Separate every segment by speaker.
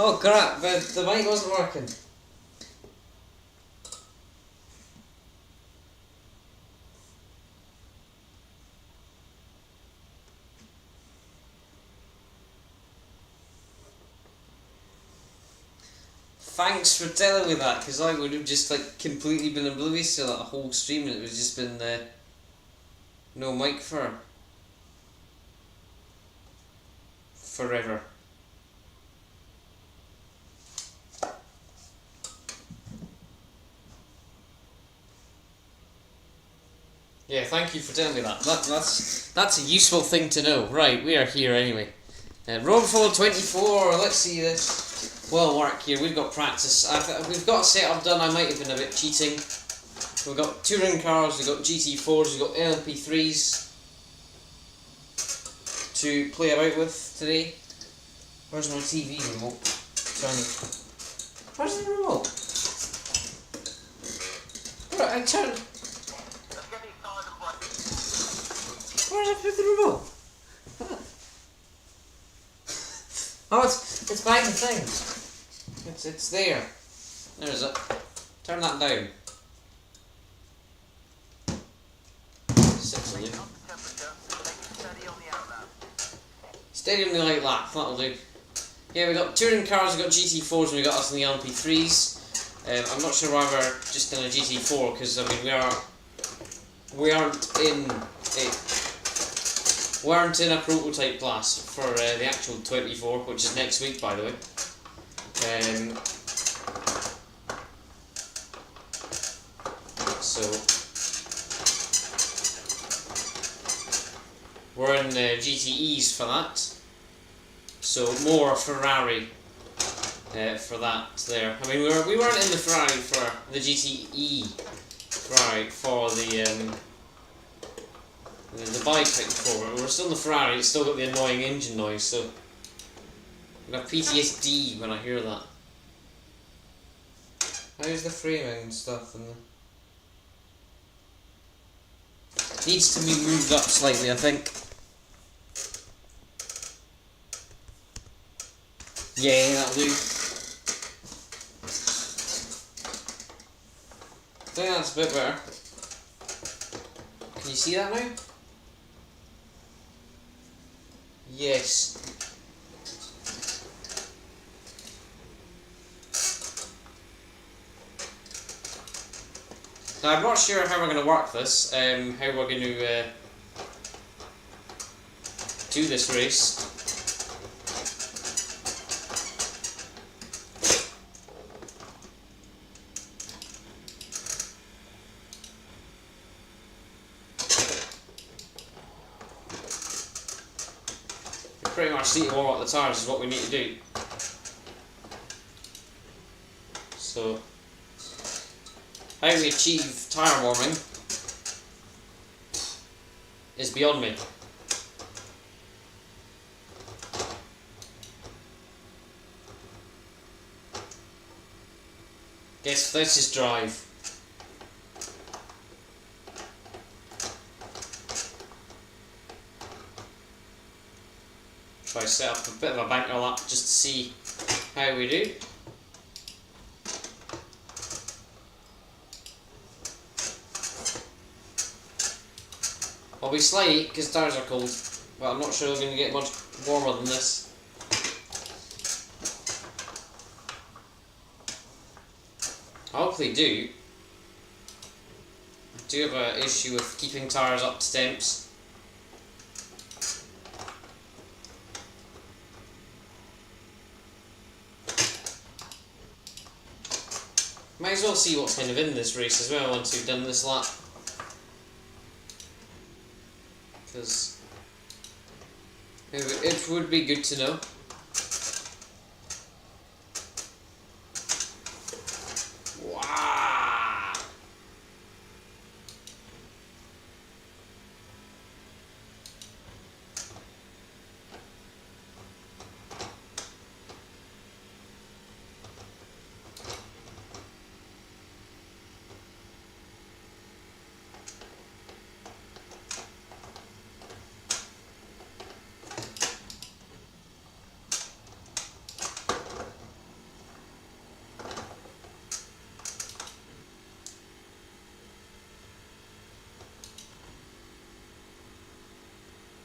Speaker 1: Oh crap, but the mic wasn't working. Thanks for telling me that, because I would have just like completely been oblivious to that whole stream and it was just been no mic for forever. Yeah, thank you for telling me that. That's a useful thing to know. Right, we are here anyway. Roadfall 24, let's see this. Well, work here, we've got practice. We've got a setup done, I might have been a bit cheating. We've got touring cars, we've got GT4s, we've got LMP3s to play about with today. Where's my TV remote? Where's the remote? Where I turn. Where's I put the remote? Oh, it's behind the thing. It's there. There's it. Turn that down. 6 will do. Steady on the light lap, that'll do. Yeah, we got touring cars, we got GT4s, and we got us in the LMP3s. I'm not sure why we're just in a GT4 because I mean we aren't in a prototype class for the actual 24, which is next week, by the way. So we're in GTEs for that. So more Ferrari for that there. I mean we weren't in the Ferrari for the GTE Ferrari for the bike before. We're still in the Ferrari. It's still got the annoying engine noise. So I have PTSD when I hear that. How's the framing and stuff and needs to be moved up slightly, I think. Yeah, that'll do. I think that's a bit better. Can you see that now? Yes. Now I'm not sure how we're going to work this, how we're going to do this race. Pretty much need to warm up the tyres is what we need to do. So, how we achieve tyre warming is beyond me. Guess let's just drive. Try to set up a bit of a banker lap just to see how we do. I'll be slightly because tyres are cold, but I'm not sure they're going to get much warmer than this. I hope they do. I do have an issue with keeping tyres up to temps. Might as well see what's kind of in this race as well once we've done this lap. Because it would be good to know. Wow!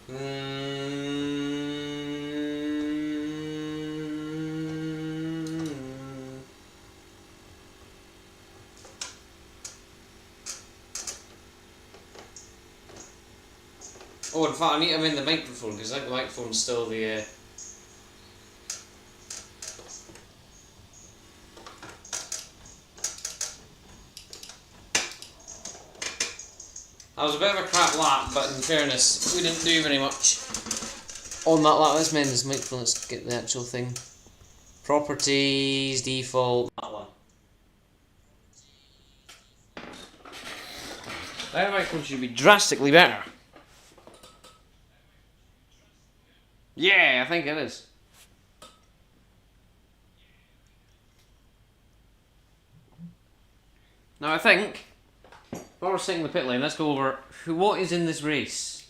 Speaker 1: Oh, in fact, I need to amend the microphone because I think the microphone's still the. That was a bit of a crap lap, but in fairness, we didn't do very much on that lap. Let's amend this microphone. Let's get the actual thing. Properties, default. That one. That microphone should be drastically better. Yeah, I think it is. Now I think, while we're sitting in the pit lane, let's go over what is in this race.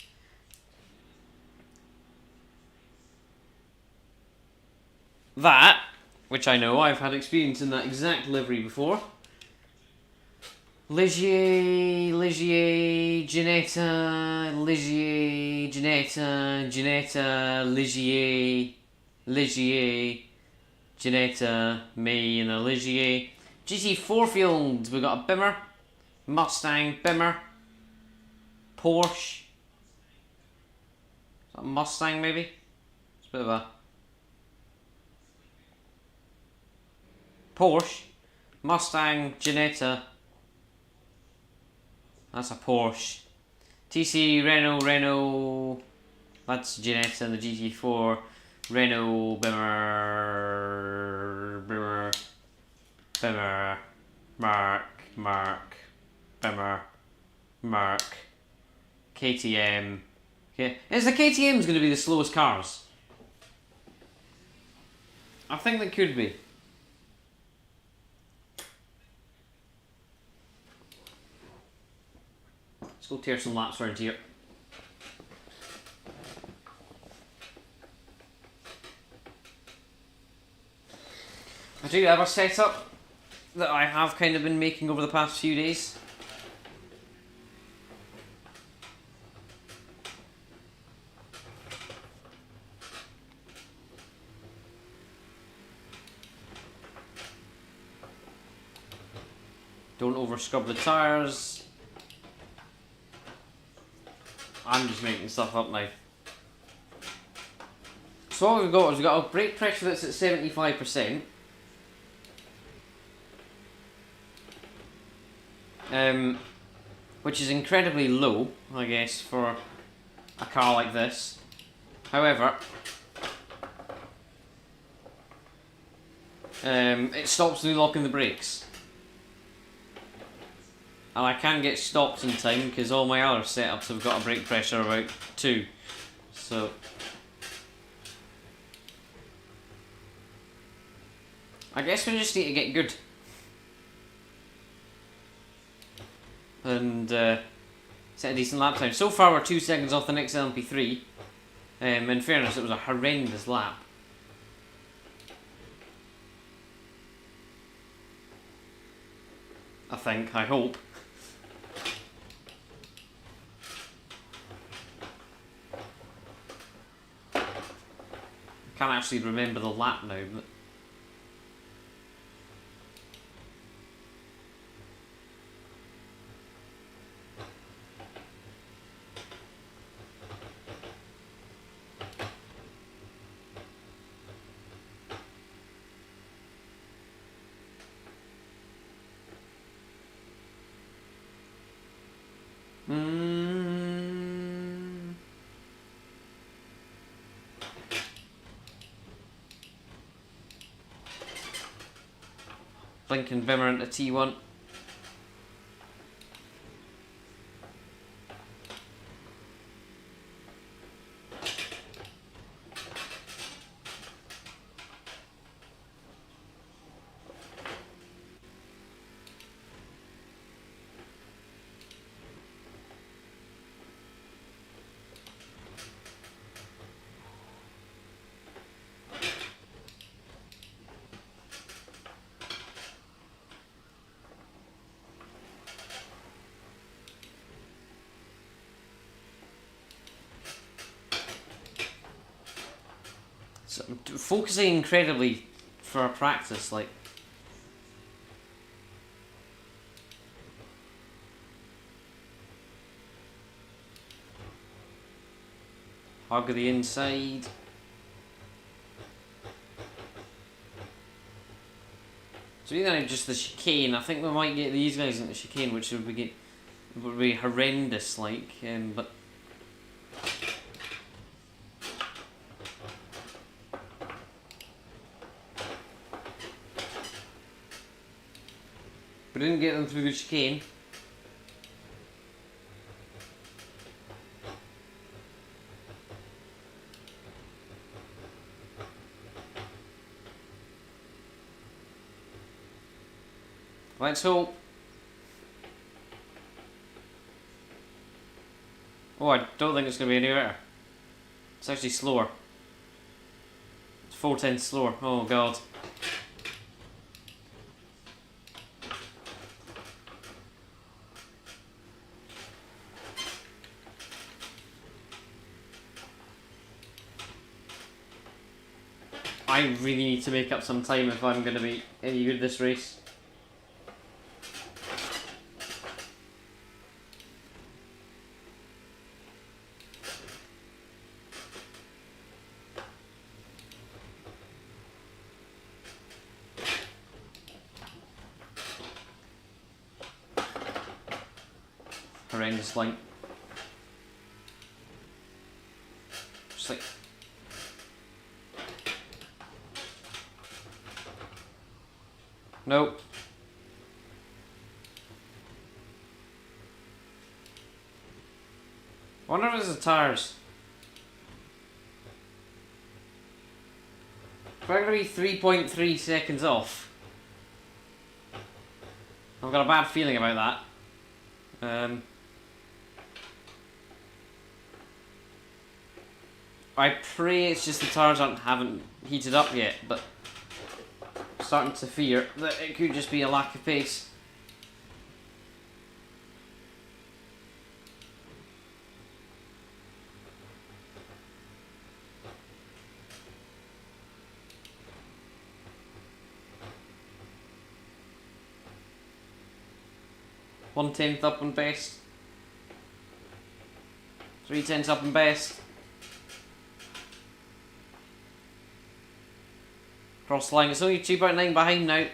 Speaker 1: That, which I know, I've had experience in that exact livery before. Ligier, Ginetta, Ligier, Ginetta, May and a Ligier. GT4 field, we've got a Bimmer, Mustang, Bimmer, Porsche. Is that a Mustang maybe? It's a bit of a Porsche, Mustang, Ginetta. That's a Porsche. TC, Renault. That's Ginetta and the GT4. Renault, Bimmer, Mark, Bimmer, Mark, KTM. Okay. Is the KTM's going to be the slowest cars? I think they could be. Let's go tear some laps around here. I do have a setup that I have kind of been making over the past few days. Don't over scrub the tyres. I'm just making stuff up now. So what we've got is we've got a brake pressure that's at 75%. Which is incredibly low, I guess, for a car like this. However, it stops me locking the brakes. And I can get stopped in time because all my other setups have got a brake pressure of about 2. So I guess we just need to get good. And set a decent lap time. So far we're 2 seconds off the next LMP3. In fairness, it was a horrendous lap. I hope. I can't actually remember the lap now, but Blinking Bimmer into T1. I'm focusing incredibly for our practice, like. Hug the inside. So either just the chicane. I think we might get these guys into chicane, which would be horrendous, like. But we didn't get them through the chicane. Let's hope. Oh, I don't think it's going to be any better. It's actually slower. It's 4/10 slower. Oh god. I really need to make up some time if I'm going to be any good this race. Horrendous line. Just like. Nope. I wonder if it's the tires. We're going to be 3.3 seconds off. I've got a bad feeling about that. I pray it's just the tires haven't heated up yet, but I'm starting to fear that it could just be a lack of pace. One-tenth up on best. 3/10 up on best. Cross line. It's only 2.9 behind now.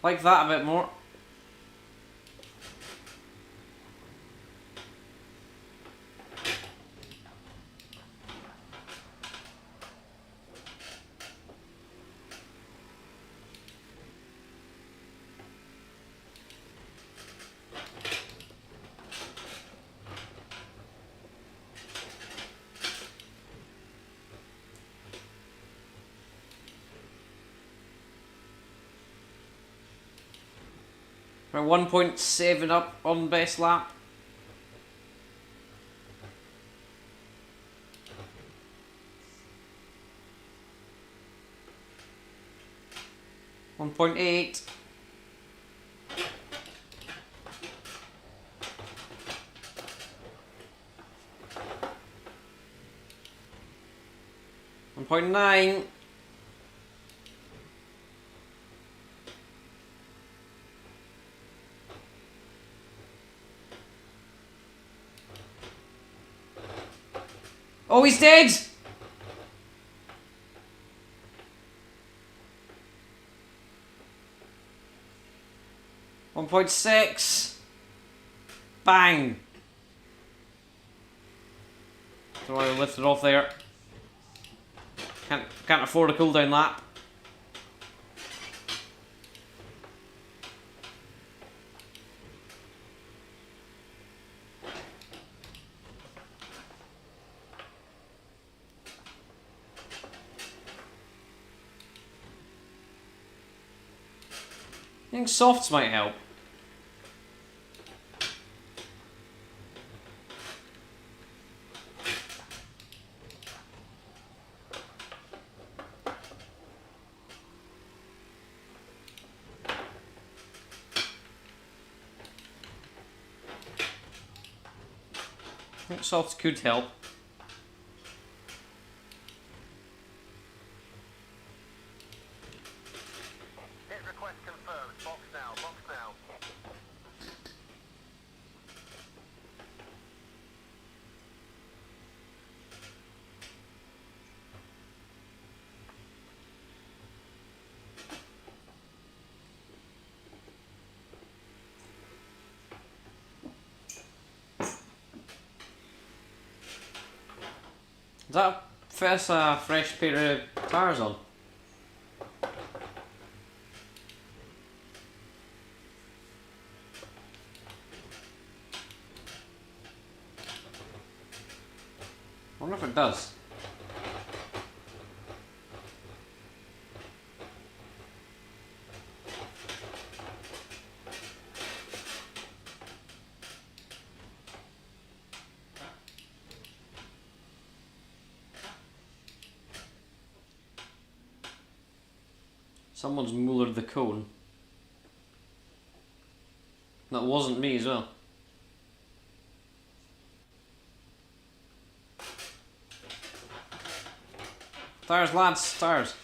Speaker 1: Like that a bit more. We're 1.7 up on best lap. .8. .9. Oh, he's dead! .6. Bang! Don't want to lift it off there. Can't afford a cooldown lap. I think softs might help. think softs could help.
Speaker 2: Hit request confirmed. Box now, box now.
Speaker 1: Is that first fresh pair of tyres on? I wonder if it does. Someone's mullered the cone. That wasn't me as well. Tyres, lads, tyres.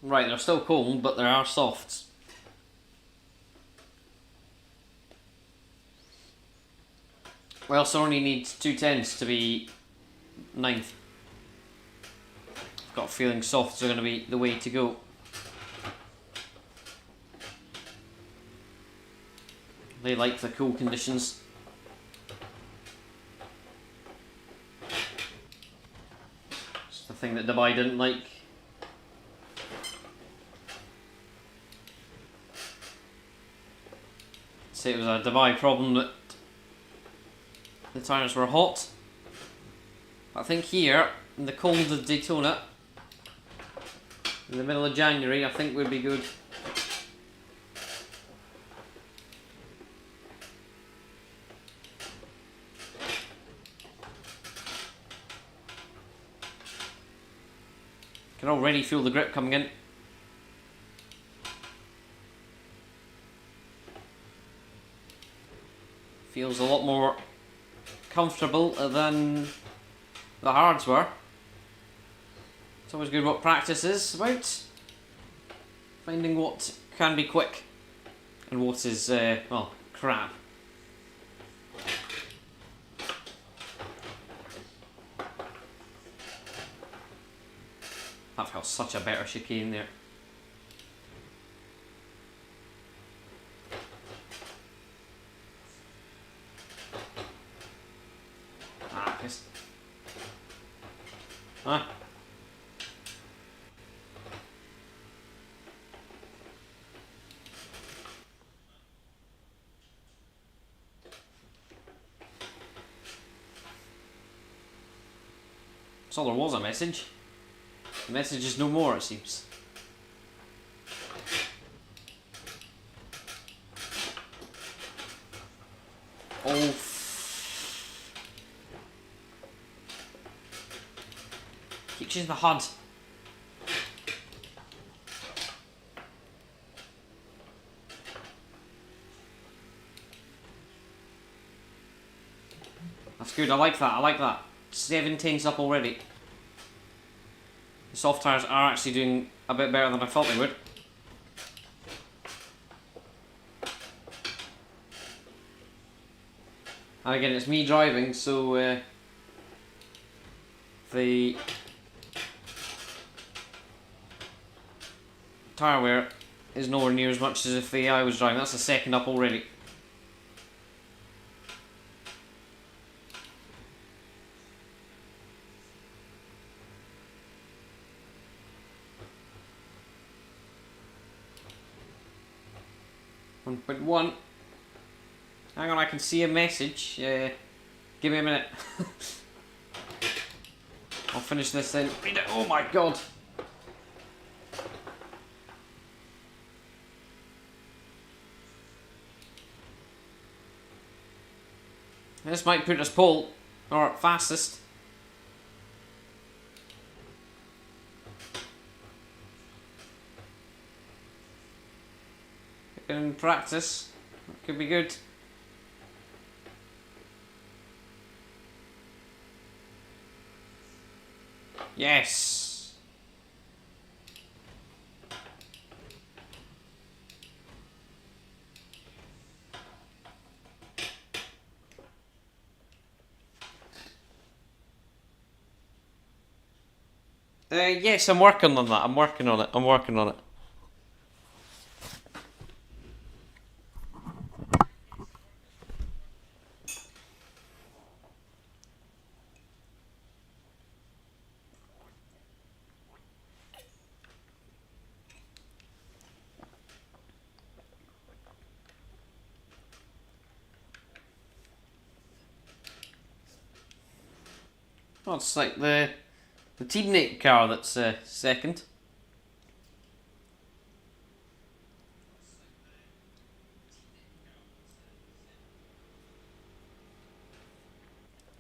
Speaker 1: Right, they're still cold, but there are softs. We also only need 210s to be 9th. I've got a feeling softs are going to be the way to go. They like the cool conditions. It's the thing that Dubai didn't like. Say it was a Dubai problem that the tyres were hot. But I think here, in the cold of Daytona, in the middle of January, I think would be good. Can already feel the grip coming in. Feels a lot more comfortable than the hards were. It's always good what practice is about. Finding what can be quick and what is, well, crap. That felt such a better chicane there. Ah, pissed. Ah. So there was a message. The message is no more, it seems. Oh. Keep changing the HUD. That's good, I like that, I like that. 7 tenths up already. The soft tyres are actually doing a bit better than I thought they would. And again, it's me driving, so the tyre wear is nowhere near as much as if the AI was driving. That's the second up already. But one. Hang on, I can see a message. Give me a minute. I'll finish this then. Read it. Oh my god. This might put us pole, or fastest. In practice, could be good. Yes. Yes, I'm working on that. I'm working on it. Oh, it's like the teammate car that's second.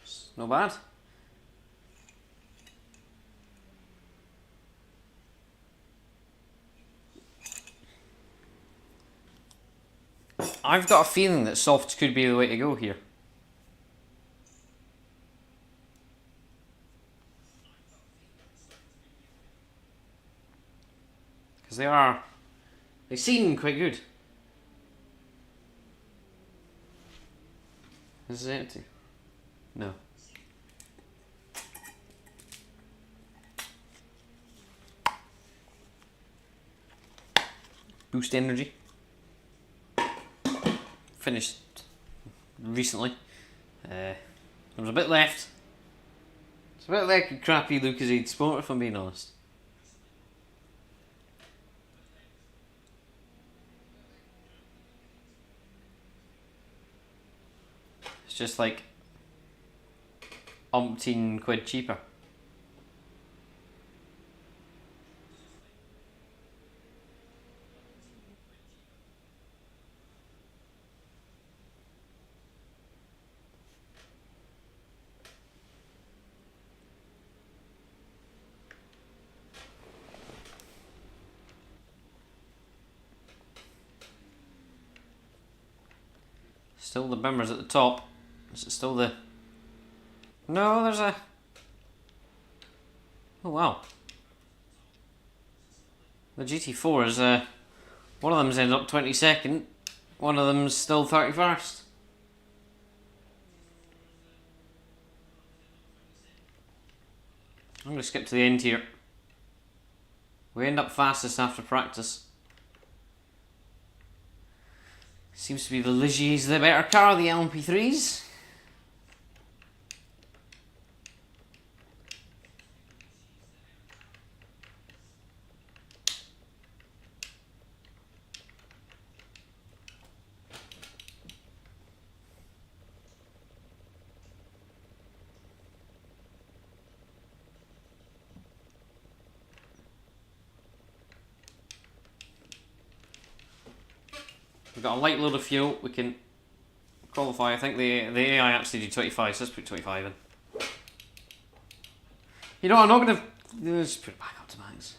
Speaker 1: It's not bad. I've got a feeling that softs could be the way to go here. Because they seem quite good. Is it empty? No. Boost energy. Finished recently. There was a bit left. It's a bit like a crappy Lucozade Sport, if I'm being honest. It's just like umpteen quid cheaper. Still the Bimmers at the top. Is it still the... No, there's a... Oh wow. The GT4 is one of them's ended up 22nd, one of them's still 31st. I'm going to skip to the end here. We end up fastest after practice. Seems to be the Ligier's the better car, the LMP3s. We've got a light load of fuel, we can qualify. I think the AI actually do 25, so let's put 25 in. You know, I'm not going to... Let's put it back up to max.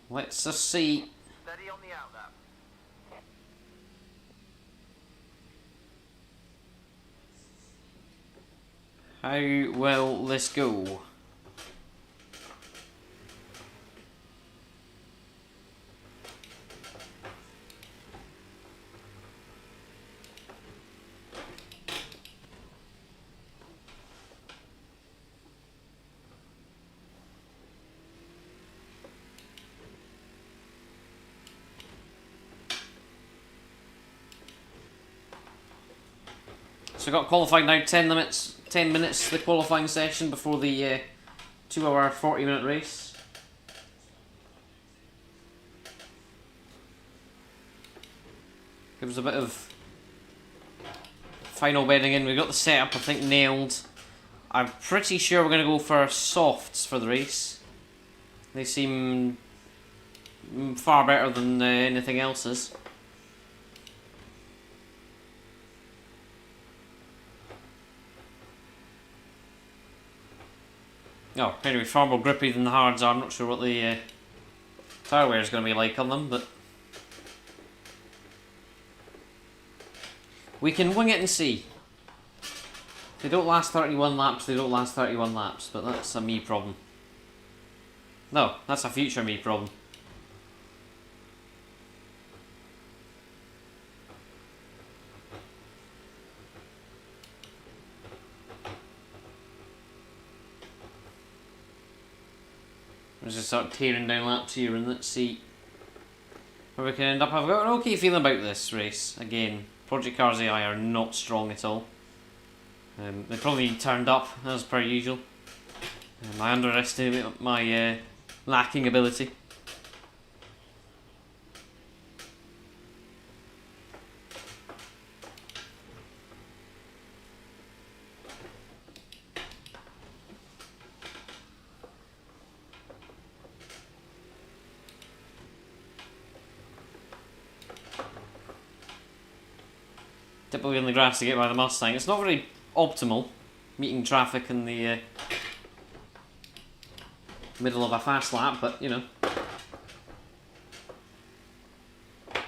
Speaker 1: Let's just see.
Speaker 2: Steady on the outlap.
Speaker 1: How well this go? So we got qualified now. 10 minutes. The qualifying session before the 2-hour, 40-minute race. There was a bit of final bedding in. We got the setup, I think, nailed. I'm pretty sure we're going to go for softs for the race. They seem far better than anything else is. Oh, anyway, far more grippy than the hards are. I'm not sure what the tyre wear is going to be like on them, but we can wing it and see. If they don't last 31 laps, they don't last 31 laps, but that's a me problem. No, that's a future me problem. Let's just start tearing down laps here and let's see where we can end up. I've got an okay feeling about this race. Again, Project Cars AI are not strong at all. They probably turned up as per usual. I underestimate my lacking ability. Typically in the grass to get by the Mustang. It's not very optimal, meeting traffic in the middle of a fast lap, but you know.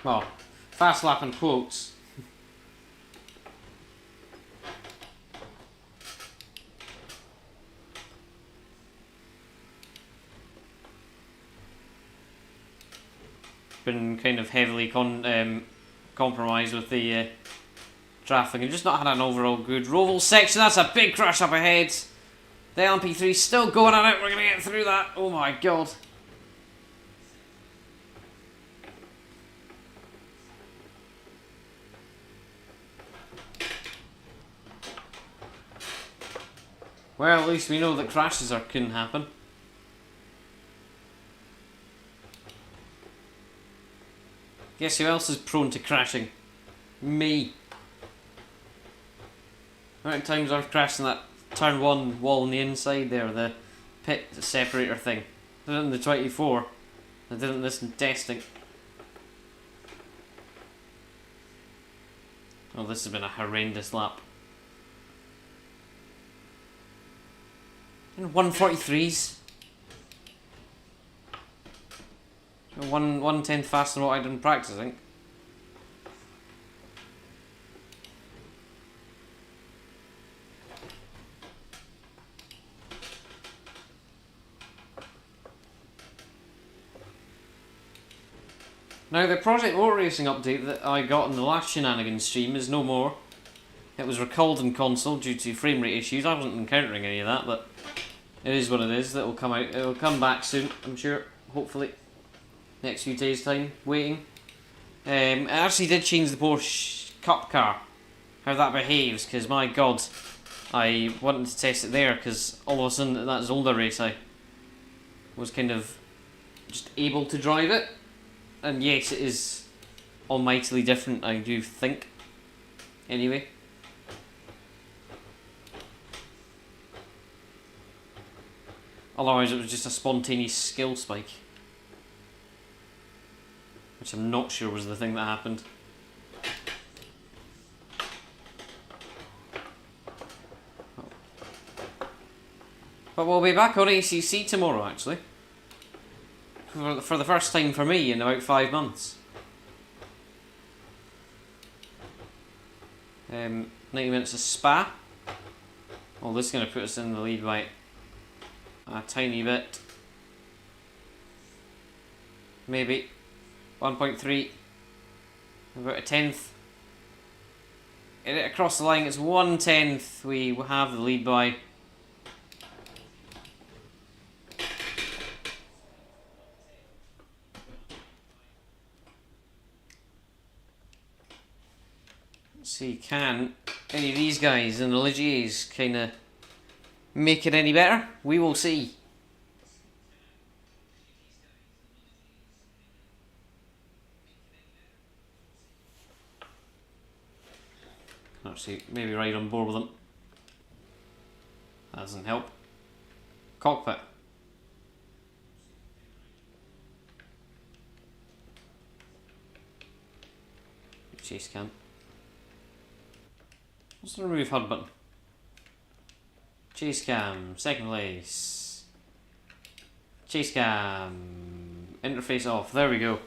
Speaker 1: Well, fast lap in quotes. Been kind of heavily compromised with the traffic and just not had an overall good Roval section. That's a big crash up ahead. The LMP3 still going on it. We're going to get through that. Oh my god. Well, at least we know that crashes can happen. Guess who else is prone to crashing? Me. How many times I've crashed in that turn 1 wall on the inside there, the pit separator thing. I did it in the 24. I didn't listen to testing. Oh, this has been a horrendous lap. And 143s. 1/10 faster than what I did in practice, I think. Now, the Project Motor Racing update that I got in the last Shenanigans stream is no more. It was recalled in console due to frame rate issues. I wasn't encountering any of that, but it is what it is. That will come out. It will come back soon, I'm sure. Hopefully, next few days' time. Waiting. It actually did change the Porsche Cup car, how that behaves. Because my God, I wanted to test it there. Because all of a sudden, that Zolder race, I was kind of just able to drive it. And yes, it is almightily different, I do think. Anyway. Otherwise it was just a spontaneous skill spike. Which I'm not sure was the thing that happened. But we'll be back on ACC tomorrow, actually. For the first time for me in about 5 months. 90 minutes of Spa. Well, this is going to put us in the lead by a tiny bit. Maybe 1.3. About a tenth. Get it across the line, it's 1/10. We have the lead by. See, can any of these guys in the Ligiers kind of make it any better? We will see. Actually, maybe ride on board with them. That doesn't help. Cockpit. Chase cam. What's the remove HUD button? Chase cam, second place. Chase cam, interface off. There we go.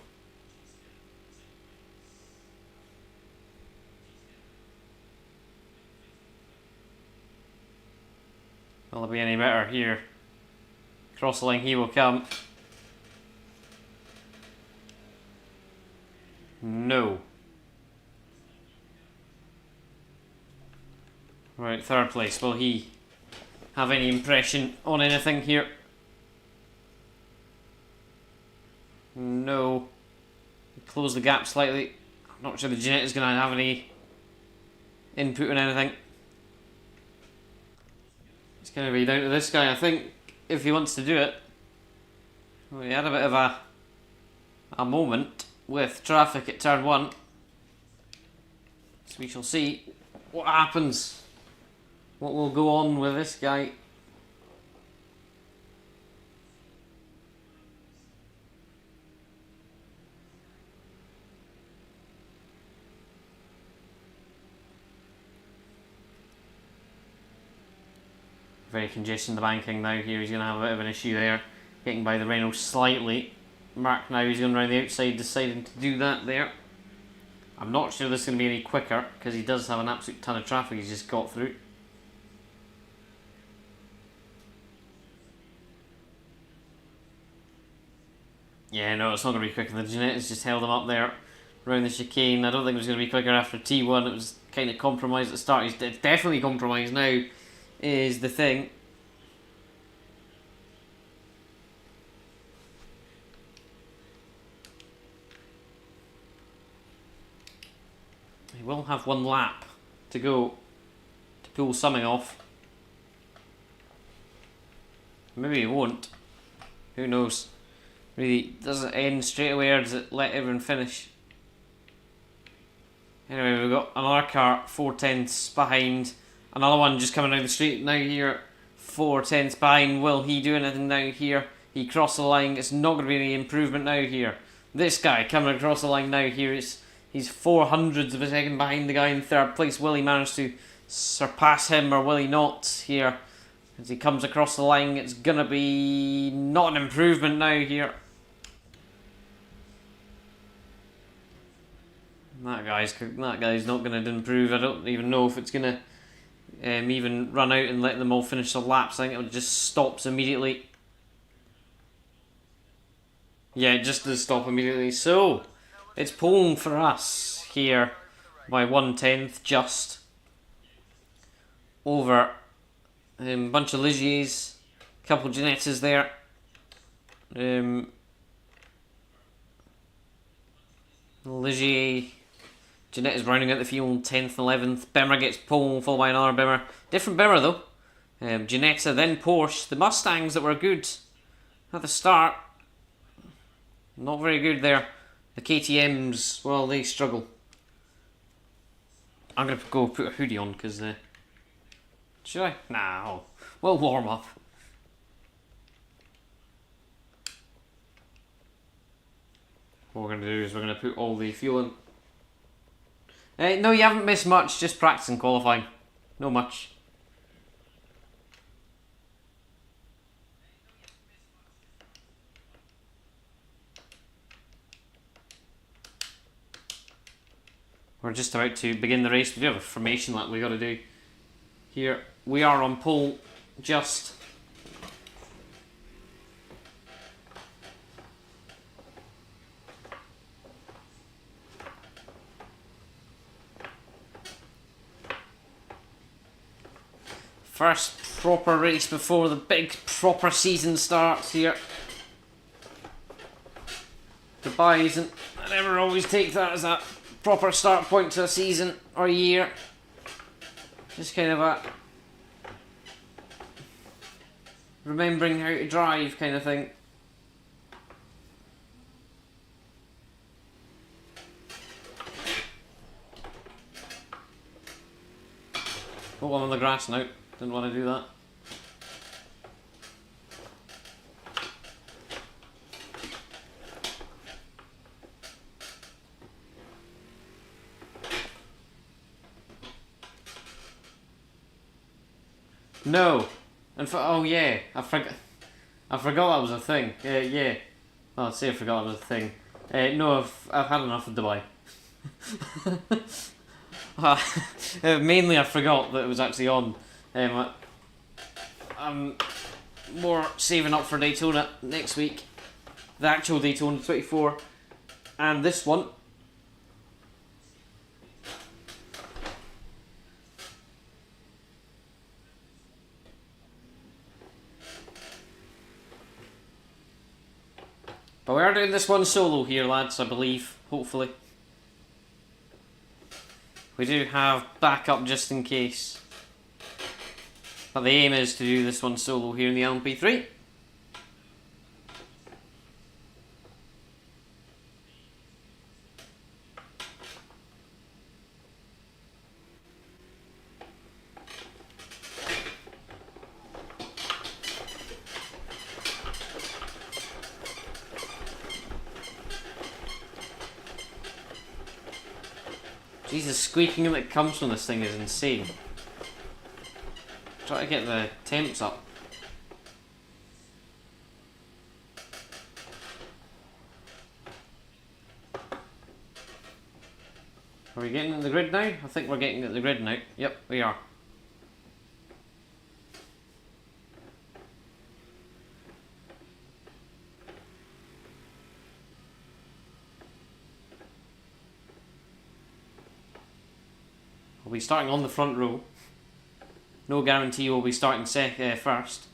Speaker 1: Will it be any better here? Cross the line, he will come. No. Right, third place. Will he have any impression on anything here? No. Close the gap slightly. I'm not sure the Jeanette is going to have any input on anything. It's going to be down to this guy, I think, if he wants to do it. Well, he had a bit of a moment with traffic at turn 1. So we shall see what happens. What will go on with this guy? Very congested in the banking now here. He's going to have a bit of an issue there. Getting by the Renault slightly. Mark now, he's going around the outside, deciding to do that there. I'm not sure this is going to be any quicker, because he does have an absolute ton of traffic he's just got through. Yeah, no, it's not going to be quicker. The Jeanette has just held him up there around the chicane. I don't think it was going to be quicker after T1. It was kind of compromised at the start. It's definitely compromised now, is the thing. He will have one lap to go to pull something off. Maybe he won't. Who knows? Really, does it end straight away or does it let everyone finish? Anyway, we've got another car 4/10ths behind. Another one just coming down the street now here. 4/10ths behind. Will he do anything now here? He crossed the line. It's not going to be any improvement now here. This guy coming across the line now here. He's 400ths of a second behind the guy in third place. Will he manage to surpass him or will he not here? As he comes across the line, it's going to be not an improvement now here. That guy's not going to improve. I don't even know if it's going to even run out and let them all finish the laps. I think it just stops immediately. Yeah, it just does stop immediately. So, it's pulling for us here by 1/10 just over a bunch of Ligiers, a couple of Jeanettes there. Ligier, Jeanette is rounding out the field 10th, 11th. Bimmer gets pole, followed by another Bimmer. Different Bimmer though. Jeanette, then Porsche. The Mustangs that were good at the start, not very good there. The KTMs, well, they struggle. I'm going to go put a hoodie on because... should I? Nah, we'll warm up. What we're going to do is we're going to put all the fuel in. No, you haven't missed much, just practicing qualifying. No much. We're just about to begin the race. We do have a formation lap we got to do here. We are on pole just. First proper race before the big proper season starts here. Dubai isn't, I never always take that as a proper start point to a season or a year. Just kind of a remembering how to drive kind of thing. Oh, I'm on the grass now. Didn't want to do that. No! Oh yeah, I forgot that was a thing. Yeah. Oh, I'd say I forgot that was a thing. No, I've had enough of Dubai. Mainly I forgot that it was actually on. I'm more saving up for Daytona next week. The actual Daytona 24. And this one. But we are doing this one solo here, lads, I believe. Hopefully. We do have backup just in case. But the aim is to do this one solo here in the LMP3. Jesus, squeaking that comes from this thing is insane. Try to get the temps up. Are we getting at the grid now? I think we're getting at the grid now. Yep, we are. We'll be starting on the front row. No guarantee we'll be starting first.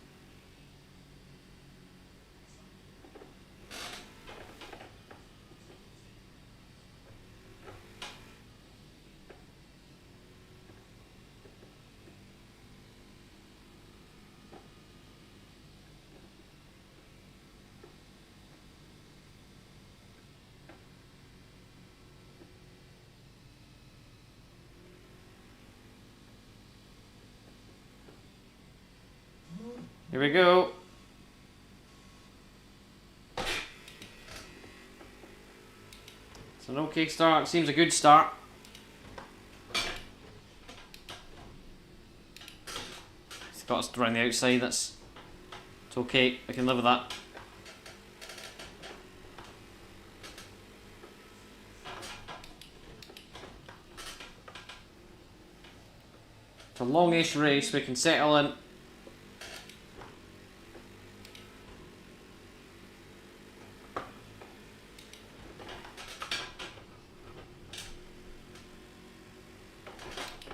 Speaker 1: Here we go. It's an okay start. Seems a good start. It's got us around the outside. It's okay. I can live with that. It's a longish race. We can settle in.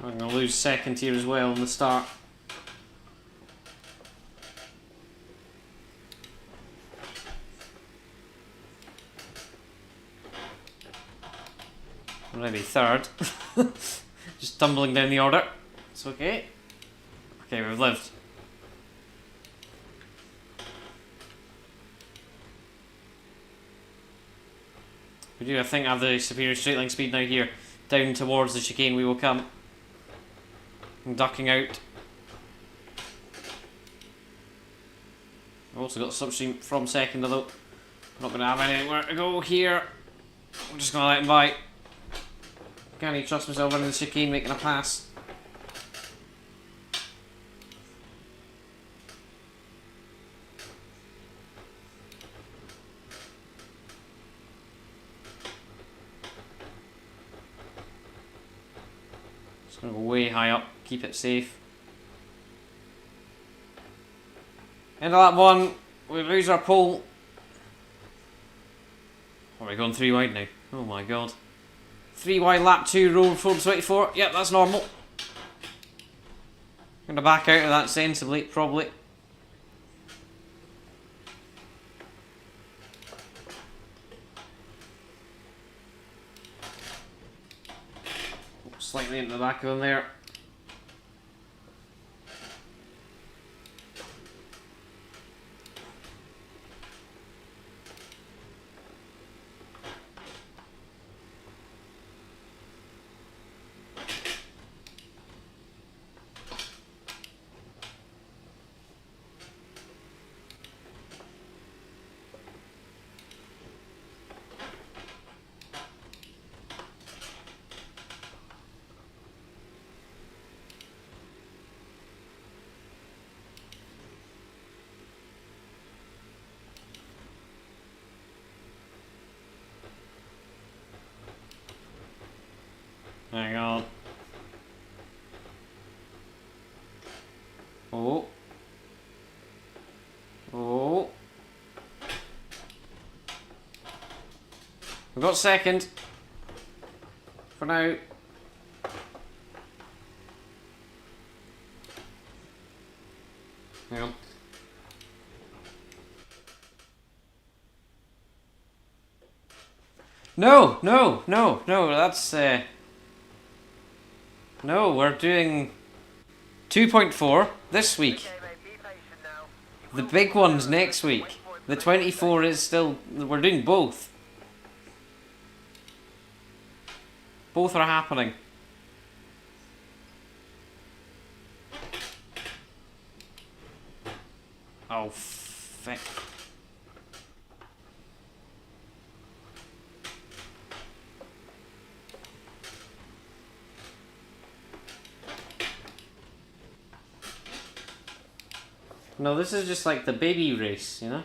Speaker 1: I'm going to lose second here as well in the start. Maybe third. Just tumbling down the order. It's okay. Okay, we've lived. We do, I think, have the superior straight line speed now here. Down towards the chicane we will come. I'm ducking out. I've also got substream from second, although I'm not going to have anywhere to go here. I'm just going to let him by. Can't even trust myself running the chicane making a pass. Just going to go way high up, keep it safe. End of that one, we lose our pole. Are we going 3 wide now? Oh my god. 3 wide lap 2, roll 424. Yep, that's normal. Gonna back out of that sensibly, probably. Slightly into the back of him there. Hang on. Oh. Oh. We've got second. For now. Hang on. No, that's no, we're doing 2.4 this week.
Speaker 2: Okay, mate, be patient now. You
Speaker 1: The
Speaker 2: will
Speaker 1: big
Speaker 2: be
Speaker 1: one's
Speaker 2: served.
Speaker 1: next week.
Speaker 2: Wait for it,
Speaker 1: The
Speaker 2: please.
Speaker 1: 24 is still, we're doing both. Both are happening. Oh, fuck. No, this is just like the baby race, you know?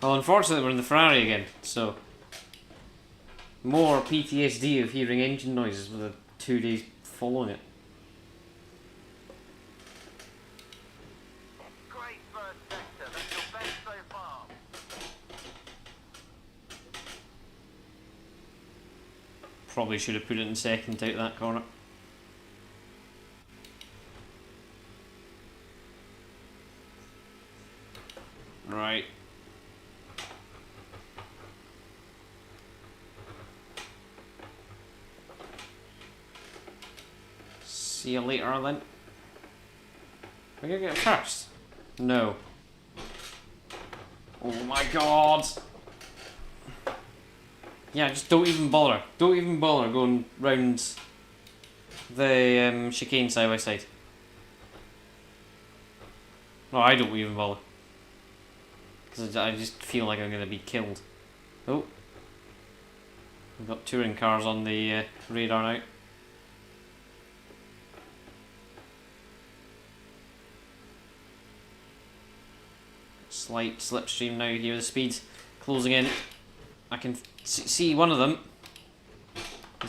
Speaker 1: Well, unfortunately, we're in the Ferrari again, so more PTSD of hearing engine noises for the 2 days following it.
Speaker 2: Great first sector. That's your best so far.
Speaker 1: Probably should have put it in second out that corner. Right. See you later then. Are we gonna get it first? No. Oh my god! Yeah, just don't even bother. Don't even bother going round the chicane side by side. No, I don't even bother. Because I just feel like I'm going to be killed. Oh. We've got touring cars on the radar now. Slight slipstream now here, the speed's closing in. I can see one of them. I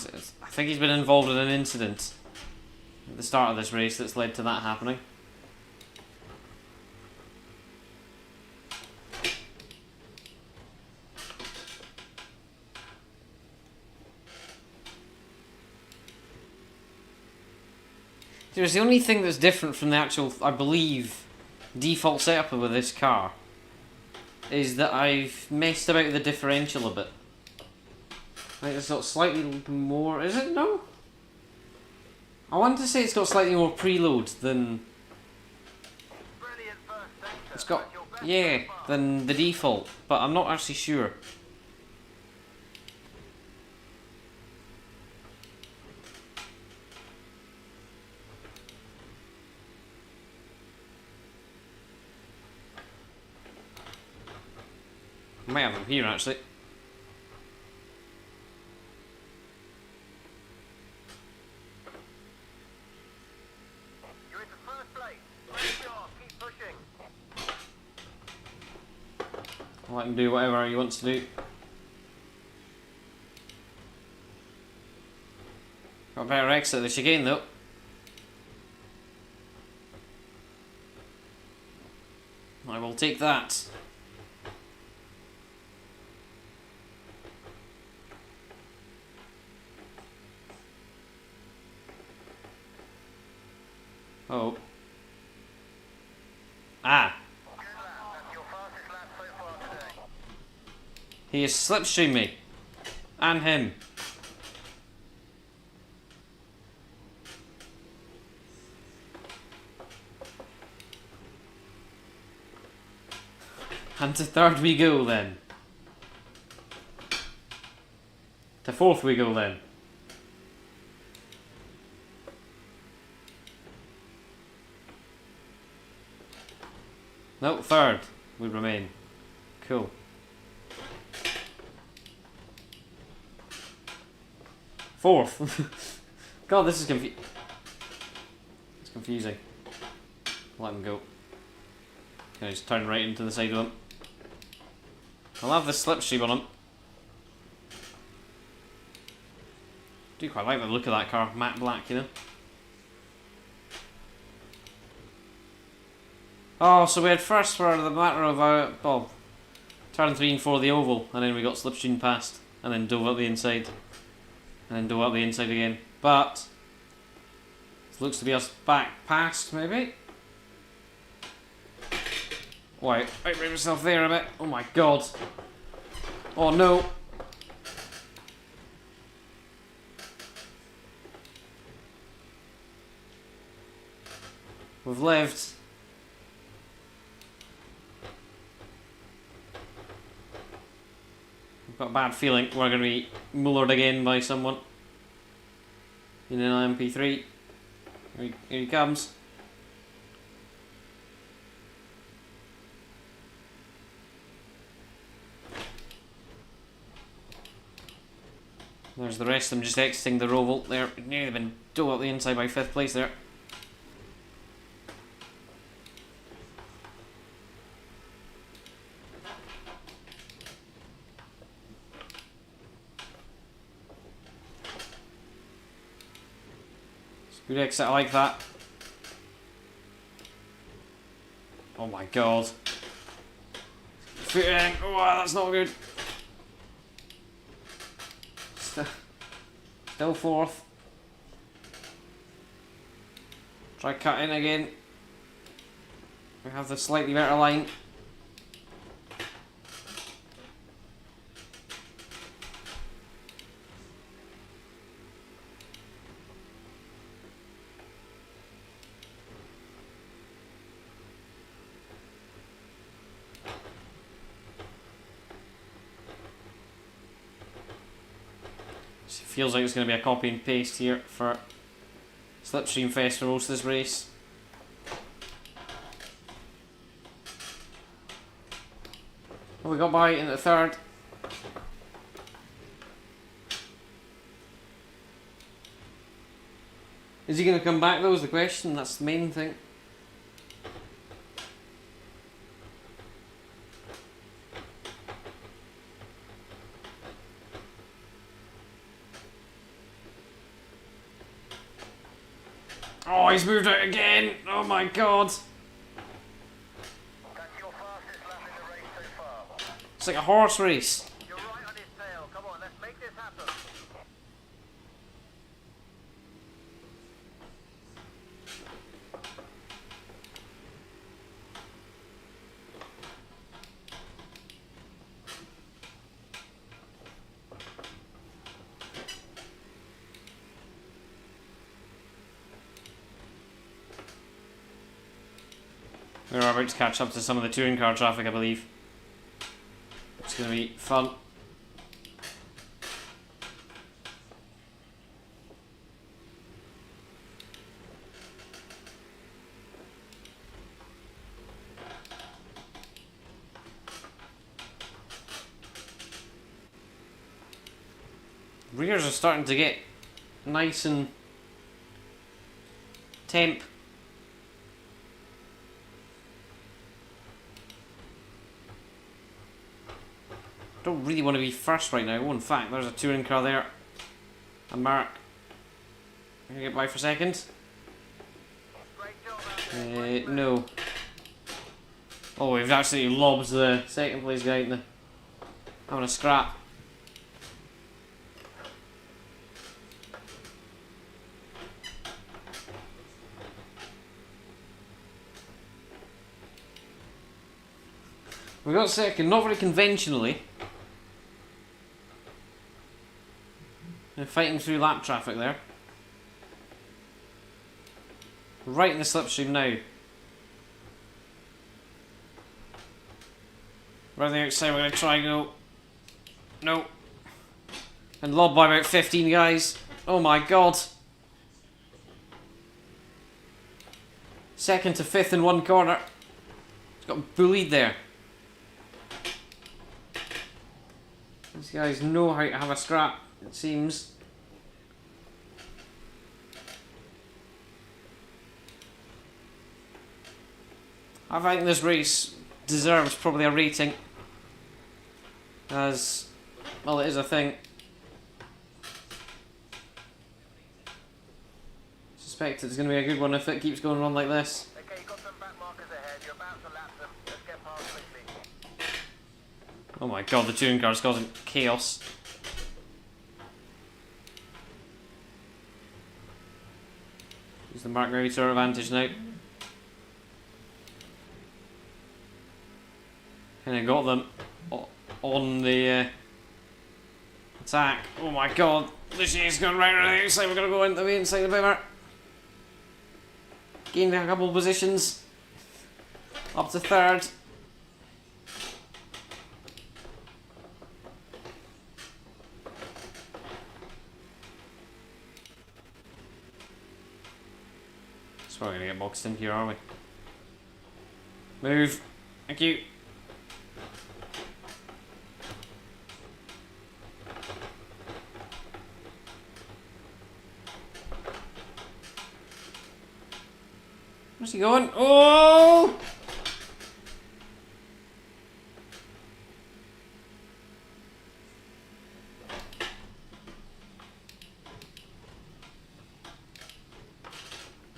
Speaker 1: think he's been involved in an incident at the start of this race that's led to that happening. There's the only thing that's different from the actual, I believe, default setup with this car is that I've messed about with the differential a bit. I think it's got slightly more, is it? No? I want to say it's got slightly more preload than,
Speaker 2: Brilliant first sector.
Speaker 1: it's got,
Speaker 2: That's your best
Speaker 1: yeah,
Speaker 2: so far.
Speaker 1: than the default, but I'm not actually sure. I might have them here actually.
Speaker 2: You're into first place. Great job. Keep pushing.
Speaker 1: I'll let him do whatever he wants to do. Got a better exit of the chicane though. I will take that. Oh. Ah.
Speaker 2: Good lap. That's your fastest lap so far today.
Speaker 1: He has slipstreamed me. And him. And to third we go then. To fourth we go then. No, third we remain. Cool. Fourth. God, this is it's confusing. Let him go. Okay, just turn right into the side of him. I'll have the slipstream on him. Do quite like the look of that car, matte black, you know. Oh, so we had first for the matter of well, turn 3 and 4 the oval, and then we got slipstream past, and then dove up the inside, and then dove up the inside again. But it looks to be us back past, maybe. Wait, I made myself there a bit. Oh my god. Oh no. We've lived. I've got a bad feeling we're going to be mullered again by someone in an MP3. Here he comes. There's the rest of them just exiting the Roval there. Nearly been dove up the inside by 5th place there. Good exit, I like that. Oh my god. Footing. Oh, that's not good. Still 4th. Try cutting again. We have the slightly better line. Feels like it's going to be a copy and paste here for Slipstream Fest for most of this race. Oh, we got by in the 3rd. Is he going to come back though is the question, that's the main thing. Oh, he's moved out again! Oh my god!
Speaker 2: That's your fastest lap in the race so far.
Speaker 1: It's like a horse race.
Speaker 2: You're right on his tail. Come on, let's make this happen.
Speaker 1: We're about to catch up to some of the touring car traffic, I believe. It's going to be fun. Rears are starting to get nice and temp. Don't really want to be first right now. Oh, in fact, there's a touring car there. And Mark. Can I get by for second?
Speaker 2: Great job out there.
Speaker 1: No. Oh, we've absolutely lobbed the second place guy in the having a scrap. We got second, not very conventionally. They're fighting through lap traffic there. Right in the slipstream now. Right on the outside, we're going to try and go. No. And lobbed by about 15 guys. Oh my god. Second to 5th in one corner. He's got bullied there. These guys know how to have a scrap, it seems. I think this race deserves probably a rating. As, well, it is a thing. Suspect it's going to be a good one if it keeps going on like this.
Speaker 2: Okay, you've got some back markers ahead. You're about to lap them. Let's get past quickly.
Speaker 1: Oh my god, the touring car's causing chaos. Use the Mark Murray to our advantage now. And I got them on the attack. Oh my god, this is going right around the outside. We're going to go into the inside of the bumper. Gained a couple of positions. Up to third. So we're going to get boxed in here, are we? Move. Thank you. Where's he going? Oh!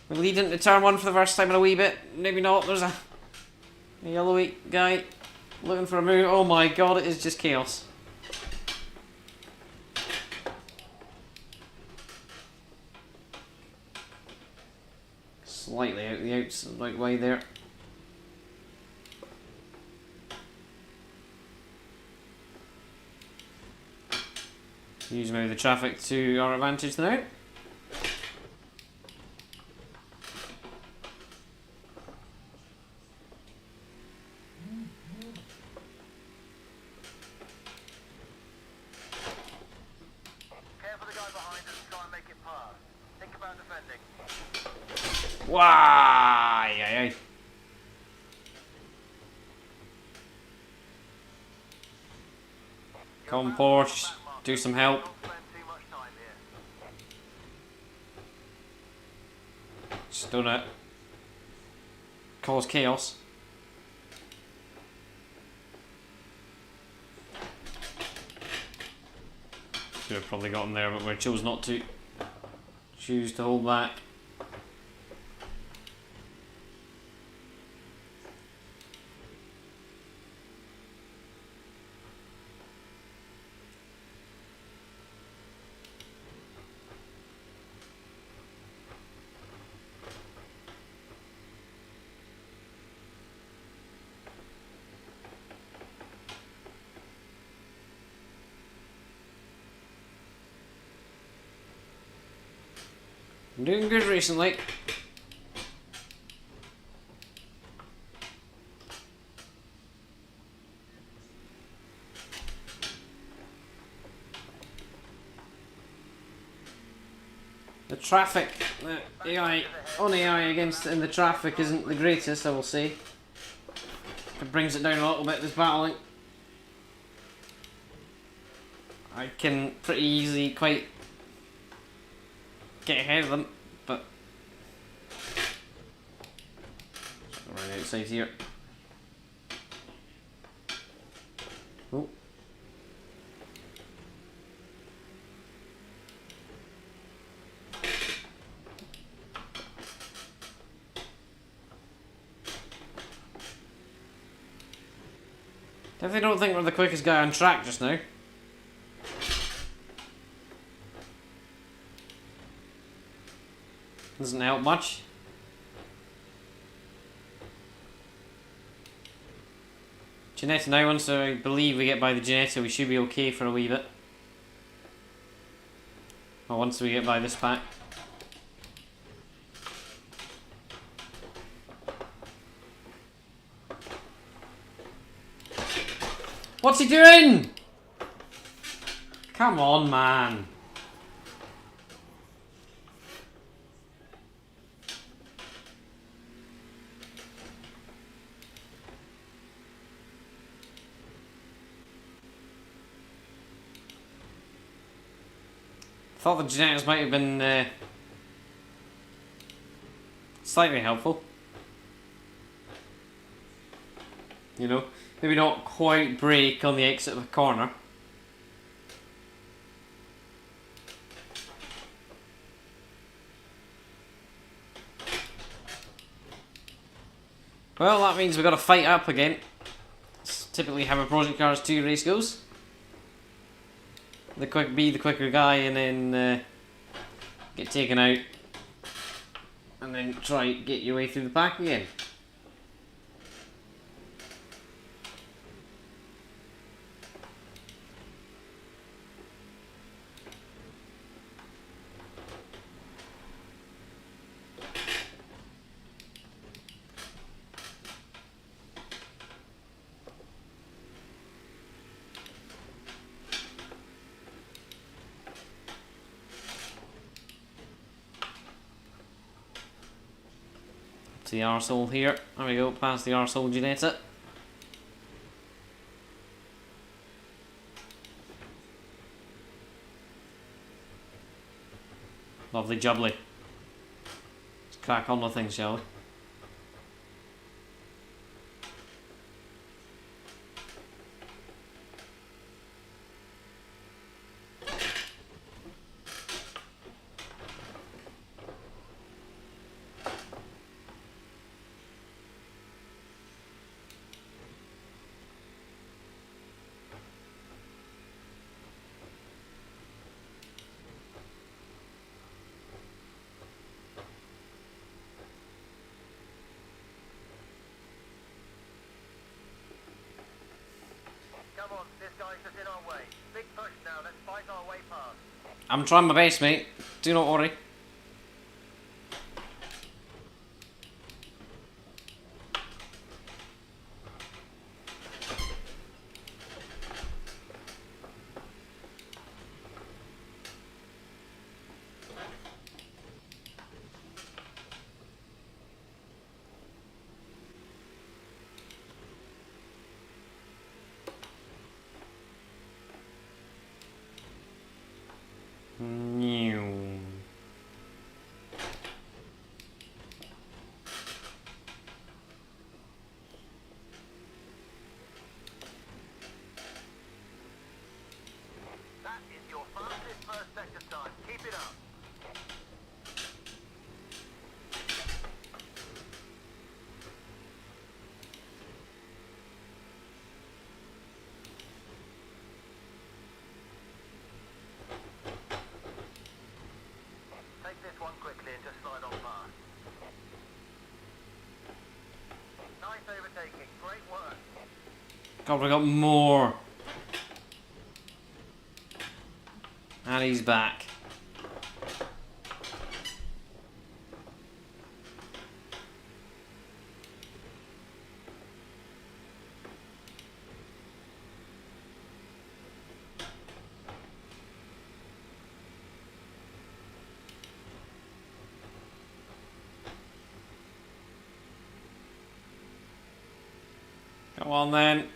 Speaker 1: We lead into turn one for the first time in a wee bit. Maybe not. There's a yellowy guy looking for a move. Oh my god, it is just chaos. Slightly out the outside way there. Use maybe the traffic to our advantage now.
Speaker 2: Careful the guy behind us and try and make it past. Think about defending.
Speaker 1: Why? Come Porsche, do some help.
Speaker 2: Don't spend too much time here.
Speaker 1: Just don't cause chaos. Should have probably got him there, but we chose not to. Choose to hold back. I'm doing good recently. The traffic, the AI, on AI against in the traffic isn't the greatest, I will say. It brings it down a little bit, this battling. I can pretty easily quite get ahead of them, but right outside here. Oh. Definitely don't think we're the quickest guy on track just now. Doesn't help much. Ginetta now, once I believe we get by the Ginetta, we should be okay for a wee bit. Or once we get by this pack. What's he doing? Come on, man. Thought the Genettas might have been slightly helpful. You know, maybe not quite brake on the exit of a corner. Well, that means we've got to fight up again. It's typically how a Project Cars 2 race goes. Be the quicker guy and then get taken out. And then try get your way through the pack again. The arsehole here. There we go, past the arsehole generator. Lovely jubbly. Let's crack on with things, shall we?
Speaker 2: Come on, this guy's just in our way. Big push now, let's fight our way past.
Speaker 1: I'm trying my best, mate. Do not worry.
Speaker 2: That is your fastest first sector time. Keep it up. Take this one quickly and just slide on past. Nice overtaking. Great work.
Speaker 1: God, we got more. And he's back. Come on then.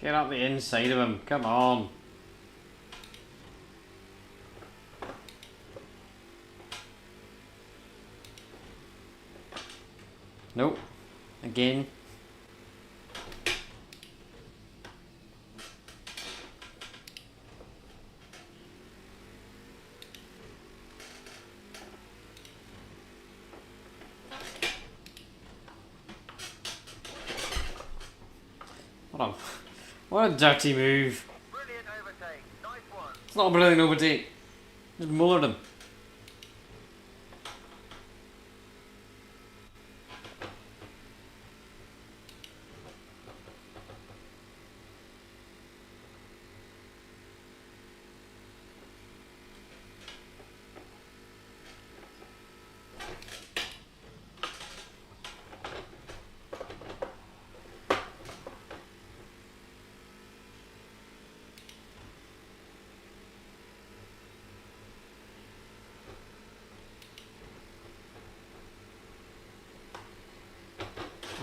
Speaker 1: Get up the inside of him, come on. Nope. Again. What a dirty move.
Speaker 2: Brilliant overtake. Nice one.
Speaker 1: It's not a brilliant overtake. Just mullered him.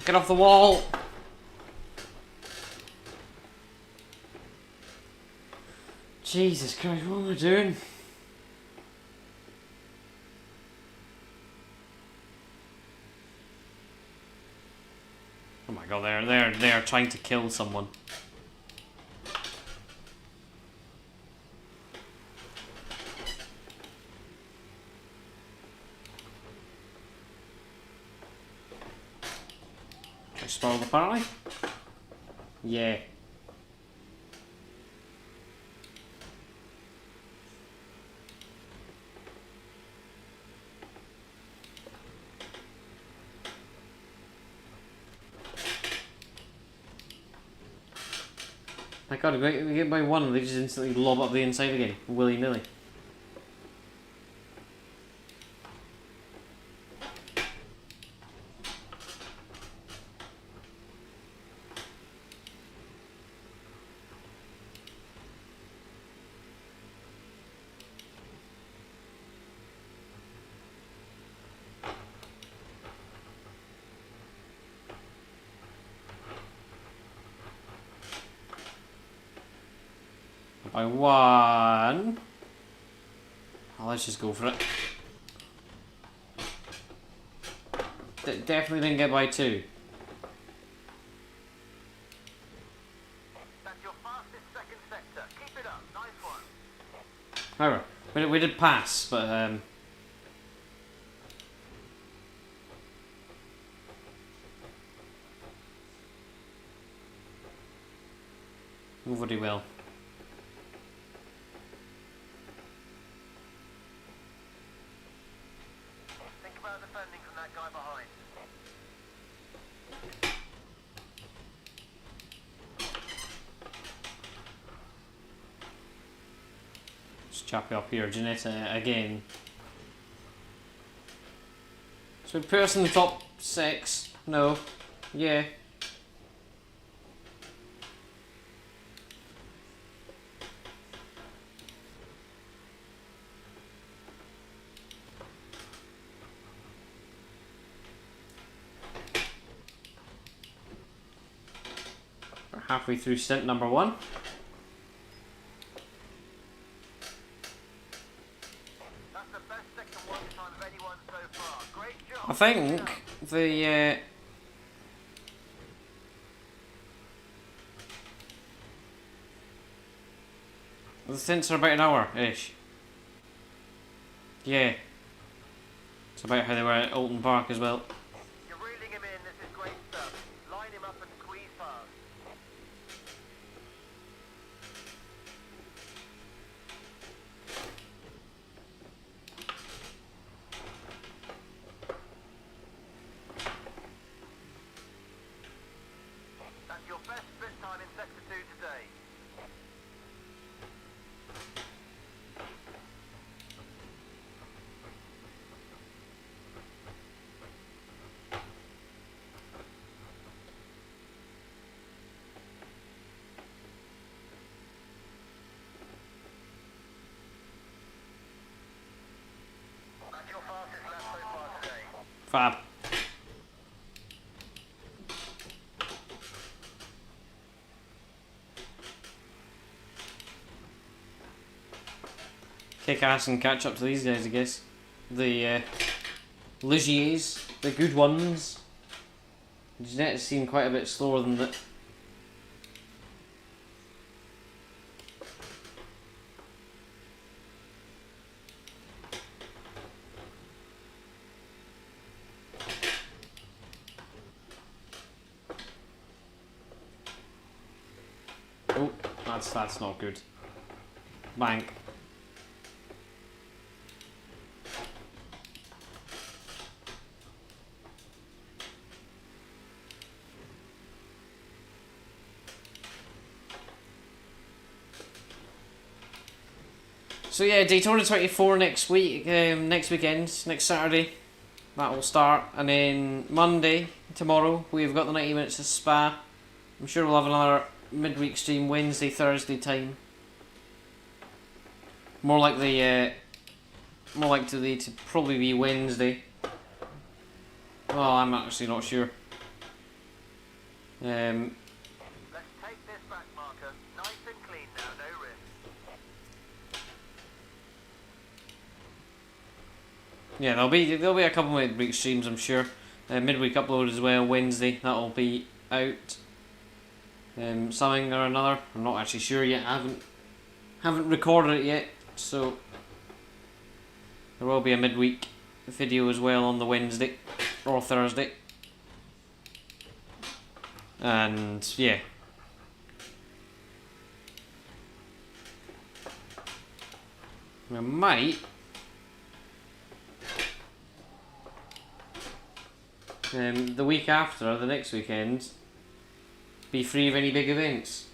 Speaker 1: Get off the wall! Jesus Christ, what am I doing? Oh my god, they're trying to kill someone. Try to spoil the party? Yeah. My god, we get by one and they just instantly lob up the inside again, willy-nilly. By one. Oh, let's just go for it. Definitely didn't get by two.
Speaker 2: That's your fastest second sector. Keep it up. Nice one.
Speaker 1: However, we did pass, but nobody will.
Speaker 2: Think about defending from that guy behind.
Speaker 1: Just chop it up here, Janetta again. So we put us in the top 6. No. Yeah. We're halfway through stint number 1.
Speaker 2: That's the best second watch time of anyone so far. Great job.
Speaker 1: I think the stints are about an hour-ish. Yeah. It's about how they were at Alton Park as well.
Speaker 2: You're reeling him in. This is great stuff. Line him up and squeeze fast. That's your best split time in sector 2 today. That's your fastest lap so far today.
Speaker 1: Fab. Kick ass and catch up to these guys, I guess. The Ligiers, the good ones. Jeanette seemed quite a bit slower than that. Oh, that's not good. Bank. So yeah, Daytona 24 next week, next weekend, next Saturday, that will start, and then Monday, tomorrow, we've got the 90 minutes of Spa. I'm sure we'll have another midweek stream Wednesday, Thursday time. More likely to probably be Wednesday. Well, I'm actually not sure.
Speaker 2: Let's take this back marker. Nice and clean now, no risk.
Speaker 1: Yeah, there'll be a couple of midweek streams, I'm sure. Midweek upload as well, Wednesday. That'll be out. Something or another. I'm not actually sure yet. I haven't recorded it yet, so there will be a midweek video as well on the Wednesday or Thursday. And yeah. I might the week after, the next weekend, be free of any big events.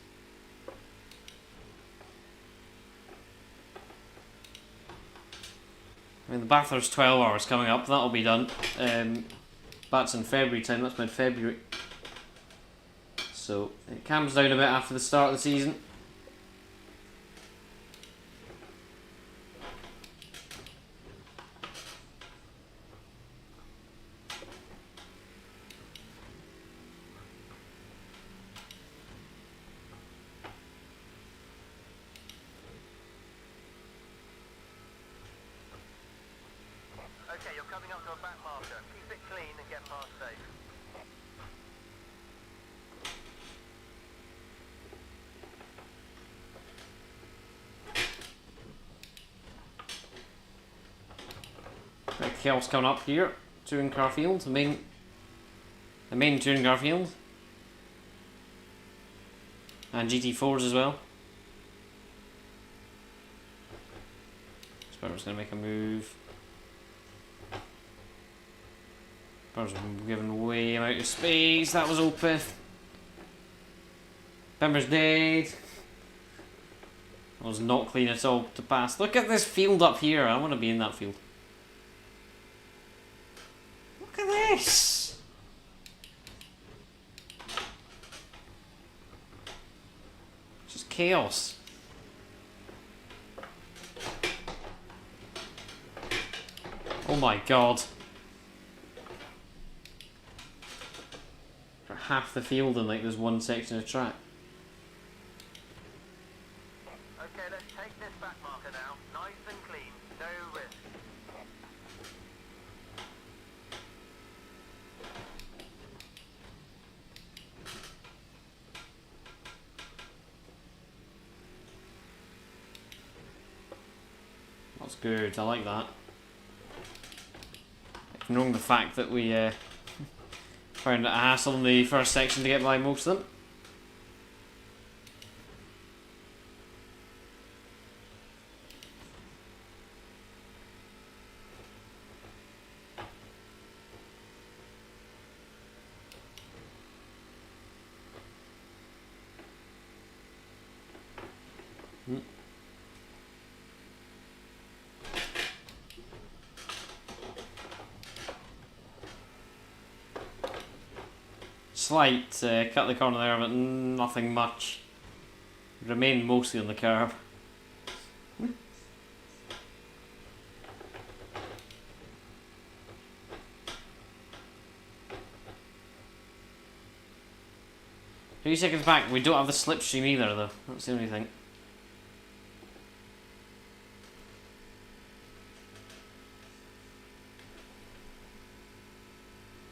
Speaker 1: I mean, the Bathurst 12 hours coming up, that'll be done. That's in February time, that's mid-February. So, it calms down a bit after the start of the season.
Speaker 2: Okay, you're coming up to a back marker. Keep it clean and get past safe.
Speaker 1: Right, Kel's coming up here. Touring car field, the main touring car field. And GT4s as well. Sparrow's going to make a move. Sparrow's giving way out of space. That was Opeth. Bimmer's dead. That was not clean at all to pass. Look at this field up here. I want to be in that field. Look at this. Just chaos. Oh my god. For half the field in like this one section of track.
Speaker 2: Okay, let's take this back marker now. Nice and clean, no risk.
Speaker 1: That's good, I like that. Ignoring the fact that we found it a hassle in the first section to get by most of them. Slight cut the corner there, but nothing much. Remain mostly on the curb. Few seconds back, we don't have the slipstream either though, that's the only thing.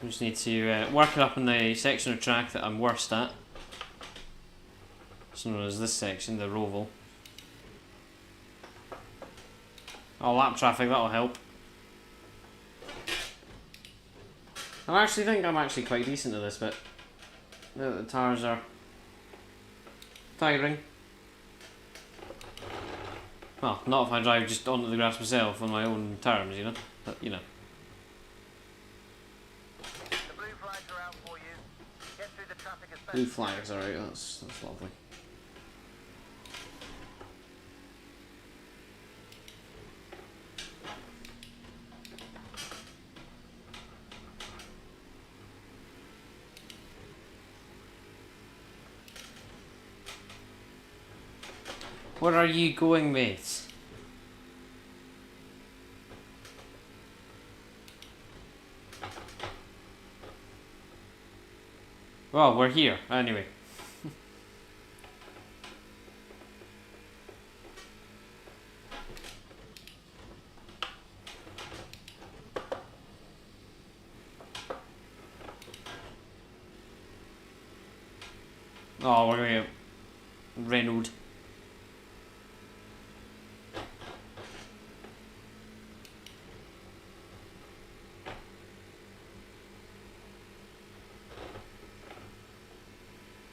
Speaker 1: I just need to work it up in the section of track that I'm worst at. It's known as this section, the Roval. Oh, lap traffic, that'll help. I actually think I'm actually quite decent at this bit. The tyres are tiring. Well, not if I drive just onto the grass myself on my own terms, you know. But, you know.
Speaker 2: The blue flags are out for you. Get through the traffic as best
Speaker 1: Blue flags, alright, that's lovely. Where are you going, mate? Well, we're here, anyway. Oh, we're going to Reynolds.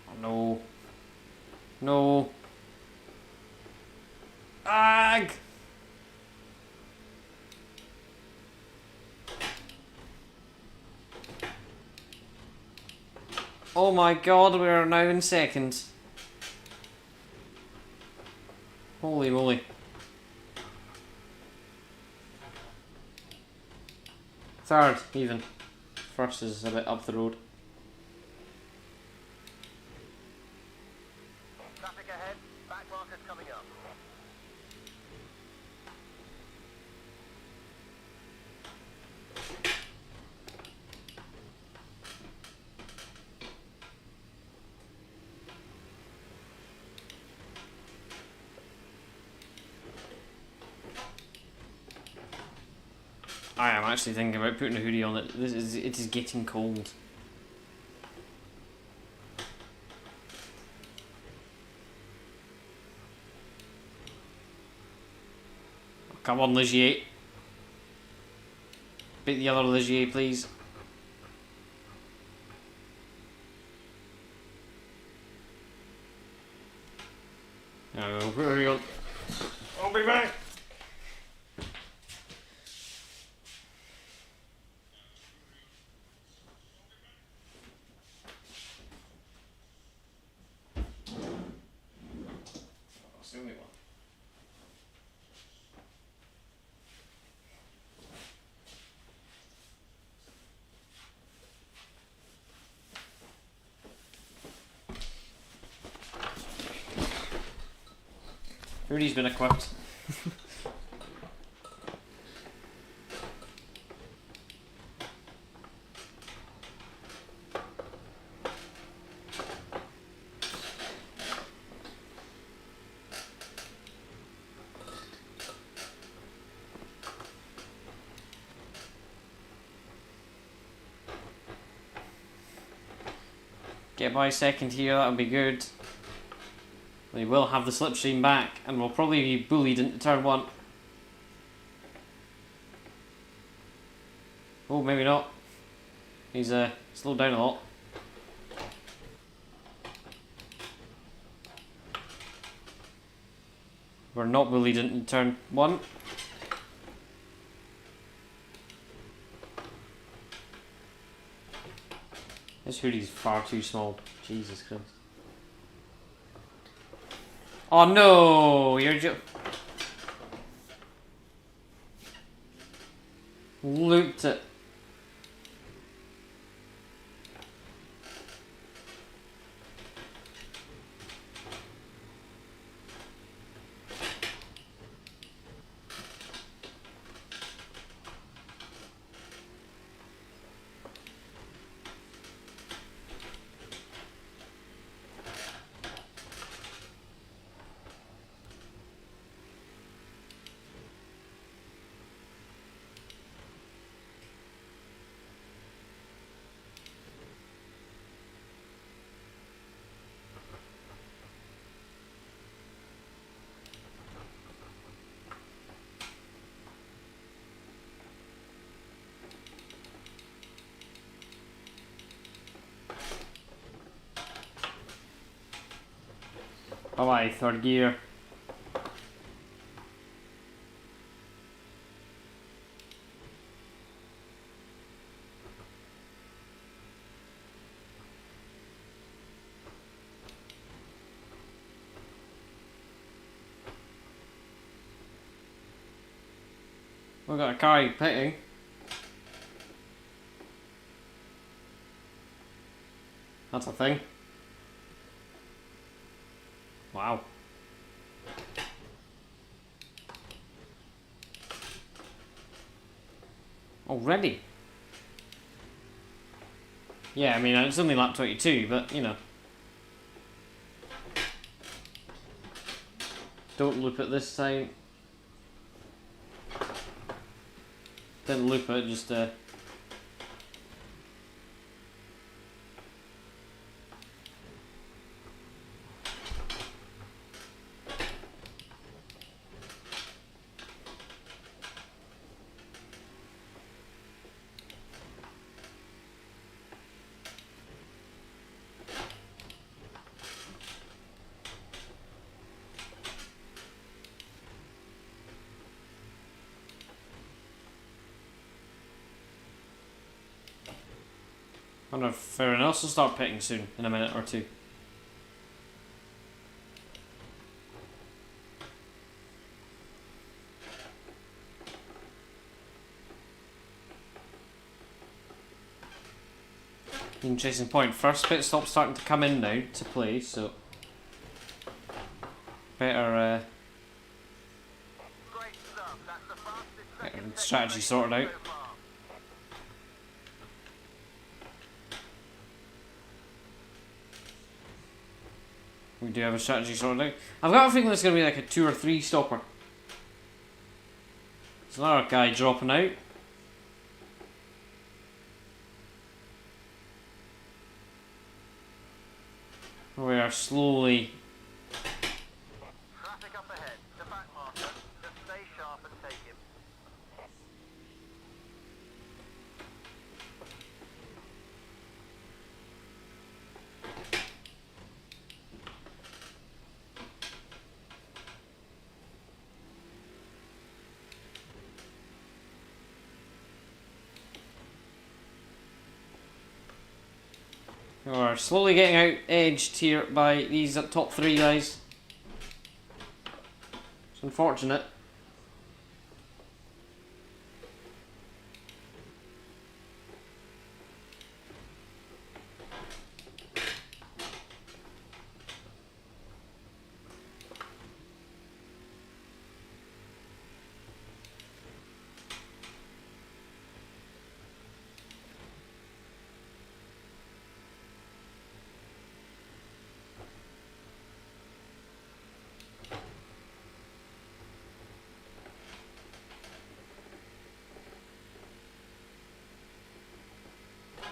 Speaker 1: Oh, no. No. Ag! Oh my god, we are now in second. Holy moly. Third, even. First is a bit up the road.
Speaker 2: Traffic ahead. Back markers coming up.
Speaker 1: I am actually thinking about putting a hoodie on it. It is getting cold. Come on, Ligier. Beat the other Ligier, please. Where are you? I'll be back. That's the only one. Hoodie's been equipped. Get by second here, that'll be good. We will have the slipstream back, and we'll probably be bullied into turn one. Oh, maybe not. He's slowed down a lot. We're not bullied into turn one. This hoodie's far too small. Jesus Christ. Oh no! You're just looped it. Bye bye, third gear. We've got a car pitting. That's a thing. Wow. Already? Yeah, I mean, it's only lap 22, but, you know. Don't loop it this time. Didn't loop it, just, I wonder if everyone else will start pitting soon, in a minute or two. Interesting point. First pit stop starting to come in now to play, so better
Speaker 2: Great stuff. That's the fastest
Speaker 1: get
Speaker 2: second
Speaker 1: strategy
Speaker 2: section
Speaker 1: sorted out.
Speaker 2: so far.
Speaker 1: We do have a strategy sorted out. I've got a feeling it's going to be like a 2 or 3 stopper. There's another guy dropping out. We are slowly.
Speaker 2: Traffic up ahead. The back marker. Just stay sharp and take him.
Speaker 1: We're slowly getting out edged here by these top 3 guys. It's unfortunate.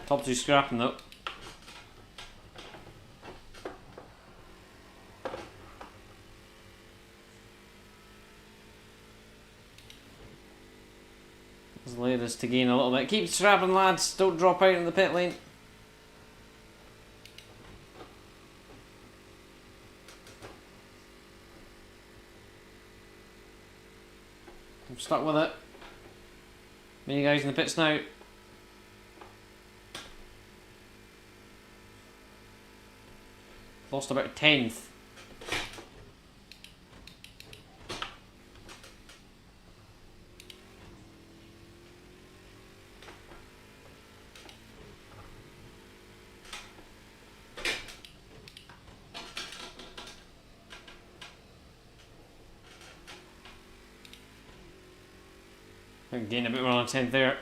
Speaker 1: Top 2 scrapping though. Let's lay this to gain a little bit. Keep scrapping, lads. Don't drop out in the pit lane. I'm stuck with it. Me guys in the pits now. Lost about a 10th. I can gain a bit more on a 10th there.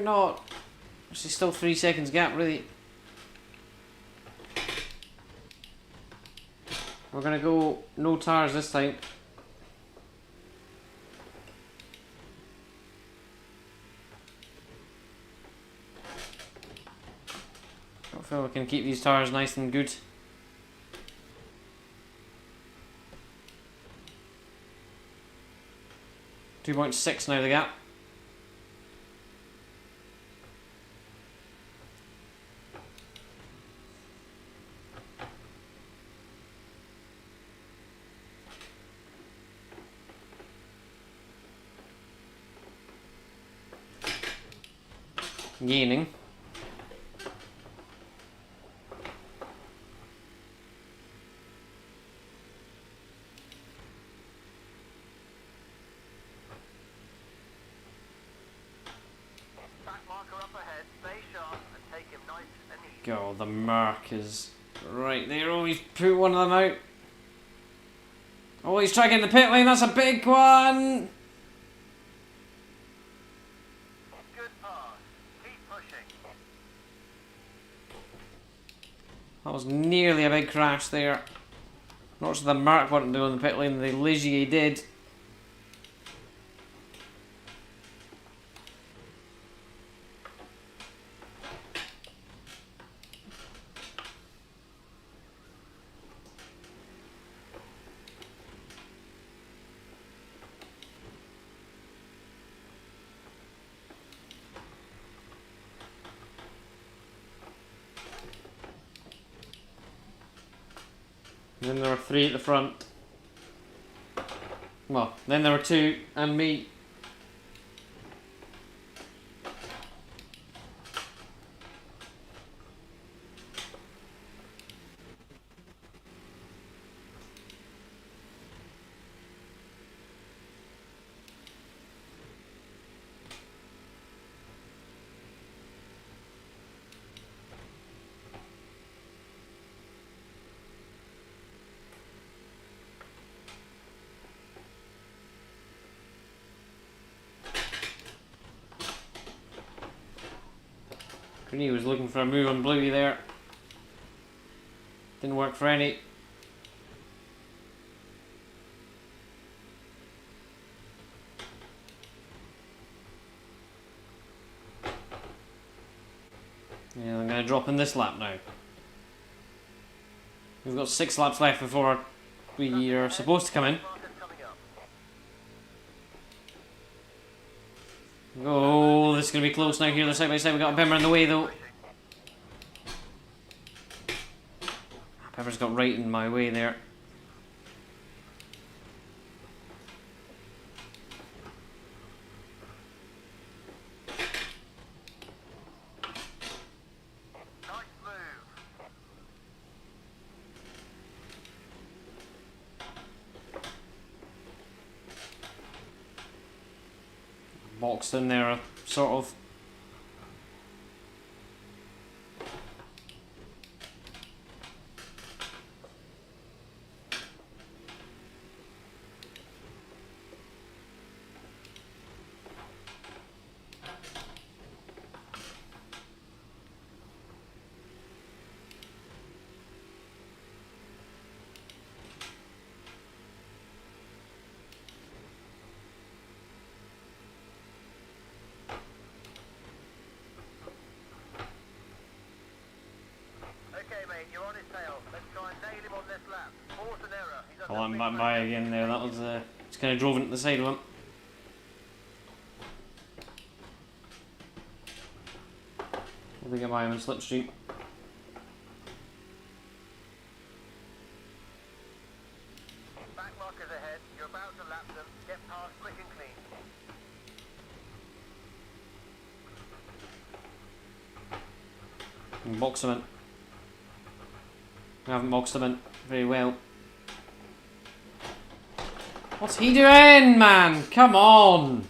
Speaker 1: Not. There's still 3 seconds gap, really. We're gonna go no tires this time. I feel we can keep these tires nice and good. .6 now the gap. Gaining.
Speaker 2: Back marker up ahead. Stay sharp and take him nice and easy.
Speaker 1: God, the mark is right there. Oh, he's put one of them out. Oh, he's trying to get in the pit lane. That's a big one.
Speaker 2: Good pass. Keep pushing.
Speaker 1: That was nearly a big crash there. Not sure the Merc wanted to do on the pit lane, the Ligier did. And then there were 3 at the front. Well, then there were 2 and me. He was looking for a move on Bluey there. Didn't work for any. Yeah, I'm going to drop in this lap now. We've got 6 laps left before we are supposed to come in. Oh, this is going to be close now here. They're side by side. We've got a Pember in the way though. Pepper's got right in my way there.
Speaker 2: Nice move.
Speaker 1: Boxed in there, sort of.
Speaker 2: Okay, mate, you're on his tail. Let's try and nail him on this lap. Force an error. He's
Speaker 1: Oh, I'm back by again there. That was just kind of drove into the side of him. I think I'm by him on Slipstream.
Speaker 2: Back markers ahead. You're about to lap them. Get past quick and clean.
Speaker 1: And box him in. I haven't boxed him in very well. What's he doing, man? Come on!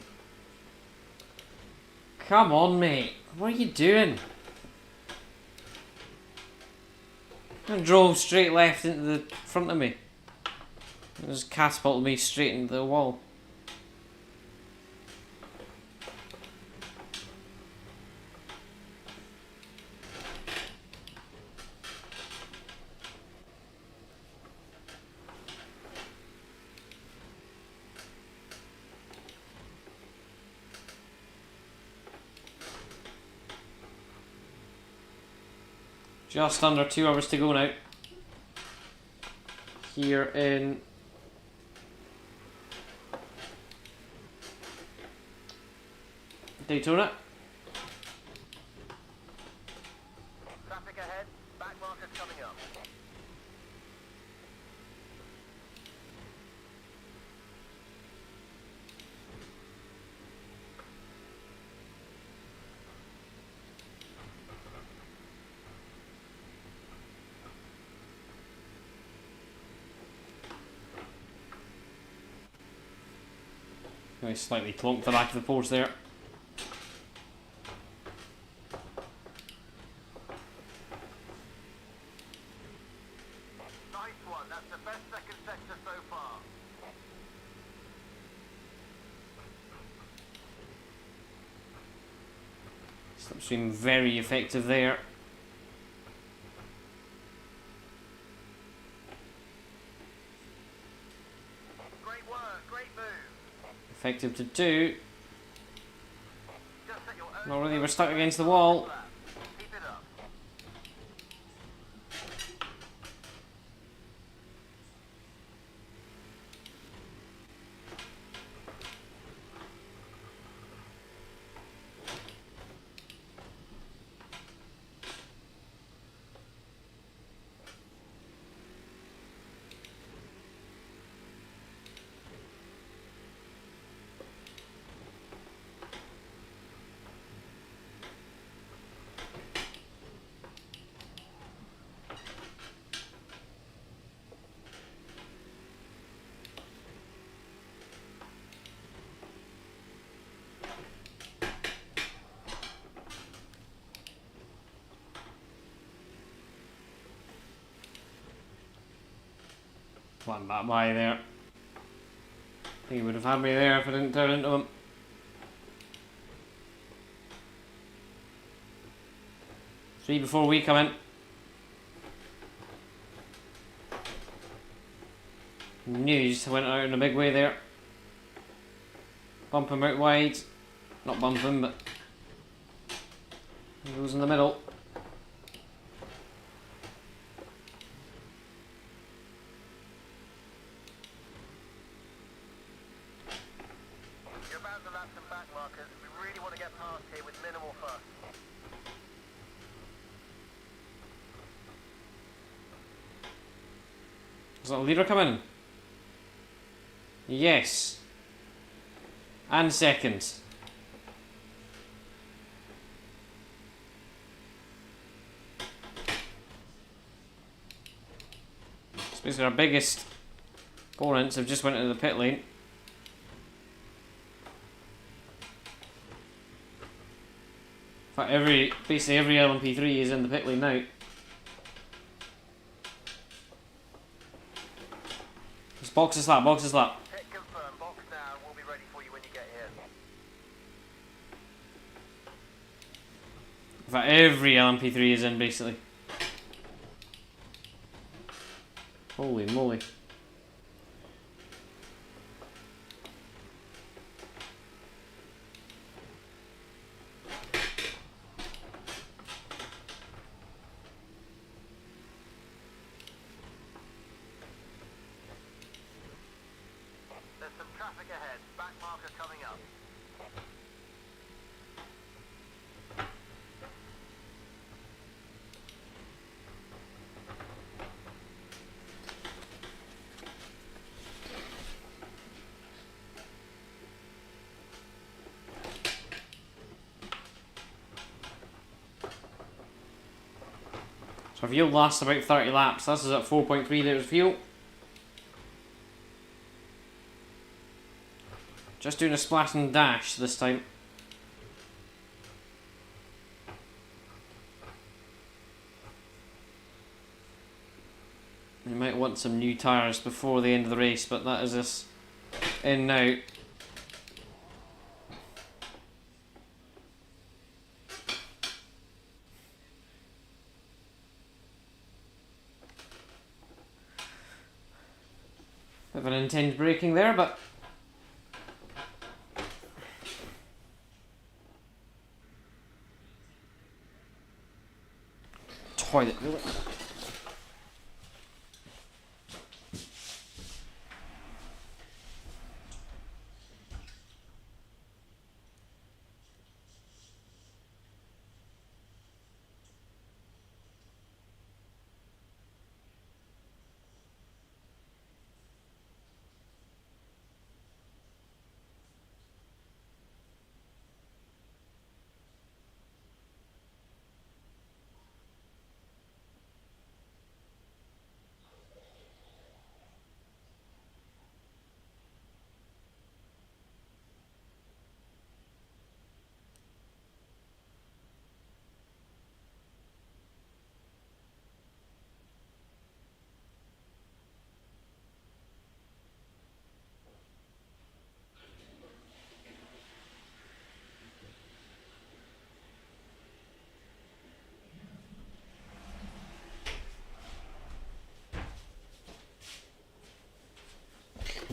Speaker 1: Come on, mate. What are you doing? I drove straight left into the front of me. It just catapulted me straight into the wall. Just under 2 hours to go now. Here in Daytona.
Speaker 2: Traffic ahead. Back markers coming up.
Speaker 1: I slightly clonked the back of the post there.
Speaker 2: Nice one. That's the best second sector so far.
Speaker 1: Slipstream very effective there. Effective to 2.
Speaker 2: Just set your own
Speaker 1: Not really, we're stuck against the wall.
Speaker 2: plan. Keep it up.
Speaker 1: One back by there. I think he would have had me there if I didn't turn into him. Three before we come in. News went out in a big way there. Bump him out wide. Not bump him, but he goes in the middle.
Speaker 2: You're about to lap some back markers. We really want to get past here with minimal fuss.
Speaker 1: Is that a leader coming? Yes. And second. So basically our biggest opponents have just went into the pit lane. In fact, basically every LMP3 is in the pit lane now. Just box is lap, box is lap.
Speaker 2: Pit confirmed. Box now. We'll be ready for you when you get here.
Speaker 1: In fact, every LMP3 is in basically. Holy moly.
Speaker 2: There's some traffic ahead. Back markers coming up.
Speaker 1: So our fuel lasts about 30 laps. This is at 4.3 litres of fuel. Just doing a splash and dash this time. You might want some new tyres before the end of the race, but that is us in now. Bit of an intense braking there, but toilet really.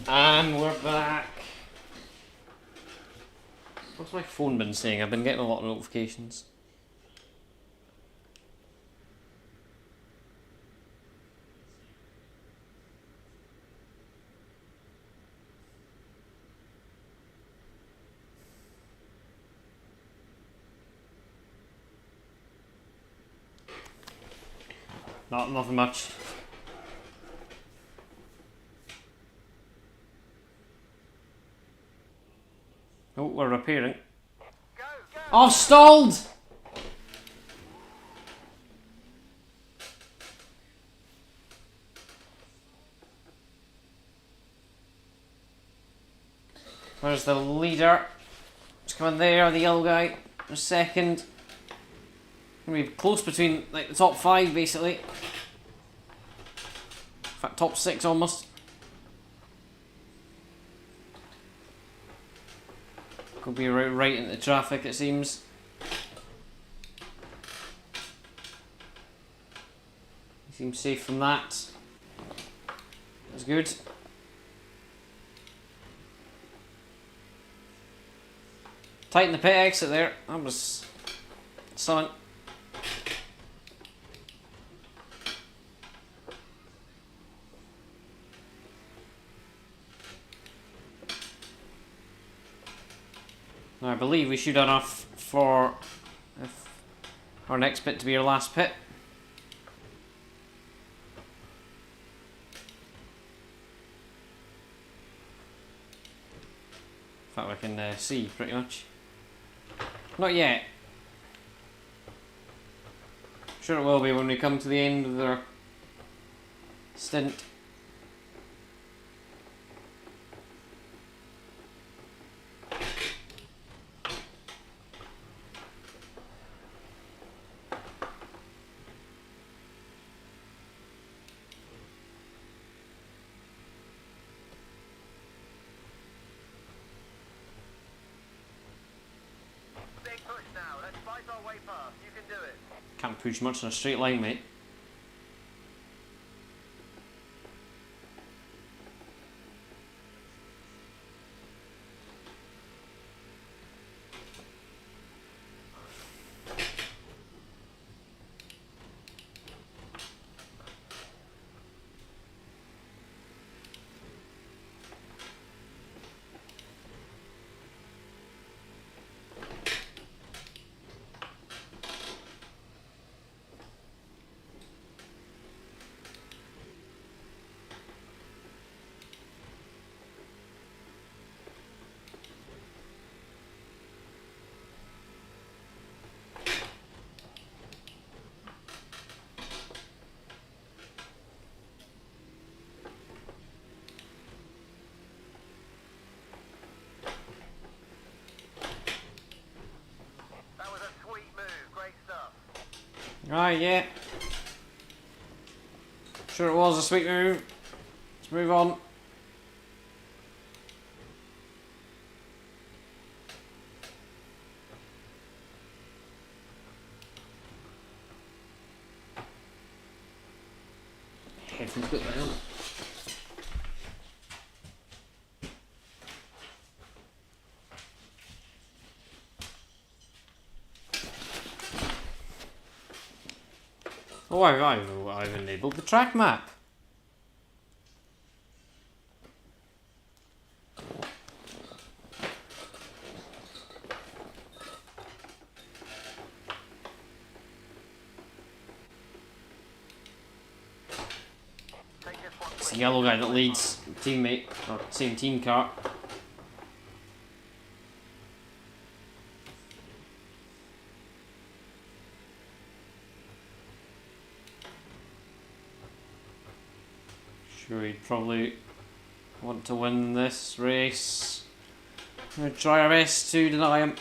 Speaker 1: And we're back. What's my phone been saying? I've been getting a lot of notifications. Nothing much. Oh, we're repairing.
Speaker 2: Go, go!
Speaker 1: Oh, I've stalled! Where's the leader? Just coming there, the yellow guy. A second. We're close between like the top 5 basically. In fact, top 6 almost. Could be right into traffic, it seems. Seems safe from that. That's good. Tighten the pit exit there. That was something. Now I believe we should have enough for our next pit to be our last pit. In fact, we can see pretty much. Not yet. Sure it will be when we come to the end of their stint.
Speaker 2: Big push now. Let's fight our way past. You can do it.
Speaker 1: Can't push much in a straight line, mate.
Speaker 2: That was a sweet move. Great stuff.
Speaker 1: Right, yeah. Sure it was a sweet move. Let's move on. Headphones got that on. Oh, I've enabled the track map.
Speaker 2: Take this one.
Speaker 1: It's the yellow guy that leads teammate, or same team car. Sure, he'd probably want to win this race. I'm going to try our best to deny him.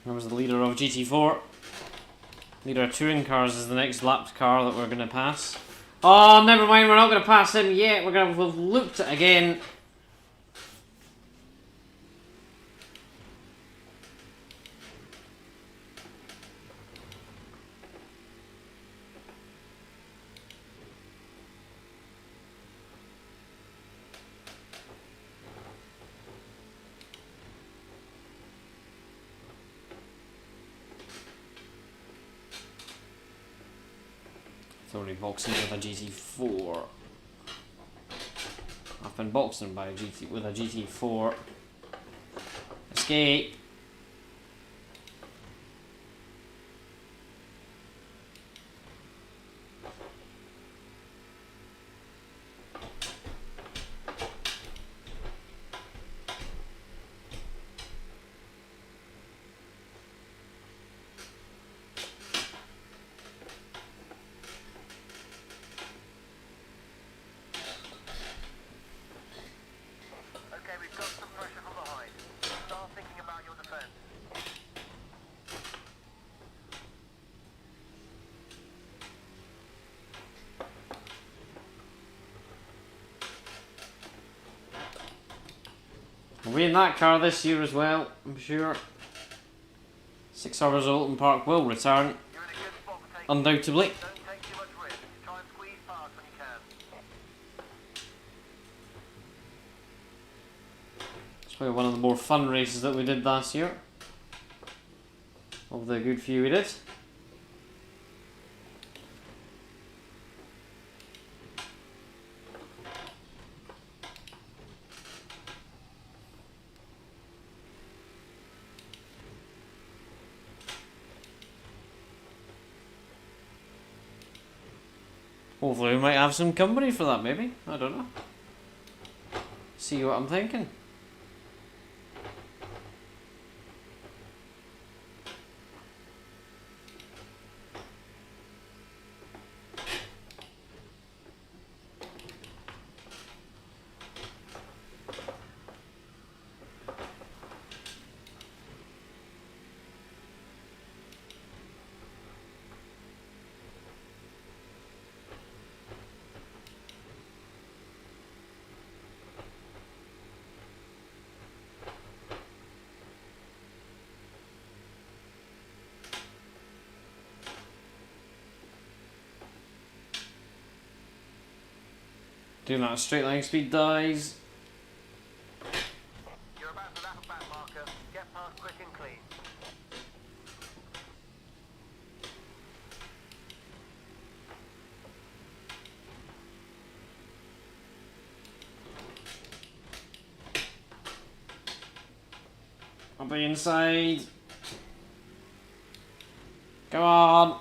Speaker 1: There was the leader of GT4. Leader of touring cars is the next lapped car that we're going to pass. Oh, never mind, we're not going to pass him yet. We've looked at it again. Already boxing with a GT4. I've been boxing with a GT4. Escape.
Speaker 2: Okay, we've got some pressure from behind. Start thinking about your defense.
Speaker 1: We'll be in that car this year as well, I'm sure. 6 hours of Alton Park will return,
Speaker 2: You're in a good spot for taking.
Speaker 1: undoubtedly.
Speaker 2: Don't take too much risk. Try and squeeze past when you can.
Speaker 1: It's probably one of the more fun races that we did last year. Of the good few we did. Hopefully we might have some company for that, maybe. I don't know. See what I'm thinking. Doing that straight line speed dies.
Speaker 2: You're about to lap a back marker. Get past quick and clean.
Speaker 1: I'll be inside. Come on.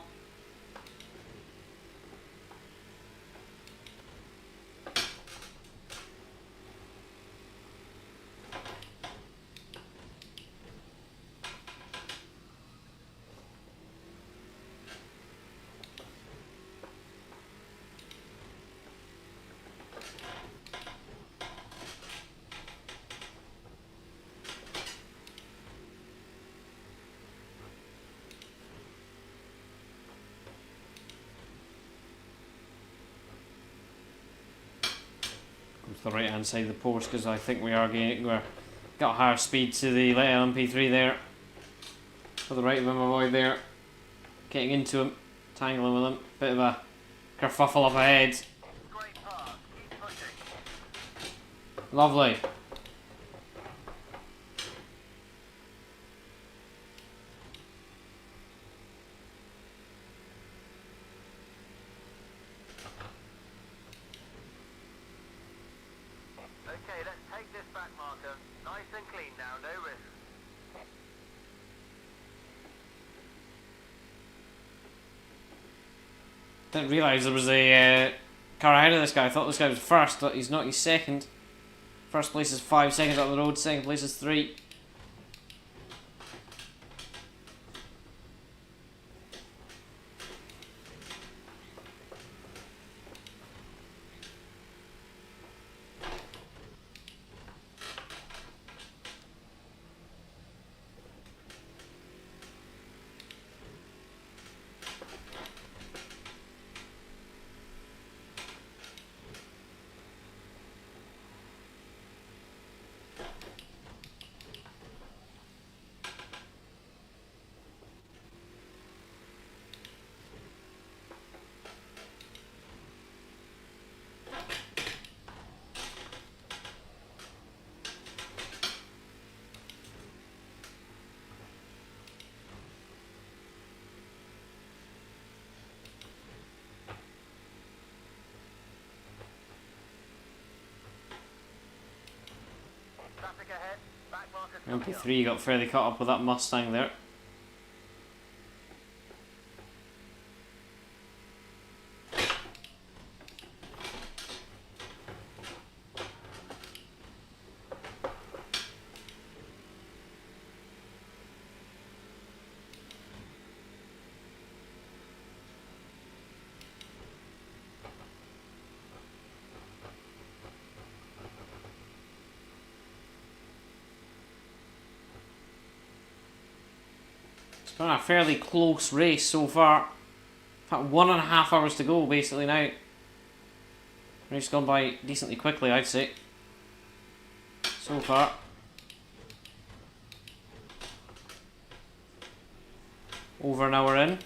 Speaker 1: The right hand side of the Porsche because I think we're got higher speed to the LMP3 there. To the right of him, avoid there. Getting into him, tangling with him. Bit of a kerfuffle up ahead.
Speaker 2: Great pass. Keep pushing.
Speaker 1: Lovely.
Speaker 2: Okay, let's take this back marker. Nice and clean now, no risk.
Speaker 1: Didn't realise there was a car ahead of this guy. I thought this guy was first, but he's not, he's second. First place is 5 seconds up the road, second place is 3.
Speaker 2: Traffic ahead. Back markers coming up.
Speaker 1: MP3 got fairly caught up with that Mustang there. It's been a fairly close race so far. In fact, 1.5 hours to go basically now. Race gone by decently quickly, I'd say. So far. Over an hour in.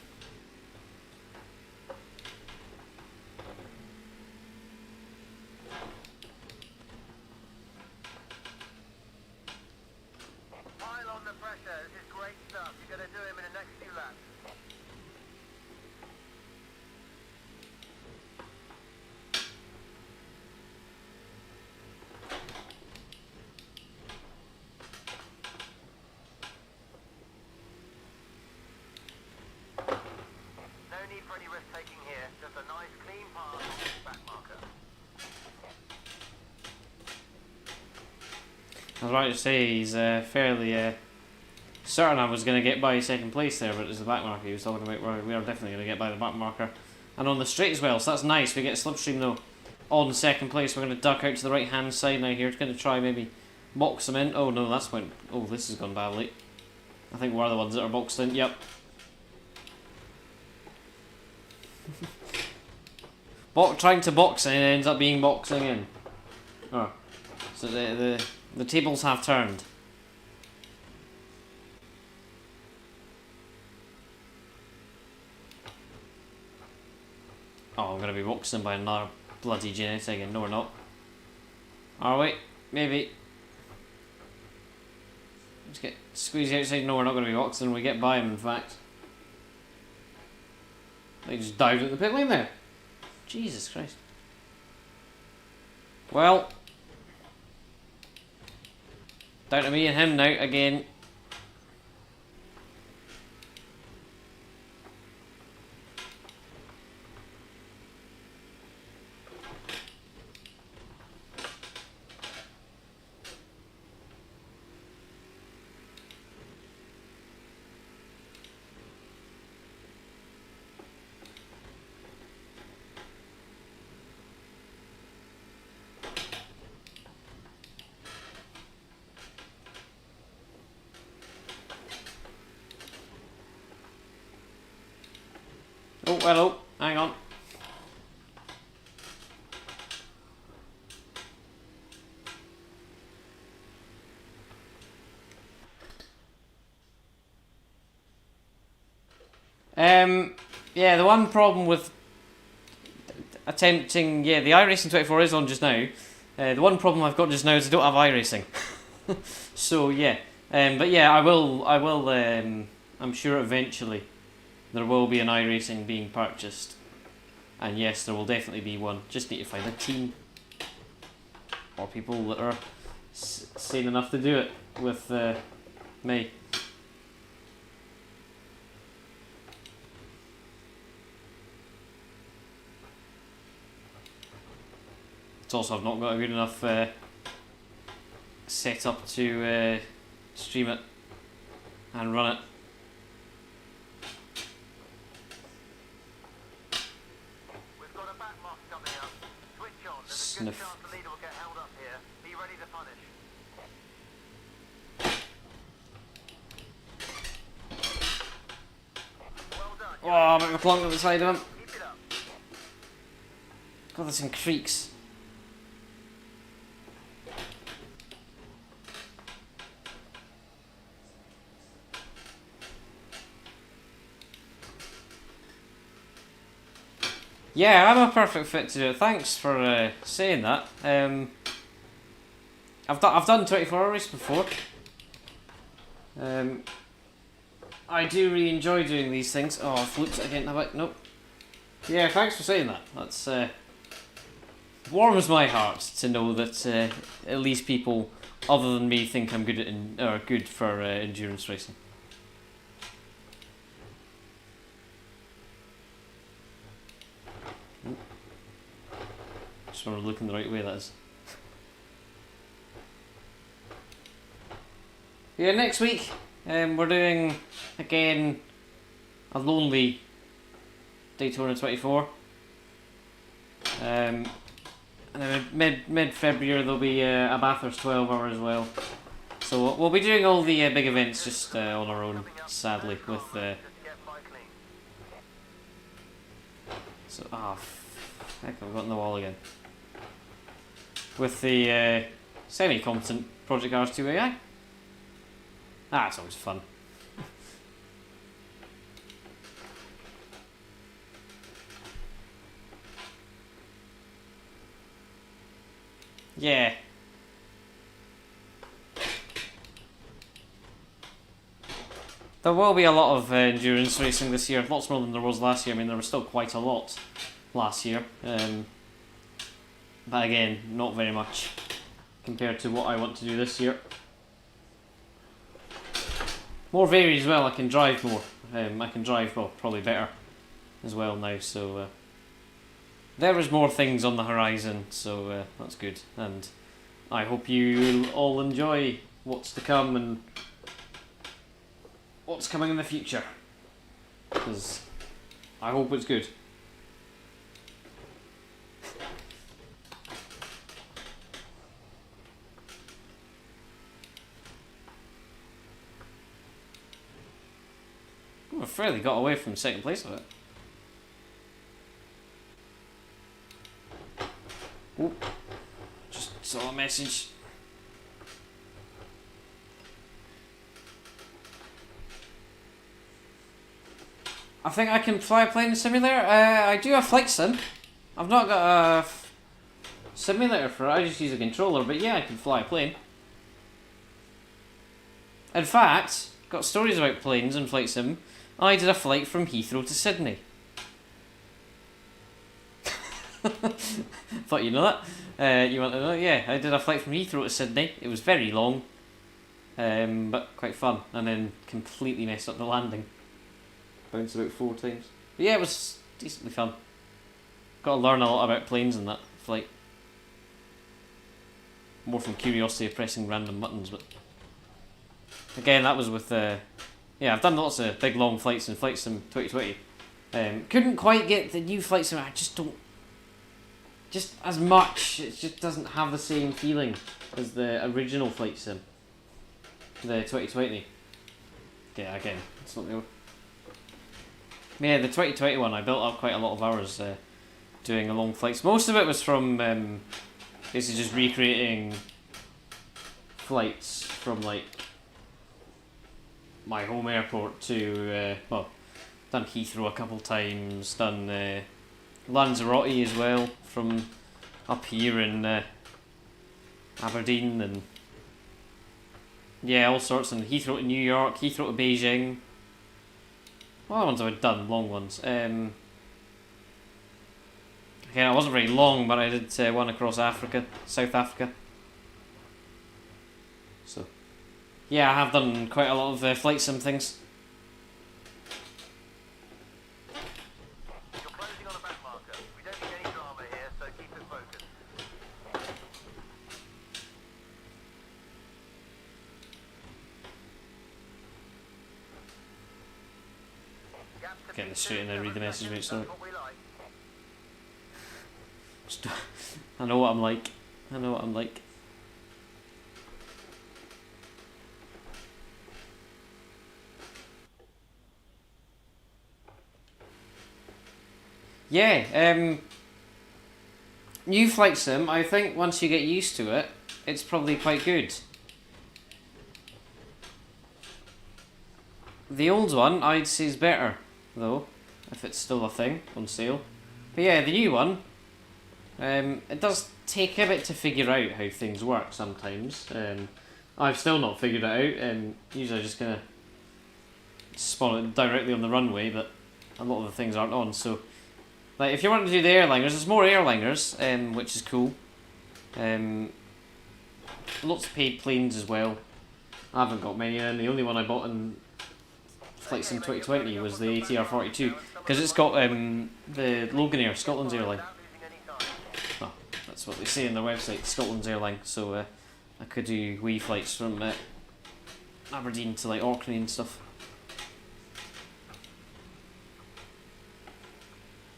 Speaker 2: Pile on the pressure. This is great stuff. You're going to do him in the next few laps. No need for any risk taking here. Just a nice clean pass on the back marker.
Speaker 1: I was about to say he's fairly certain I was going to get by second place there, but it was the back marker he was talking about. We are definitely going to get by the back marker. And on the straight as well, so that's nice. We get Slipstream though on second place. We're going to duck out to the right hand side now here. It's going to try maybe box them in. Oh no, that's went. Oh, this has gone badly. I think we're the ones that are boxed in. Yep. Trying to box in ends up being boxing in. Oh. So the tables have turned. Oh, I'm going to be boxing by another bloody genetic again. No, we're not. Are we? Maybe. Let's get squeezed outside. No, we're not going to be boxing. We get by him, in fact. They just dived at the pit lane there. Jesus Christ. Well. Down to me and him now again. Oh, hello. Hang on. Yeah, the one problem with attempting, the iRacing 24 is on just now. The one problem I've got just now is I don't have iRacing. So yeah, but yeah, I will. I'm sure eventually there will be an iRacing being purchased, and yes, there will definitely be one. Just need to find a team or people that are sane enough to do it with me. It's also I've not got a good enough setup to stream it and run it.
Speaker 2: We've got a back mark coming up. Switch on. There's a good
Speaker 1: Sniff.
Speaker 2: chance the leader will get held up here. Be ready to punish. Well done.
Speaker 1: Oh, I'm at my plonk at the side of him.
Speaker 2: Keep it up.
Speaker 1: God, this in creaks. Yeah, I'm a perfect fit to do it. Thanks for saying that. I've done 24 race before. I do really enjoy doing these things. Oh, I flipped it again. Have I? Nope. Yeah, thanks for saying that. That's warms my heart to know that at least people other than me think I'm good at or good for endurance racing. Just want to look in the right way, that is. Yeah, next week we're doing again a lonely Daytona 24. And then mid February there'll be a Bathurst 12 hour as well. So we'll be doing all the big events just on our own, sadly, with so heck, I've got in the wall again. With the semi-competent Project Cars 2 AI. It's always fun. Yeah. There will be a lot of endurance racing this year, lots more than there was last year. I mean, there was still quite a lot last year. But again, not very much compared to what I want to do this year. More varied as well, I can drive more. I can drive, well, probably better as well now, so there is more things on the horizon, so that's good. And I hope you all enjoy what's to come and what's coming in the future, because I hope it's good. I've fairly got away from second place with it. Oh, just saw a message. I think I can fly a plane simulator. I do a flight sim. I've not got a simulator for it. I just use a controller, but yeah, I can fly a plane. In fact, got stories about planes and flight sim. I did a flight from Heathrow to Sydney. Thought you know that. You want to know? Yeah, I did a flight from Heathrow to Sydney. It was very long, but quite fun. And then completely messed up the landing. Bounced about 4 times. But yeah, it was decently fun. Got to learn a lot about planes in that flight. More from curiosity of pressing random buttons, but again, that was with yeah, I've done lots of big long flights in Flight Sim 2020. Couldn't quite get the new Flight Sim. I just don't. Just as much. It just doesn't have the same feeling as the original Flight Sim. The 2020. Yeah, again, it's not the. Yeah, the 2021, I built up quite a lot of hours doing the long flights. Most of it was from basically just recreating flights from like my home airport to well, done Heathrow a couple times, done Lanzarote as well from up here in Aberdeen, and yeah, all sorts, and Heathrow to New York, Heathrow to Beijing. What other ones have I done? Long ones. Again, it wasn't very long, but I did one across Africa, South Africa. So, yeah, I have done quite a lot of flight sim things.
Speaker 2: You're closing on a back marker. We don't need any drama here, so keep it focused.
Speaker 1: Getting this straight and then read the message out, sorry. I know what I'm like. I know what I'm like. Yeah, new Flight Sim, I think once you get used to it, it's probably quite good. The old one, I'd say, is better, though, if it's still a thing on sale. But yeah, the new one, it does take a bit to figure out how things work sometimes. I've still not figured it out. Usually I just kind of spawn it directly on the runway, but a lot of the things aren't on. So, like, if you want to do the airliners, there's more airliners, which is cool. lots of paid planes as well. I haven't got many, and the only one I bought in Flight Sim 2020 was the ATR-42, because it's got the Loganair, Scotland's airline. Oh, that's what they say on their website, Scotland's airline. So I could do wee flights from Aberdeen to like Orkney and stuff.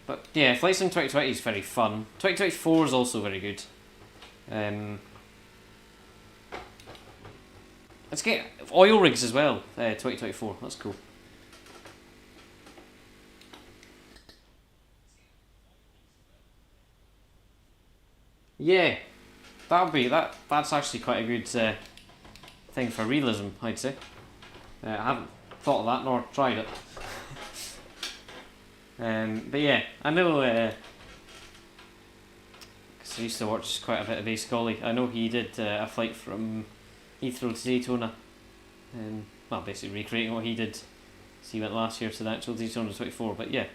Speaker 1: But yeah, Flight Sim 2020 is very fun. 2024 is also very good. Let's get oil rigs as well. 2024, that's cool. Yeah, that's actually quite a good thing for realism, I'd say. I haven't thought of that nor tried it. But yeah, I know, because I used to watch quite a bit of Ace Collie. I know he did a flight from Heathrow to Daytona. Well, basically recreating what he did. So he went last year to the actual Daytona 24, but yeah.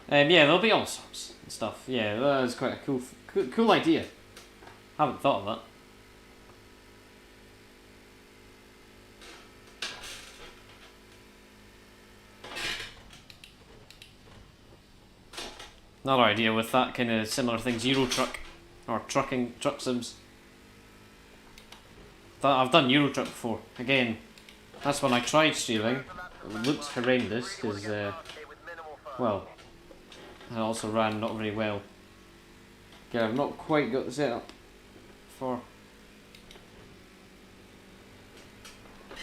Speaker 1: Yeah, there'll be all sorts and stuff. Yeah, that was quite a cool idea. Haven't thought of that. Another idea with that kind of similar things, Euro Truck or truck sims. I've done Euro Truck before. Again, that's when I tried streaming. It looked horrendous because, well, it also ran not very well. Okay, I've not quite got the setup for.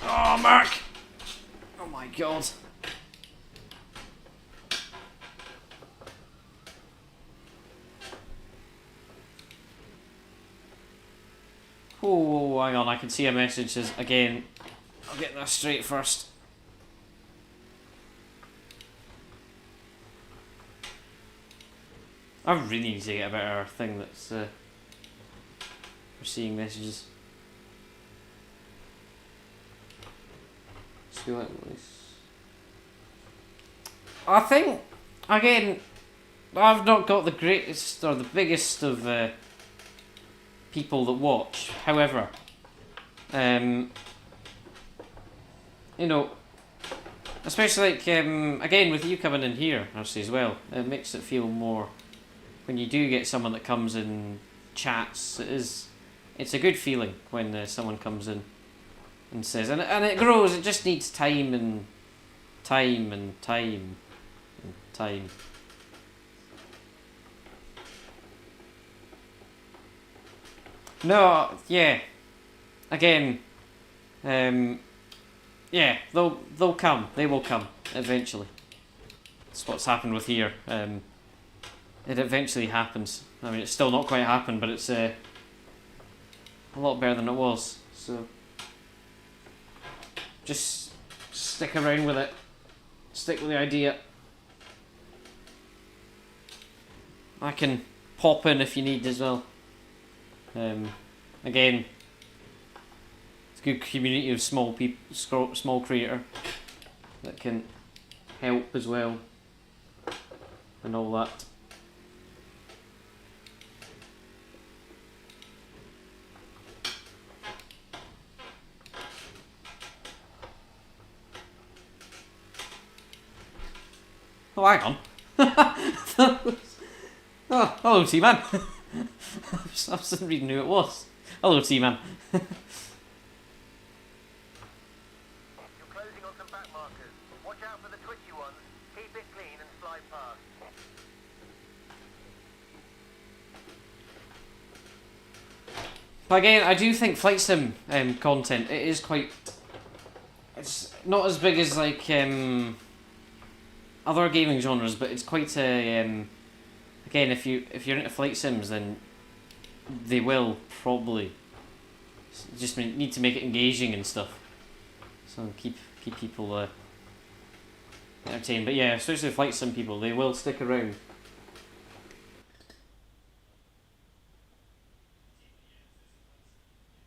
Speaker 1: Oh, Mark! Oh my god. Oh, hang on, I can see a message says, again, I'll get that straight first. I really need to get a better thing that's for seeing messages. I think, again, I've not got the greatest or the biggest of people that watch. However, you know, especially like again with you coming in here, actually as well, it makes it feel more. When you do get someone that comes in chats, it's a good feeling when someone comes in and says, and it grows. It just needs time and time and time and time. No, yeah. Again, yeah, they'll come. They will come eventually. That's what's happened with here. It eventually happens. I mean, it's still not quite happened, but it's a lot better than it was. So just stick around with it. Stick with the idea. I can pop in if you need as well. Again, it's a good community of small people, small creator that can help as well, and all that. Oh, hang on. Oh, hello, T-Man. I wasn't reading who it was. Hello, T-Man.
Speaker 2: You're closing on some back markers. Watch out for the twitchy ones. Keep it clean and slide past.
Speaker 1: But again, I do think Flight Sim content, it is quite. It's not as big as like other gaming genres, but it's quite a. Again, if you're into flight sims, then they will probably just need to make it engaging and stuff. So keep people entertained. But yeah, especially flight sim people, they will stick around.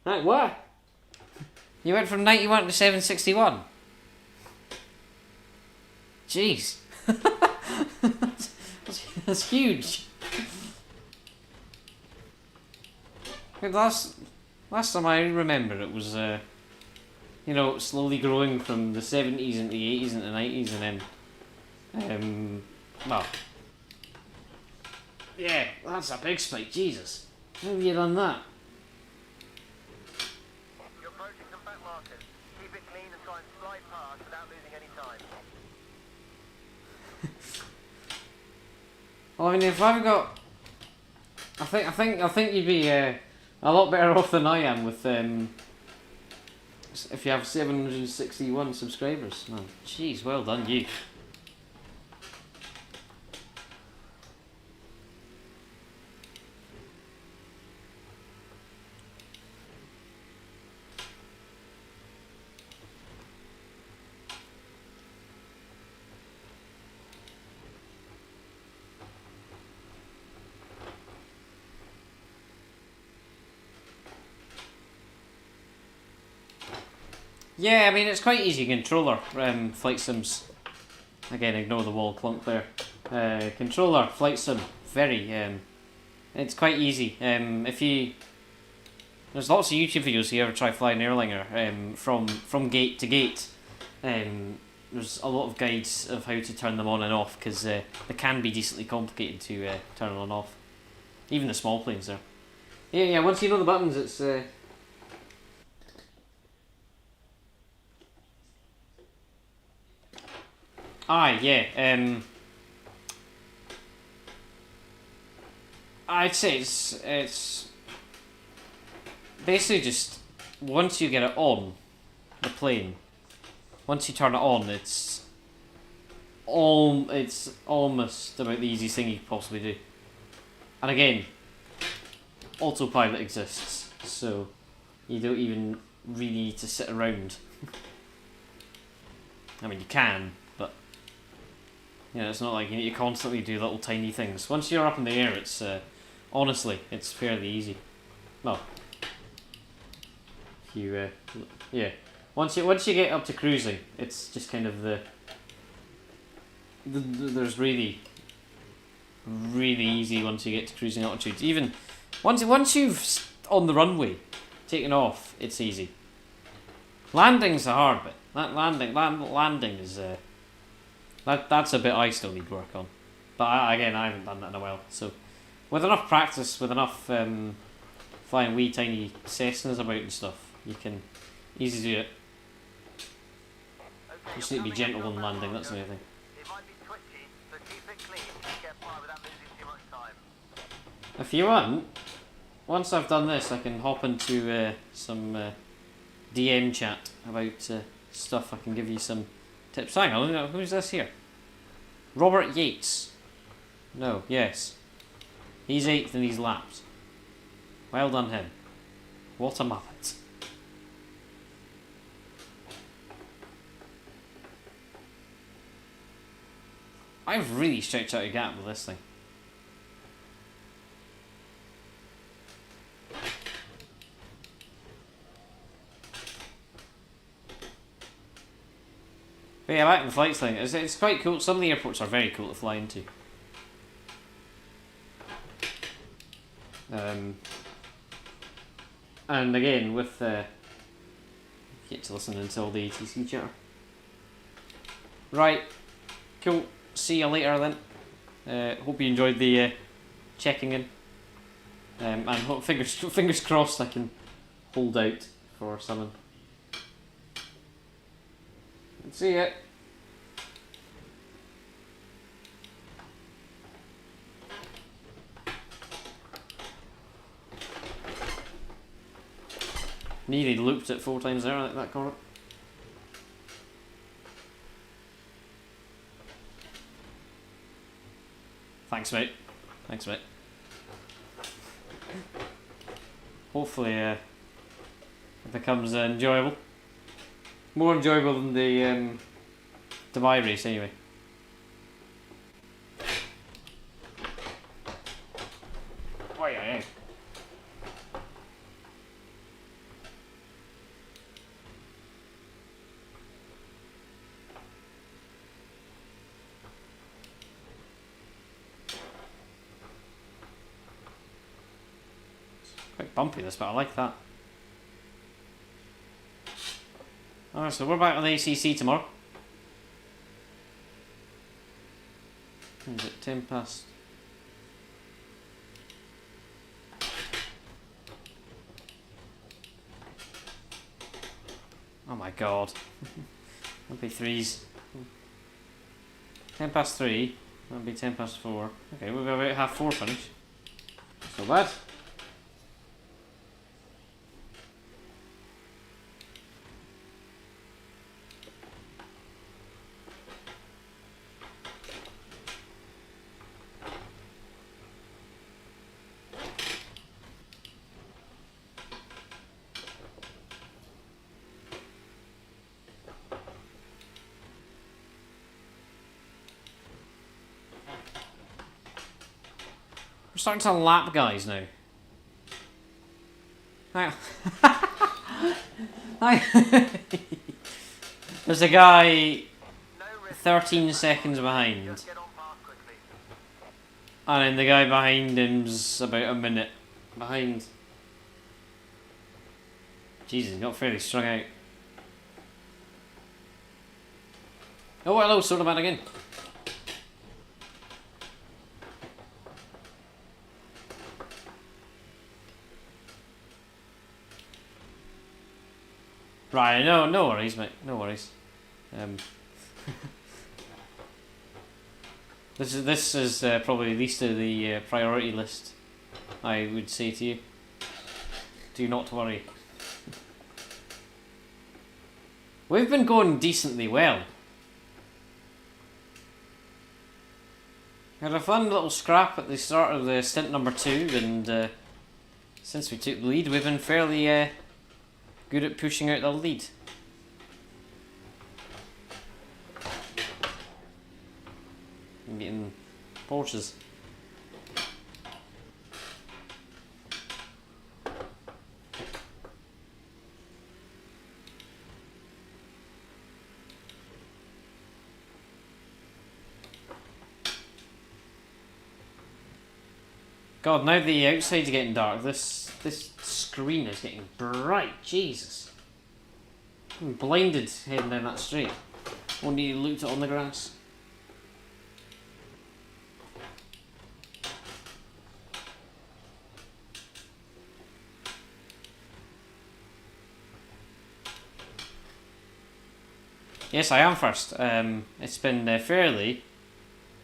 Speaker 1: Right, what? You went from 91 to 761? Jeez. That's huge. Last time I remember, it was slowly growing from the 70s into the 80s into the 90s, and then well, yeah, that's a big spike. Jesus, how have you done that?
Speaker 2: You're approaching some back markers. Keep it clean and try and slide past without losing any time.
Speaker 1: Well, I mean, if I've got, I think you'd be a lot better off than I am with if you have 761 subscribers. Man, jeez, well done you. Yeah, I mean, it's quite easy controller, Flight Sims. Again, ignore the wall clunk there. Controller, Flight Sim, very, it's quite easy. If you, there's lots of YouTube videos if you ever try flying Erlanger, from gate to gate. There's a lot of guides of how to turn them on and off, because they can be decently complicated to turn on and off. Even the small planes there. Yeah, once you know the buttons, it's... Aye, yeah. I'd say it's basically just once you get it on the plane, once you turn it on, it's almost about the easiest thing you could possibly do. And again, autopilot exists, so you don't even really need to sit around. I mean, you can, but it's not like you need to constantly do little tiny things. Once you're up in the air, it's honestly, it's fairly easy. Well, if you once you get up to cruising, it's just kind of there's really easy once you get to cruising altitudes. Even once you've on the runway taken off, it's easy. Landing's the hard bit. Landing is that's a bit I still need to work on. But I haven't done that in a while. So with enough practice, with enough flying wee tiny Cessnas about and stuff, you can easily do it. You just need to be gentle on landing. That's the only thing.
Speaker 2: It might be twitchy, so keep it clean and get by without losing too much time.
Speaker 1: If you want, once I've done this, I can hop into some DM chat about stuff. I can give you some tips. Hang on, who's this here? Robert Yates. No, yes. He's 8th and he's lapped. Well done him. What a muppet. I've really stretched out a gap with this thing. But yeah, back to the flights thing. It's quite cool. Some of the airports are very cool to fly into. And again, with get to listen until the ATC chatter. Right, cool. See you later then. Hope you enjoyed the checking in. And hope, fingers crossed I can hold out for someone. See ya. Nearly looped it 4 times there, like that corner. Thanks, mate. Hopefully, it becomes enjoyable. More enjoyable than the Dubai race, anyway. Oh yeah. Quite bumpy this, but I like that. Alright, so we're back on the ACC tomorrow. Is it 10 past? Oh my god. That'll be threes. 10 past 3. That'll be 10 past 4. Okay, we'll be about half 4 finish. Not so bad. We're starting to lap guys now. Hi. Hi. There's a guy
Speaker 2: No risk.
Speaker 1: 13 seconds behind.
Speaker 2: Just get on past quickly.
Speaker 1: And then the guy behind him's about a minute behind. Jesus, he got fairly strung out. Oh, hello, Soda Man again. Right, no worries, mate. No worries. This is probably least of the priority list. I would say to you, do not worry. We've been going decently well. Had a fun little scrap at the start of the stint number 2, and since we took the lead, we've been fairly good at pushing out the lead. And getting Porsches. God, now the outside's getting dark. This screen is getting bright. Jesus. I'm blinded heading down that straight. Won't need to loot it on the grass. Yes, I am first. It's been fairly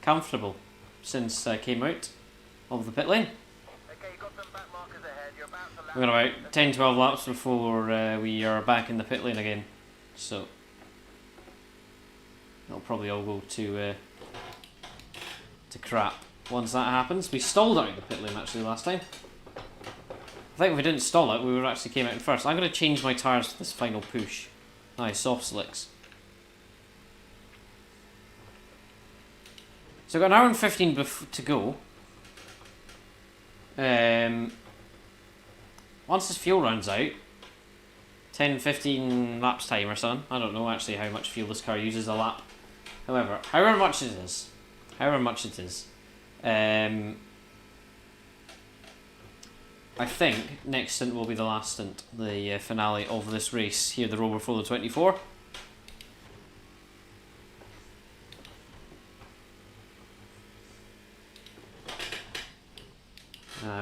Speaker 1: comfortable since I came out of the pit lane.
Speaker 2: Okay, you got some back markers ahead. You're about to lap.
Speaker 1: We've got about 10-12 laps before we are back in the pit lane again. So it'll probably all go to crap once that happens. We stalled out the pit lane actually last time. I think if we didn't stall it, we would actually came out in first. I'm going to change my tyres for this final push. Nice, soft slicks. So we've got an hour and 15 to go. Once this fuel runs out, 10-15 laps time or something, I don't know actually how much fuel this car uses a lap. However much it is, I think next stint will be the last stint, the finale of this race here at the Rover 24.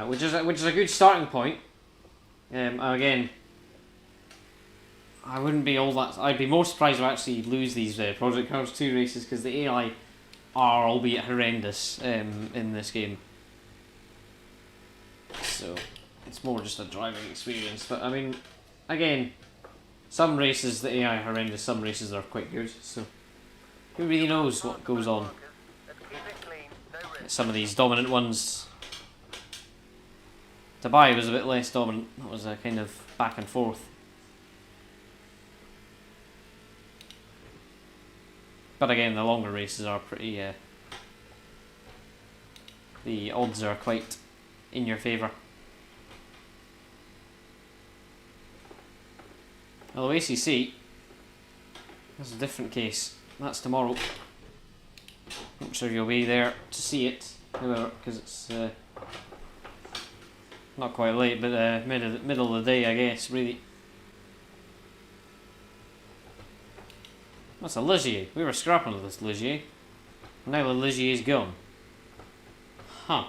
Speaker 1: Which is a good starting point. Again, I wouldn't be all that. I'd be more surprised if I actually lose these Project Cars 2 races because the AI are, albeit horrendous, in this game. So it's more just a driving experience. But I mean, again, some races the AI are horrendous, some races are quite good. So who really knows what goes on?
Speaker 2: Let's keep it clean. No risk.
Speaker 1: Some of these dominant ones. Dubai was a bit less dominant. That was a kind of back and forth. But again, the longer races are pretty. The odds are quite in your favour. Although ACC, that's a different case. That's tomorrow. Not sure you'll be there to see it, however, because it's. Not quite late, but middle of the day, I guess, really. That's a Ligier. We were scrapping with this Ligier. Now the Ligier's gone. Huh.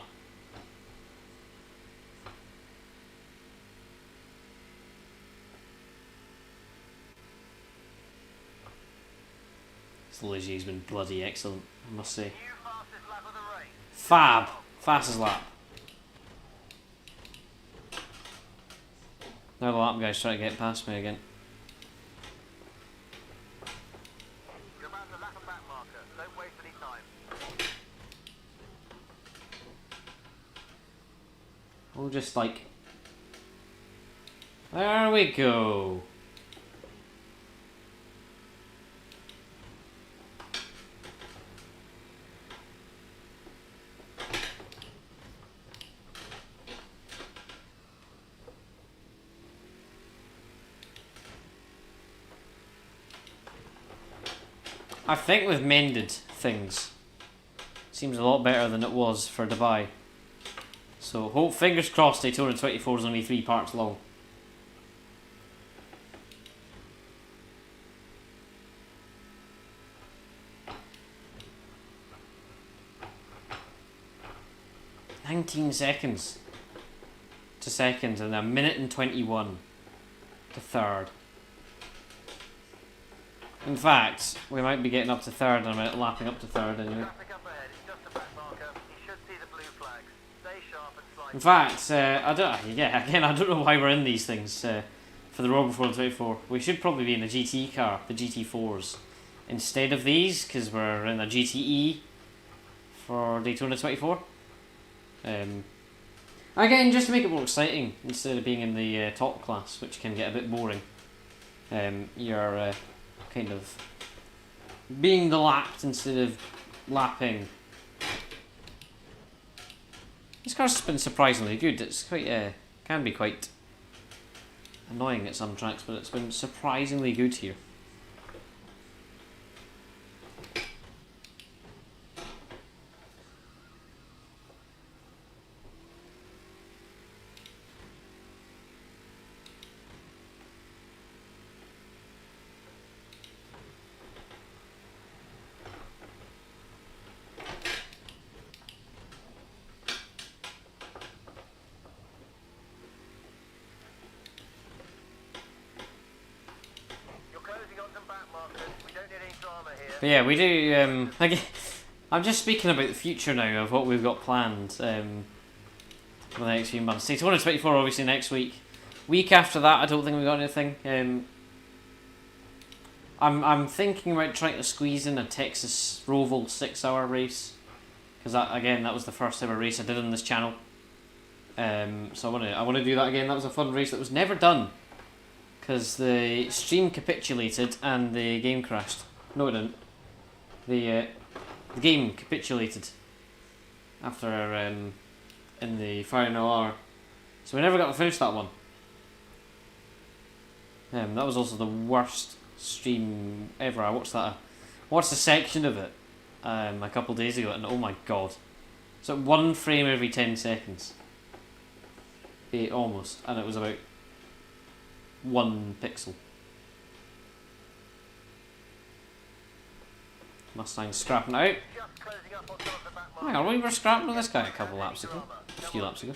Speaker 1: This Ligier's been bloody excellent, I must say.
Speaker 2: New fastest lap of the race.
Speaker 1: Fab! Fastest lap. Now the lap guy's trying to get past me again.
Speaker 2: You're about to lap a back marker. Don't waste any time.
Speaker 1: We'll just like... There we go. I think we've mended things. Seems a lot better than it was for Dubai. So, hope, fingers crossed, Daytona 24 is only 3 parts long. "19 seconds to second and a minute and 21 to third. In fact, we might be getting up to third in a minute, lapping up to third anyway.
Speaker 2: Traffic up ahead. It's just a back marker. You should see the blue flags. Stay sharp and slide.
Speaker 1: In fact, I don't. Yeah, again, I don't know why we're in these things for the Rover 424. We should probably be in a GT car, the GT4s, instead of these, because we're in a GTE for Daytona 24. Again, just to make it more exciting, instead of being in the top class, which can get a bit boring. You're kind of being the lapped instead of lapping. This car's been surprisingly good. It's quite can be quite annoying at some tracks, but it's been surprisingly good here. But yeah, we do. Again, I'm just speaking about the future now of what we've got planned for the next few months. Daytona 24 obviously next week. Week after that, I don't think we've got anything. I'm thinking about trying to squeeze in a Texas Roval 6-hour race, because that was the first ever race I did on this channel. So I want to do that again. That was a fun race that was never done because the stream capitulated and the game crashed. No, it didn't. The game capitulated after in the Fire Noir, so we never got to finish that one. That was also the worst stream ever. I watched a section of it a couple of days ago, and oh my god, so 1 frame every 10 seconds. Almost, and it was about 1 pixel. Mustang scrapping out. Hang on, we were scrapping with this guy a few laps ago.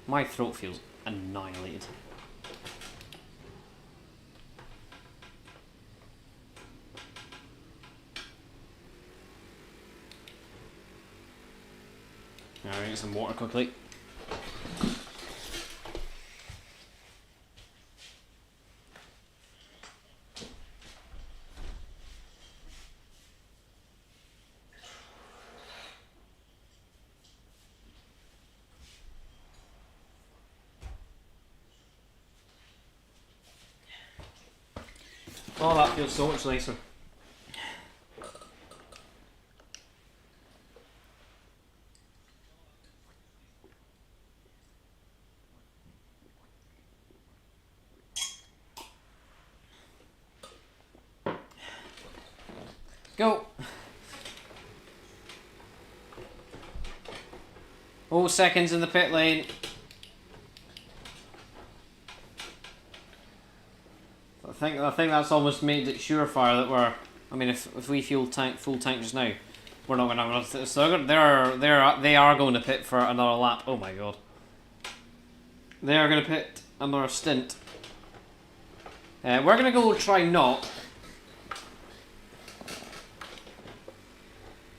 Speaker 1: My throat feels annihilated. Alright, get some water quickly. Oh, that feels so much nicer. Go! Oh, seconds in the pit lane. I think that's almost made it surefire that we're. I mean, if we full tank just now, we're not going to. So they are going to pit for another lap. Oh my god. They are going to pit another stint. We're going to go try not.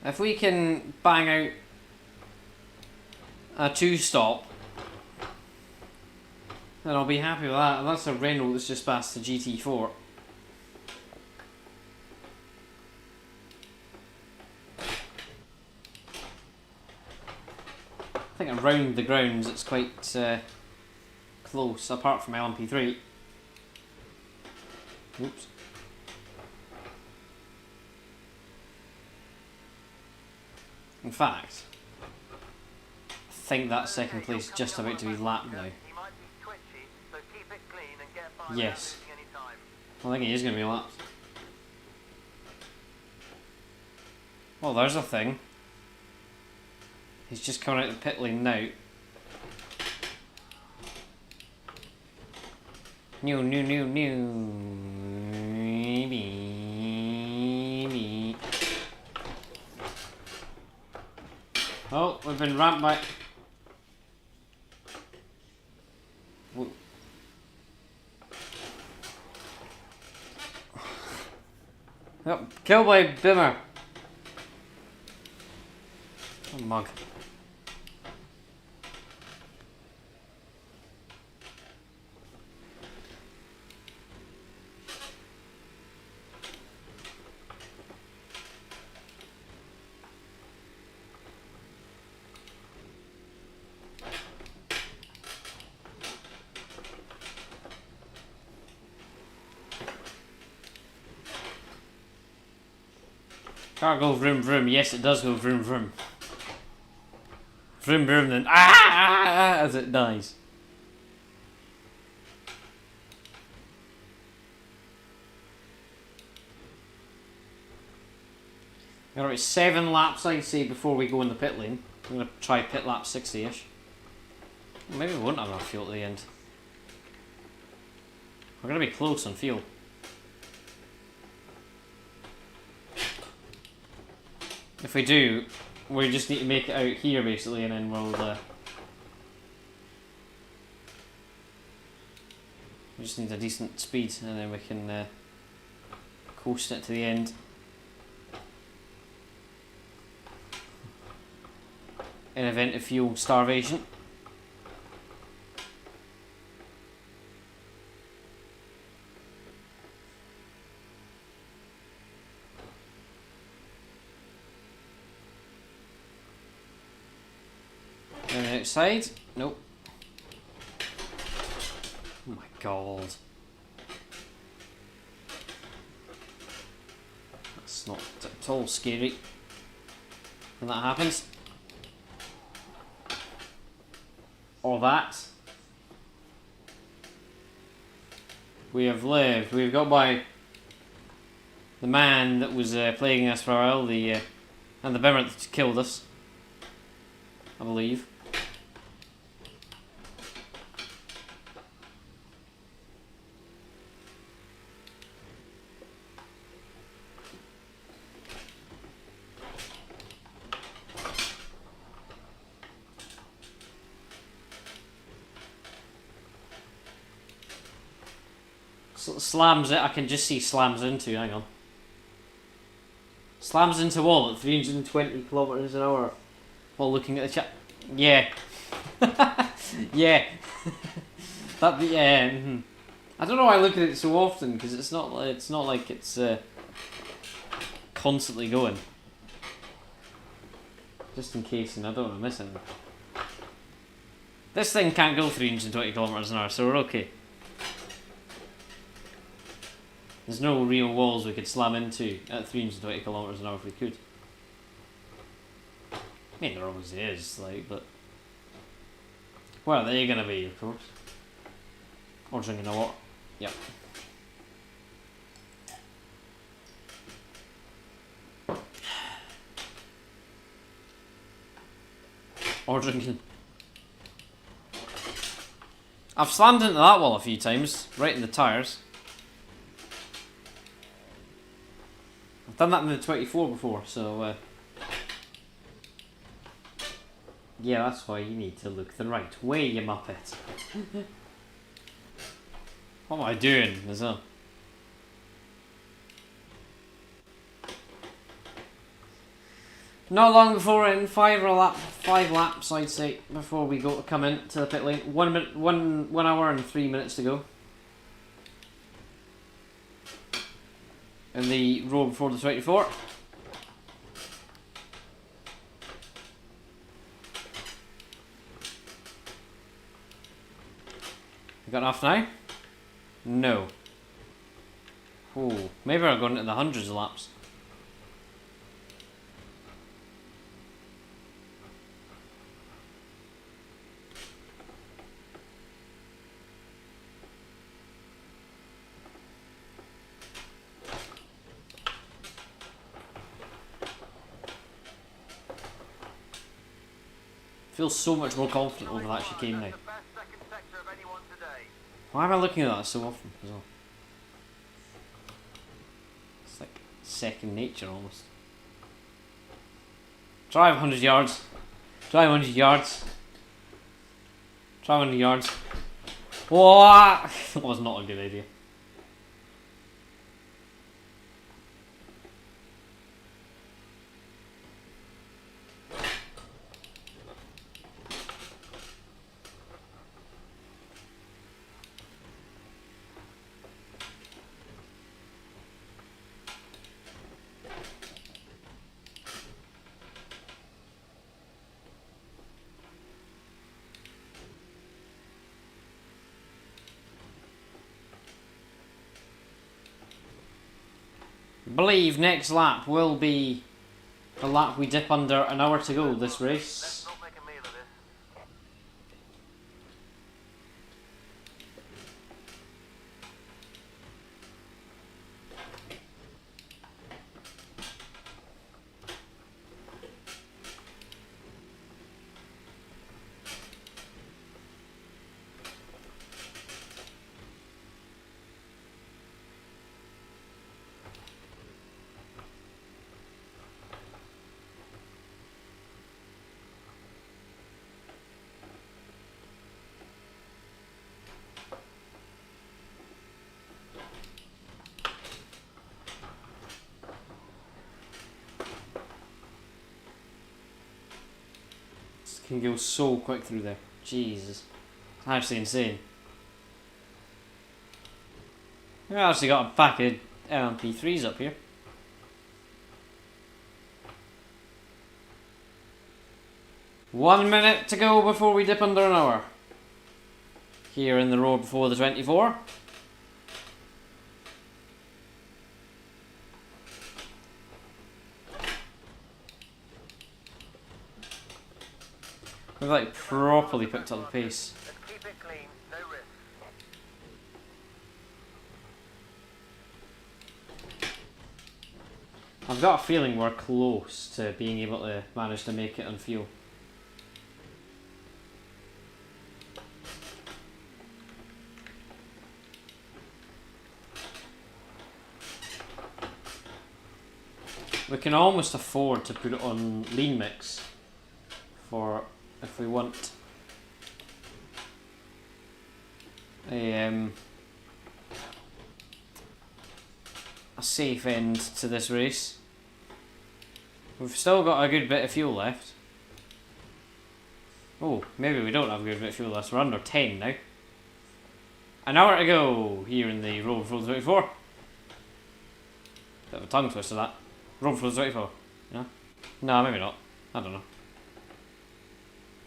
Speaker 1: If we can bang out a 2-stop, then I'll be happy with that. And that's a Renault that's just passed the GT4. I think around the grounds it's quite close, apart from LMP3. Oops. In fact, I think that second place is just about to be lapped now. Yes. I think he is going to be lapped. Well, there's a thing. He's just coming out of the pit lane now. New. Oh, we've been ramped by. Yep, killed by Bimmer. Oh, mug. Car go vroom vroom. Yes, it does go vroom vroom. Vroom vroom then as it dies. Alright, 7 laps I'd say before we go in the pit lane. I'm going to try pit lap 60-ish. Maybe we won't have enough fuel at the end. We're going to be close on fuel. If we do, we just need to make it out here basically, and then we'll we just need a decent speed, and then we can coast it to the end. In event of fuel starvation. And outside? Nope. Oh my god. That's not at all scary when that happens. Or that. We have lived. We've got by the man that was plaguing us for a while, and the Bimmer that killed us, I believe. Slams it, I can just see slams into, hang on. Slams into wall at 320 kilometers an hour while looking at the chat. Yeah. Yeah. That yeah. I don't know why I look at it so often, because it's not like it's constantly going. Just in case, and I don't want to miss anything. This thing can't go 320 kilometers an hour, so we're okay. There's no real walls we could slam into at 320 kilometers an hour if we could. I mean, there always is, like, but... Well, they're gonna be, of course. Or drinking a water. Yep. Or drinking... I've slammed into that wall a few times, right in the tyres. done that in the 24 before, so yeah, that's why you need to look the right way, you muppet. What am I doing as well? Not long before in, five laps I'd say, before we go to come in to the pit lane. 1 hour and 3 minutes to go. In the row before the 24. You got enough now? No. Oh, maybe I'm going into the hundreds of laps. Feel so much more confident over that chicane now. Why am I looking at that so often as well? It's like second nature almost. Drive 100 yards. Drive 100 yards. Drive 100 yards. What? That was not a good idea. Believe next lap will be a lap we dip under an hour to go this race.
Speaker 2: Let's not make a meal of this.
Speaker 1: This can go so quick through there. Jesus. It's actually insane. We actually got a pack of LMP3s up here. One minute to go before we dip under an hour. Here in the road before the 24. We've like properly picked up the pace.
Speaker 2: Let's keep it clean, no risk.
Speaker 1: I've got a feeling we're close to being able to manage to make it on fuel. We can almost afford to put it on lean mix for if we want a safe end to this race. We've still got a good bit of fuel left. Oh, maybe we don't have a good bit of fuel left. We're under 10 now. An hour to go here in the road for the 24. Bit of a tongue twister that. Road for the 24. Yeah? No, maybe not. I don't know.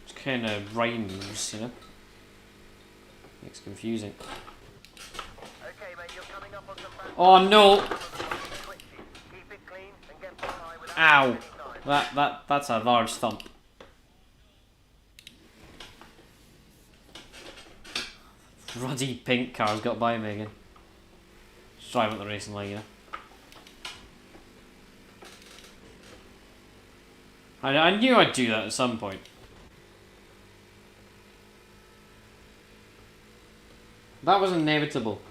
Speaker 1: It kind of rhymes, you know? It's confusing.
Speaker 2: Okay, mate, you're coming up on some bad
Speaker 1: Oh no!
Speaker 2: Keep it clean and get by without
Speaker 1: Ow!
Speaker 2: any time.
Speaker 1: That's a large thump. Ruddy pink car's got by me again. Just driving at the racing line, you know. I knew I'd do that at some point. That was inevitable.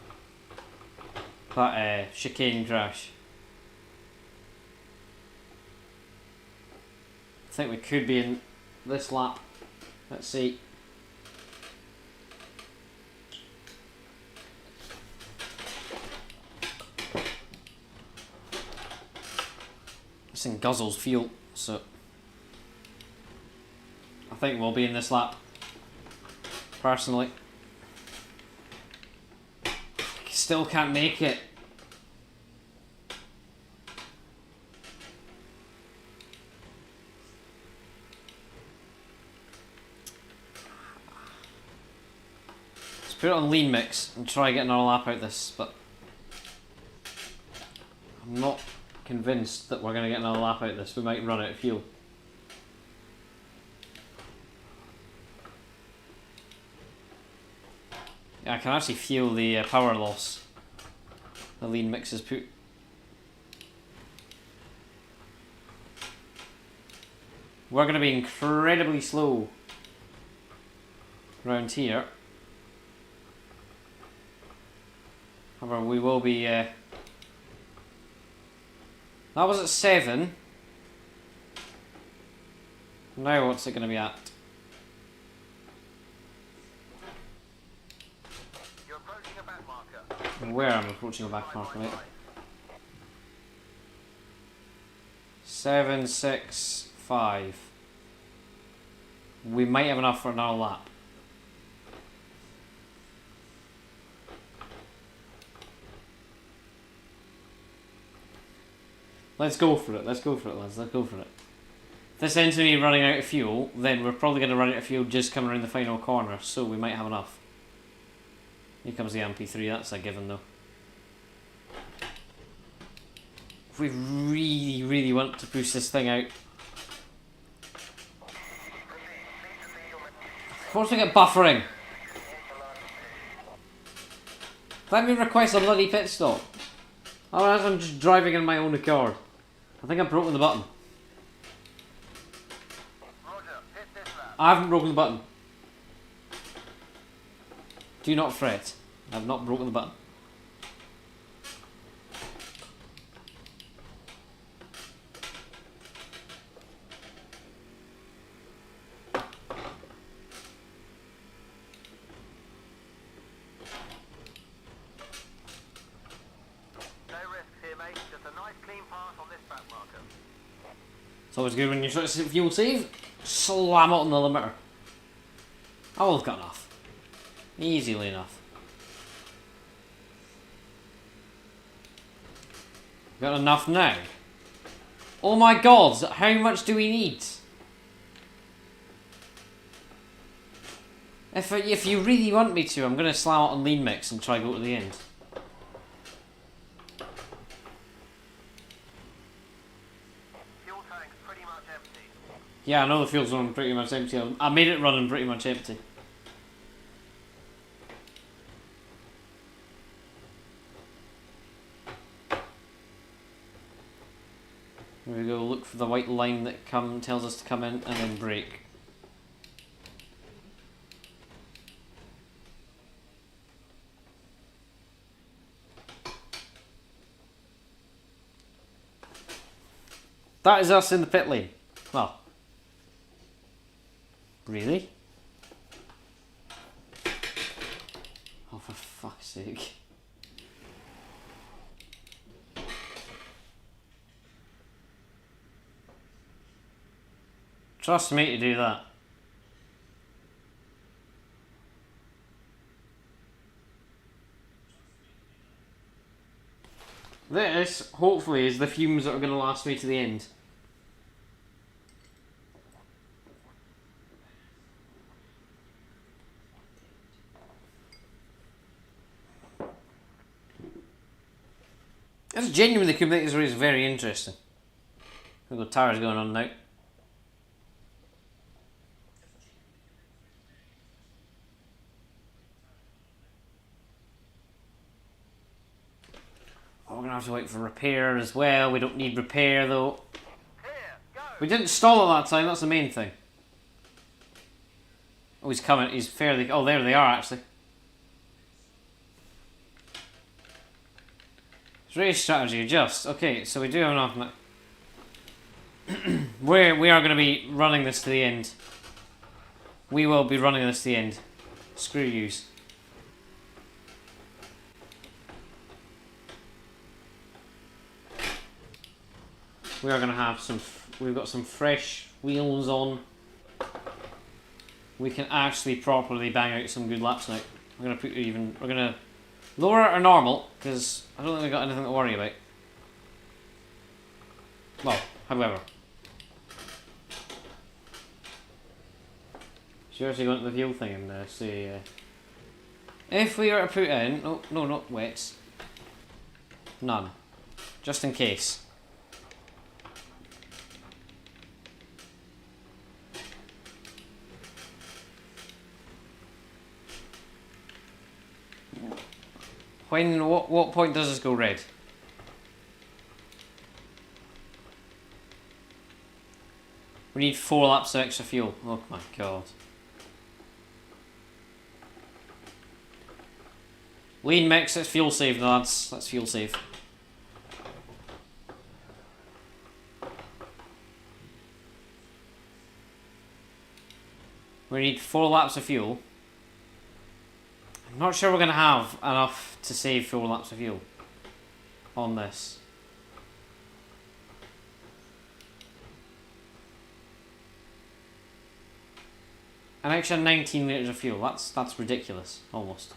Speaker 1: That chicane crash. think we could be in this lap. Let's see. This thing guzzles fuel, so I think we'll be in this lap. Personally. Still can't make it. Let's put it on lean mix and try getting another lap out of this, but I'm not convinced that we're going to get another lap out of this. We might run out of fuel. Yeah, I can actually feel the power loss the lean mix has put. We're going to be incredibly slow around here. However, we will be... that was at 7. Now what's it going to be at?
Speaker 2: You're approaching a back marker.
Speaker 1: Where am I approaching a back marker, mate? 7, 6, 5. We might have enough for another lap. Let's go for it, lads. Let's go for it. If this ends with me running out of fuel, then we're probably going to run out of fuel just coming around the final corner, so we might have enough. Here comes the MP3, that's a given though. If we really, really want to push this thing out. Of course we get buffering. Let me request a bloody pit stop. Otherwise I'm just driving in my own accord. I think I've broken the button.
Speaker 2: Roger, hit this lap.
Speaker 1: I haven't broken the button. Do not fret. I've not broken the button.
Speaker 2: No risks here, mate. Just a nice clean pass on this back marker.
Speaker 1: It's always good when you try to fuel save. Slam it on the limiter. Oh, we've got enough. Easily enough. Got enough now. Oh my god, how much do we need? If you really want me to, I'm going to slam it on lean mix and try to go to the end.
Speaker 2: Fuel tank's pretty much empty.
Speaker 1: Yeah, I know the fuel's running pretty much empty. I made it running pretty much empty. Here we go, look for the white line that tells us to come in and then brake. That is us in the pit lane. Well, really? Oh, for fuck's sake. Trust me to do that. This, hopefully, is the fumes that are going to last me to the end. That's genuinely could make this race very interesting. We've got tires going on now. Oh, we're going to have to wait for repair as well. We don't need repair though.
Speaker 2: Here, go.
Speaker 1: We didn't stall at that time, that's the main thing. Oh, he's coming. He's fairly... Oh, there they are actually. Race strategy adjust. Okay, so we do have enough now. We are going to be running this to the end. We will be running this to the end. Screw yous. We are going to have some... We've got some fresh wheels on. We can actually properly bang out some good laps now. We're going to put even... We're going to lower it or normal, because I don't think we've got anything to worry about. Well, however. Seriously, go into the fuel thing and say... if we were to put in... Oh, no, not wets. None. Just in case. What point does this go red? We need 4 laps of extra fuel. Oh my god. Lean mix, let's fuel save, lads. Let's fuel save. We need 4 laps of fuel. I'm not sure we're going to have enough to save 4 laps of fuel on this. An extra 19 litres of fuel, that's ridiculous, almost.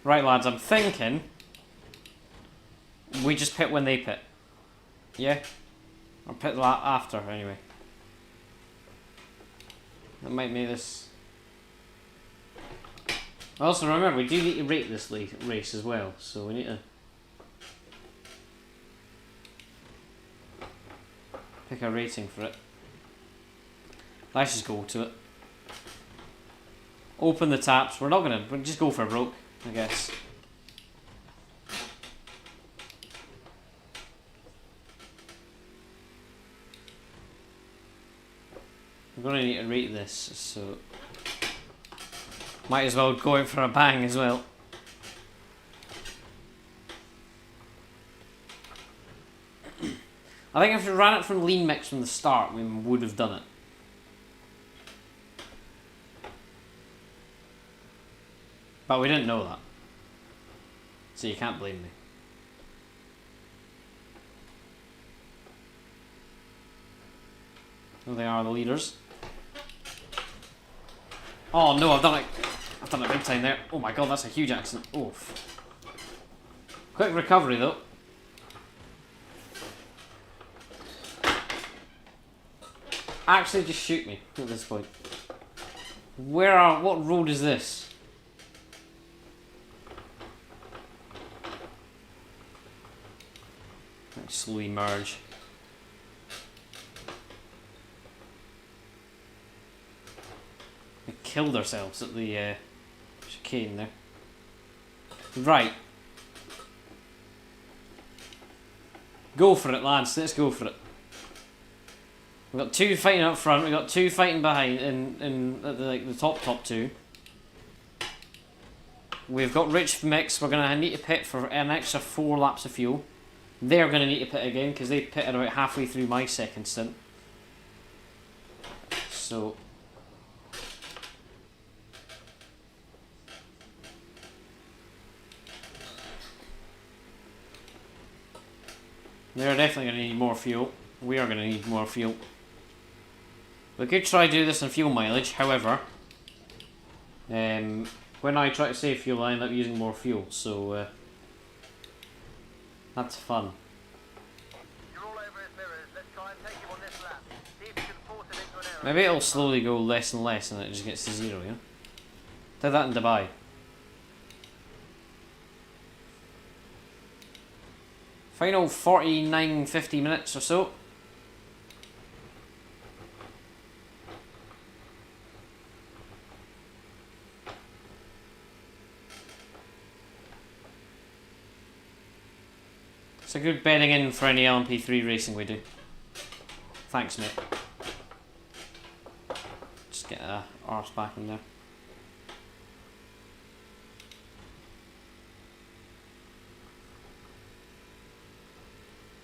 Speaker 1: Right lads, I'm thinking we just pit when they pit. Yeah? Or pit after, anyway. That might make this... Also remember, we do need to rate this race as well, so we need to pick a rating for it. Let's just go to it. Open the taps. We're not gonna... We'll just go for broke, I guess. We're going to need to rate this, so might as well go in for a bang as well. I think if we ran it from lean mix from the start, we would have done it. But we didn't know that, so you can't blame me. Well, they are the leaders. Oh no, I've done it big time there. Oh my god, that's a huge accident. Oof. Quick recovery though. Actually just shoot me at this point. What road is this? Let's slowly merge. We killed ourselves at the chicane there. Right. Go for it, lads. Let's go for it. We've got 2 fighting up front. We've got 2 fighting behind in the top 2. We've got rich mix. We're going to need to pit for an extra 4 laps of fuel. They're going to need to pit again because they pitted about halfway through my second stint. So... they're definitely going to need more fuel. We are going to need more fuel. We could try to do this on fuel mileage, however, when I try to save fuel I end up using more fuel, so that's fun.
Speaker 2: You're all over his mirrors. Let's try and take him on this lap. See if you can force him into an error.
Speaker 1: Maybe it'll slowly go less and less and it just gets to 0, you know? Did that in Dubai. Final 49-50 minutes or so. It's a good bedding in for any LMP3 racing we do. Thanks, mate. Just get a arse back in there.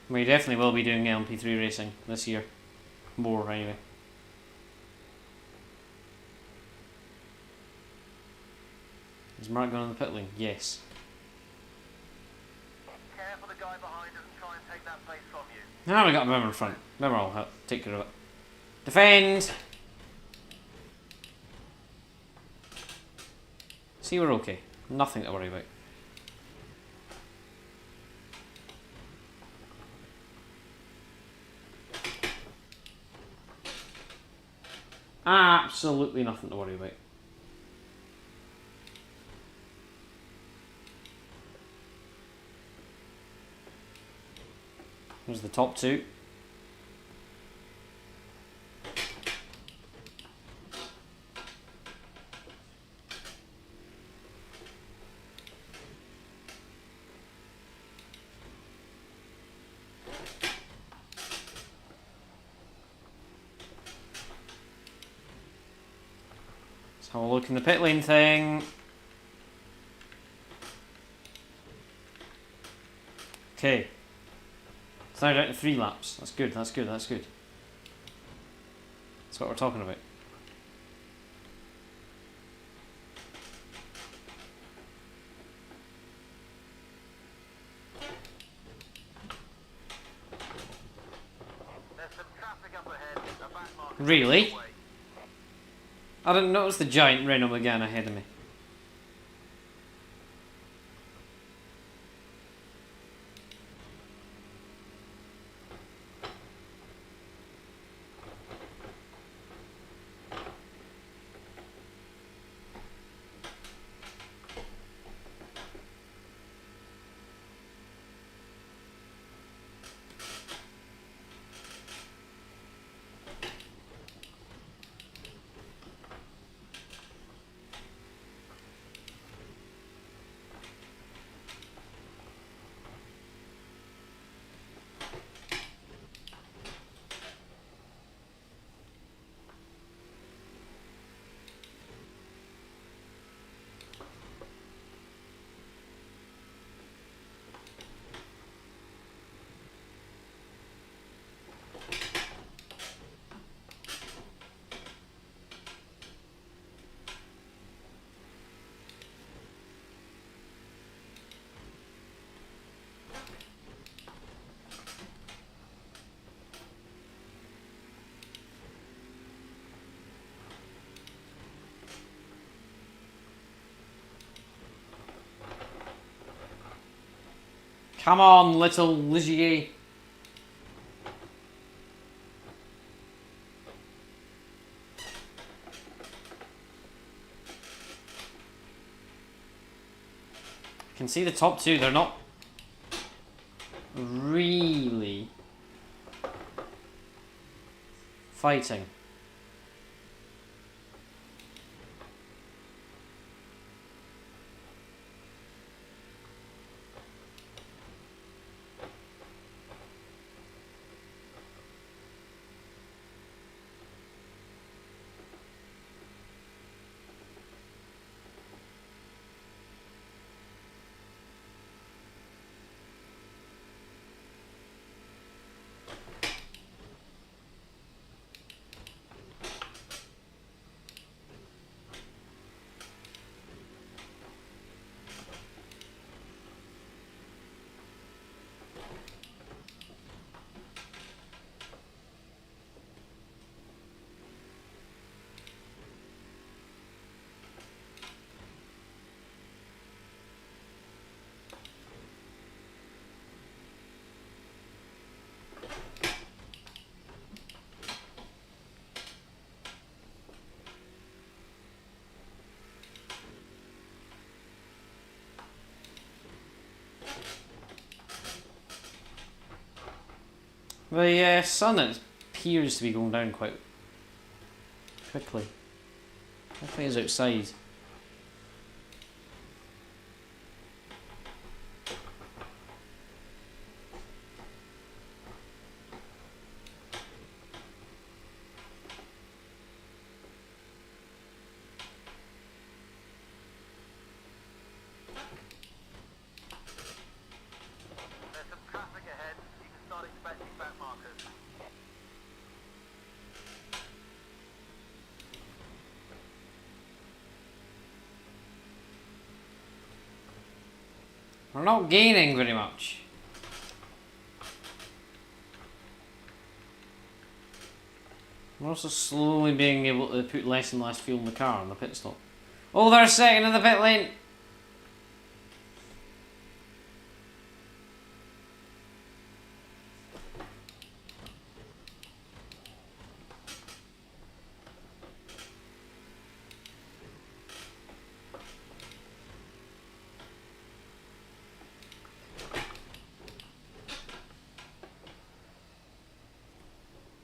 Speaker 1: We definitely will be doing LMP3 racing this year. More, anyway. Is Mark going on the pit lane? Yes.
Speaker 2: Careful the guy behind doesn't try and take that place from you.
Speaker 1: Now we got a member in front. Member will help take care of it. Defend! See, we're okay. Nothing to worry about. Absolutely nothing to worry about. There's the top two. Let's have a look in the pit lane thing. Okay. It's now down to 3 laps. That's good, that's good, that's good. That's what we're talking about.
Speaker 2: There's some traffic up ahead. A back marker.
Speaker 1: Really? I didn't notice the giant Renault Megane ahead of me. Come on, little Ligier. I can see the top two, they're not really fighting. The sun appears to be going down quite quickly. Definitely is outside.
Speaker 2: There's some traffic ahead. You can start
Speaker 1: We're not gaining very much. We're also slowly being able to put less and less fuel in the car on the pit stop. Oh, they're second in the pit lane!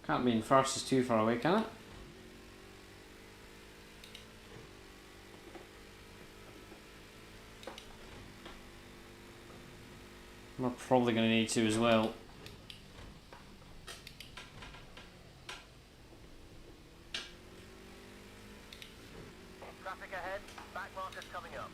Speaker 1: Can't be in first, it's too far away, can it? We're probably going to need to as well.
Speaker 2: Traffic ahead, back markers coming up.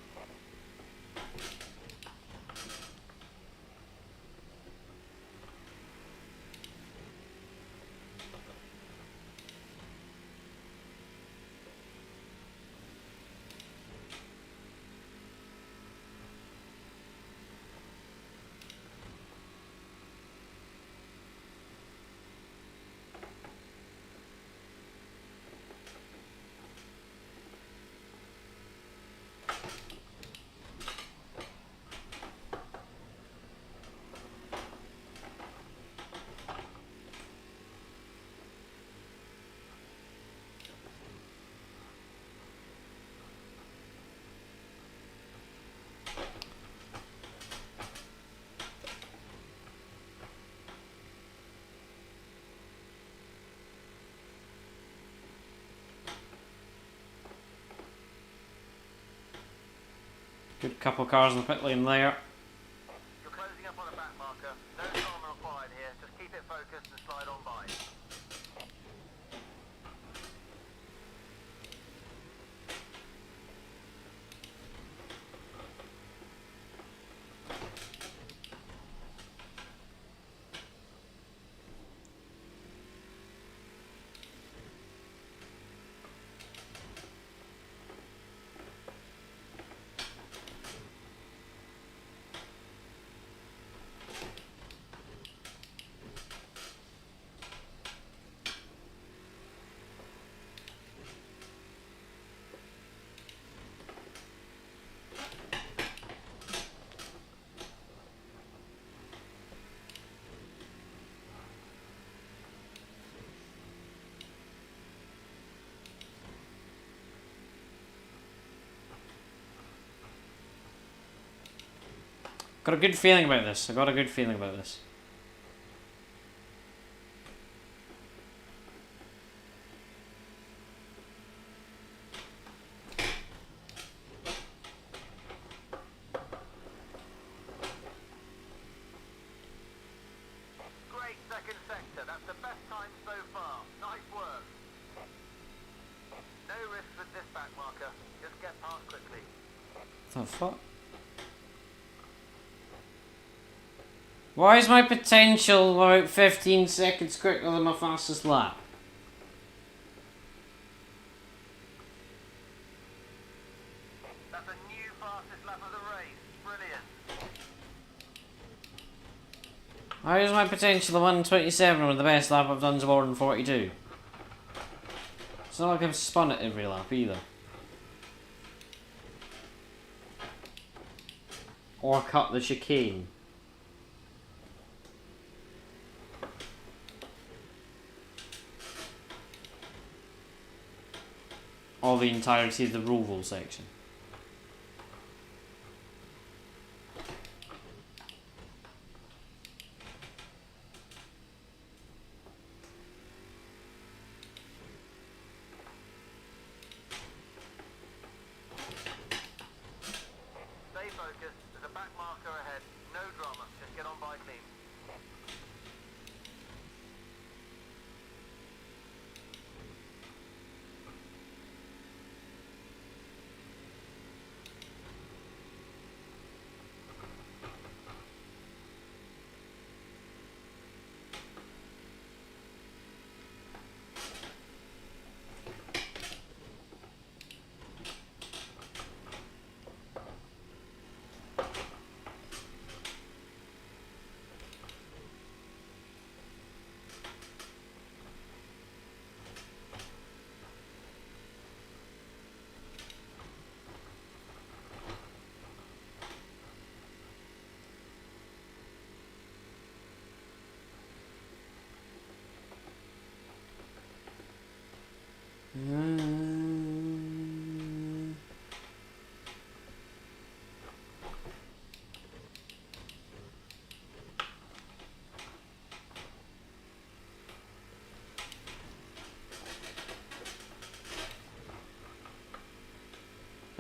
Speaker 1: Good couple cars in the pit lane there.
Speaker 2: You're closing up on a back marker. No drama required here. Just keep it focused and slide on by.
Speaker 1: Got a good feeling about this. I got a good feeling about this.
Speaker 2: Great second sector. That's the best time so far. Nice work. No risks with this back marker. Just get past quickly.
Speaker 1: What the fuck? Why is my potential about 15 seconds quicker than my fastest lap?
Speaker 2: That's a new fastest lap of the race. Brilliant.
Speaker 1: Why is my potential of 127 when the best lap I've done is more than 42? It's not like I've spun it every lap either. Or cut the chicane. Or the entirety of the Roval section.
Speaker 2: Stay focused. There's a back marker ahead. No drama. Just get on by clean.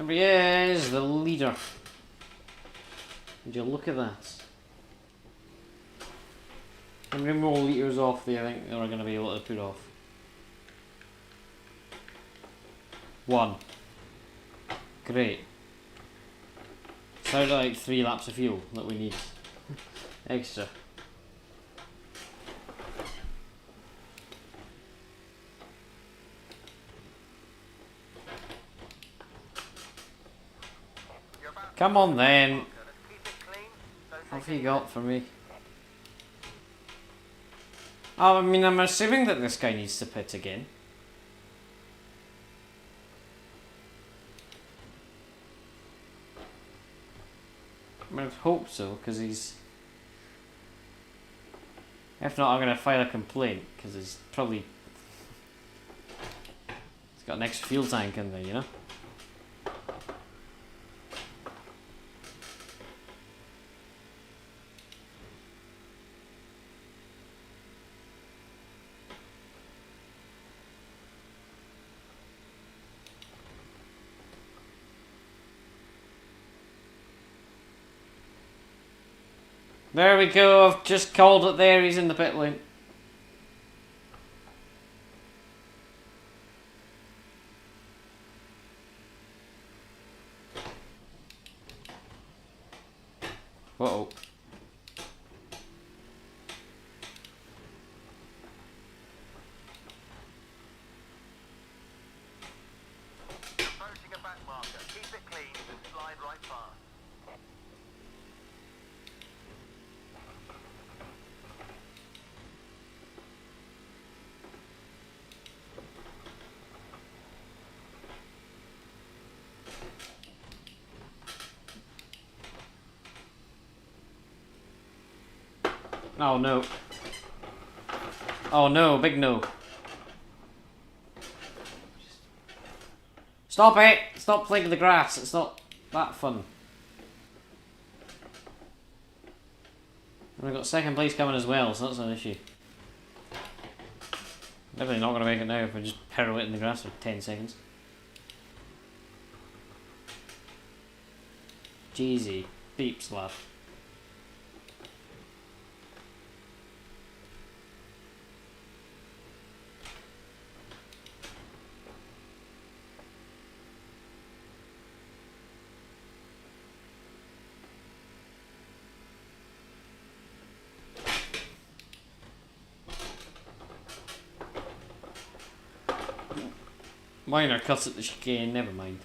Speaker 1: There he is, the leader. Would you look at that? How many more litres off do you think they're going to be able to put off? 1. Great. So like 3 laps of fuel that we need. Extra. Come on then.
Speaker 2: Keep it clean. Don't
Speaker 1: What
Speaker 2: take
Speaker 1: have you got for me? Oh, I mean, I'm assuming that this guy needs to pit again. I mean, I hope so, because he's... If not, I'm going to file a complaint, because he's probably... He's got an extra fuel tank in there, you know? There we go, I've just called it there, he's in the pit lane. Uh-oh.
Speaker 2: Approaching a back marker. Keep it clean and slide right past.
Speaker 1: Oh no. Oh no, big no. Stop it! Stop playing with the grass, it's not that fun. And we've got second place coming as well, so that's an issue. Definitely not going to make it now if we just pirouette in the grass for 10 seconds. Jeezy. Beeps, lad. Minor cut at the chicane, never mind.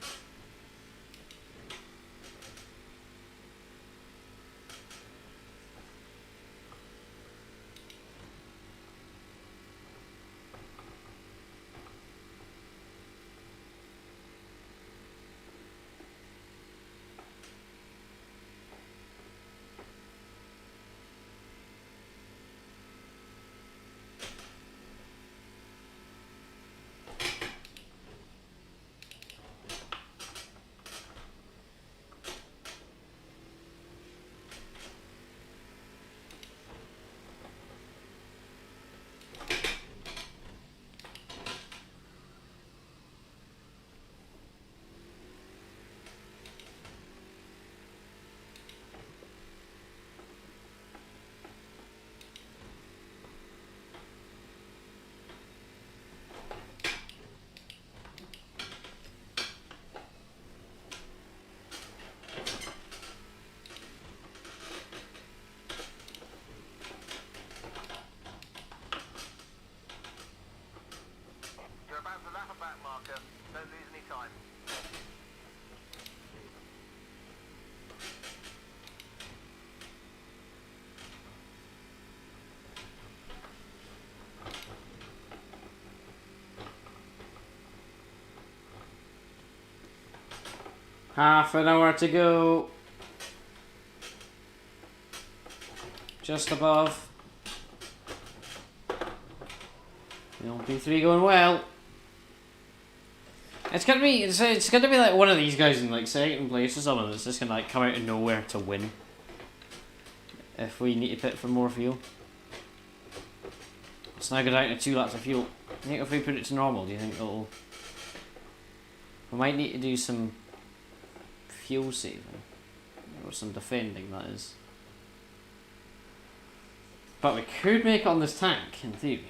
Speaker 2: You're about to lap a back marker. Don't lose any time.
Speaker 1: Half an hour to go. Just above. The old P3 going well. It's gonna be like one of these guys in like second place or something that's just gonna like come out of nowhere to win. If we need to pit for more fuel. Let's now go down to 2 laps of fuel. I think if we put it to normal, do you think it'll... We might need to do some fuel saving. Or some defending, that is. But we could make it on this tank, in theory.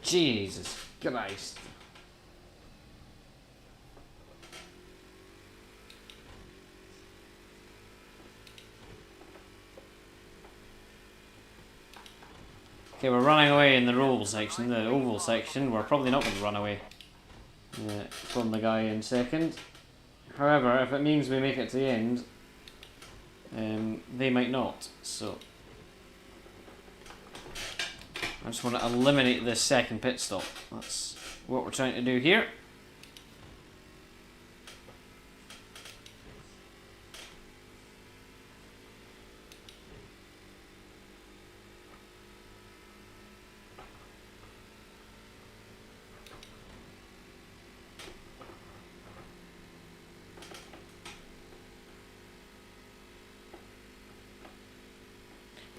Speaker 1: Jesus Christ. Okay, we're running away in the roll section, the oval section. We're probably not going to run away from the guy in second. However, if it means we make it to the end, they might not. So I just want to eliminate this second pit stop. That's what we're trying to do here.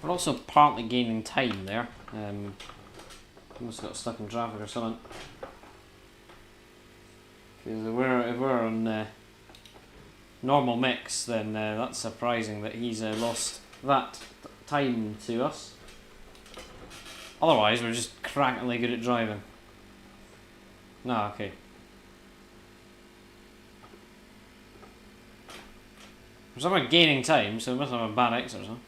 Speaker 1: We're also partly gaining time there. Almost got stuck in traffic or something. Because if we're on normal mix, then that's surprising that he's lost that time to us. Otherwise, we're just crackingly good at driving. No, okay. We're somehow gaining time, so we must have a bad exit or something.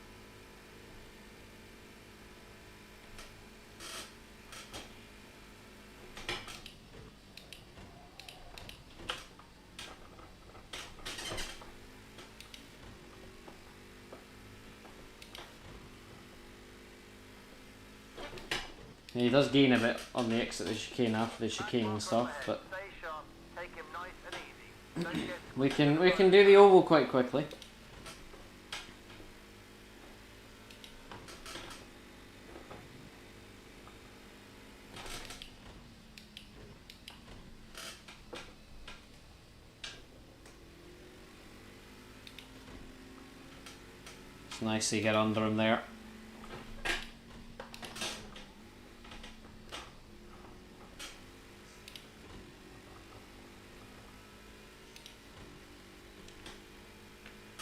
Speaker 1: He does gain a bit on the exit of the chicane after the chicane and stuff, but we can do the oval quite quickly. It's nice to get under him there.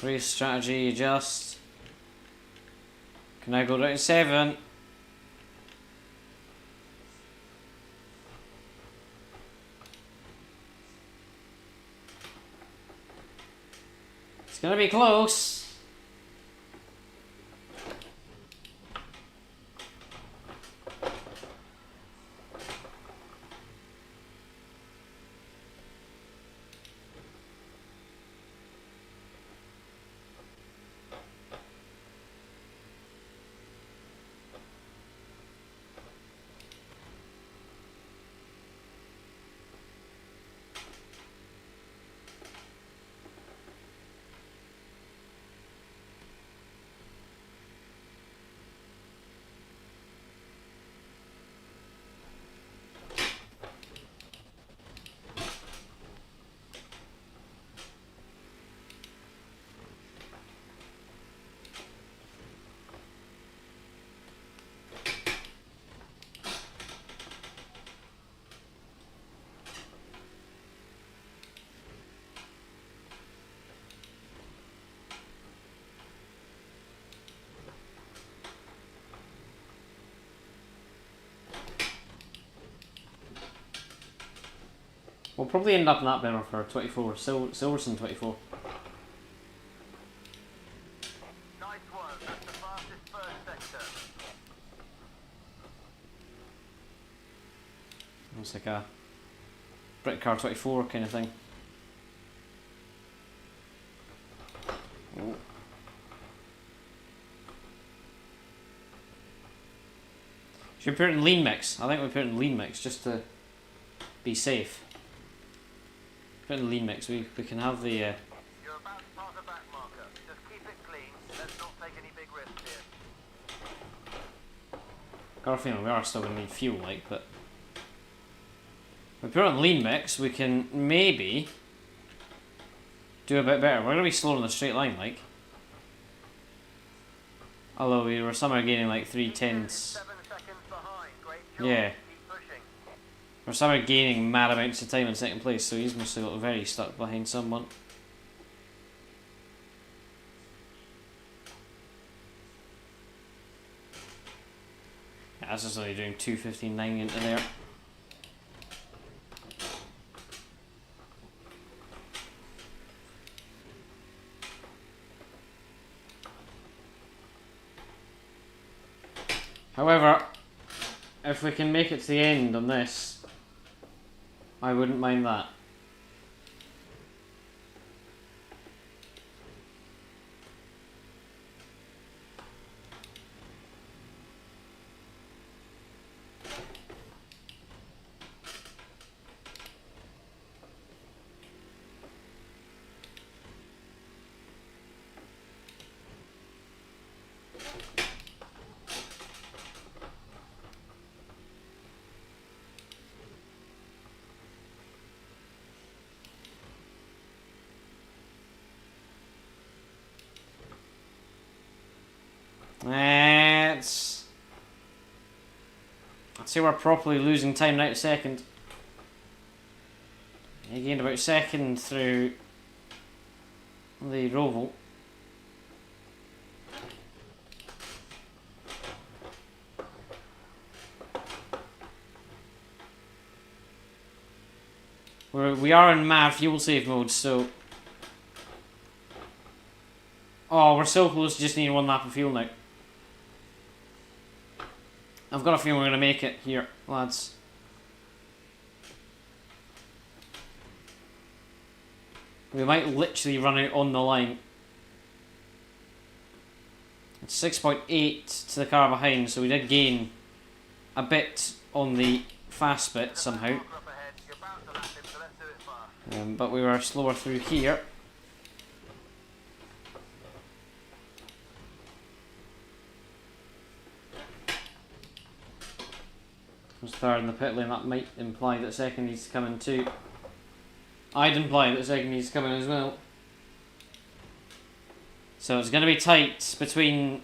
Speaker 1: Race strategy adjust. Can I go down to 7? It's gonna be close. We'll probably end up in that banner for 24, Silverstone 24.
Speaker 2: Nice one, that's the fastest first sector.
Speaker 1: It's like a Brit Car 24 kind of thing. Oh. Should we put it in lean mix? I think we put it in lean mix just to be safe. Put it in lean mix. We can have the.
Speaker 2: You're about to pass a back marker. Just keep it clean. Let's not take any big risks here.
Speaker 1: Got a feeling we are still going to need fuel, like, but if we put it on lean mix, we can maybe do a bit better. We're going to be slower in the straight line, like. Although we were somehow gaining like 3 tenths.
Speaker 2: 7 seconds behind. Great job.
Speaker 1: Yeah.
Speaker 2: Keep pushing.
Speaker 1: We're somehow gaining mad amounts of time in second place, so he's must have got very stuck behind someone. Yeah, that's just only doing 2:59 into there. However, if we can make it to the end on this, I wouldn't mind that. Let's see, we're properly losing time now to second. He gained about second through the Roval. We are in mad fuel save mode, so... Oh, we're so close to just needing 1 lap of fuel now. I've got a feeling we're going to make it here, lads. We might literally run out on the line. It's 6.8 to the car behind, so we did gain a bit on the fast bit somehow.
Speaker 2: Up ahead. You're bound to lap him, so let's do it fast.
Speaker 1: But we were slower through here. Was third in the pit lane, that might imply that second needs to come in too. I'd imply that second needs to come in as well. So it's going to be tight between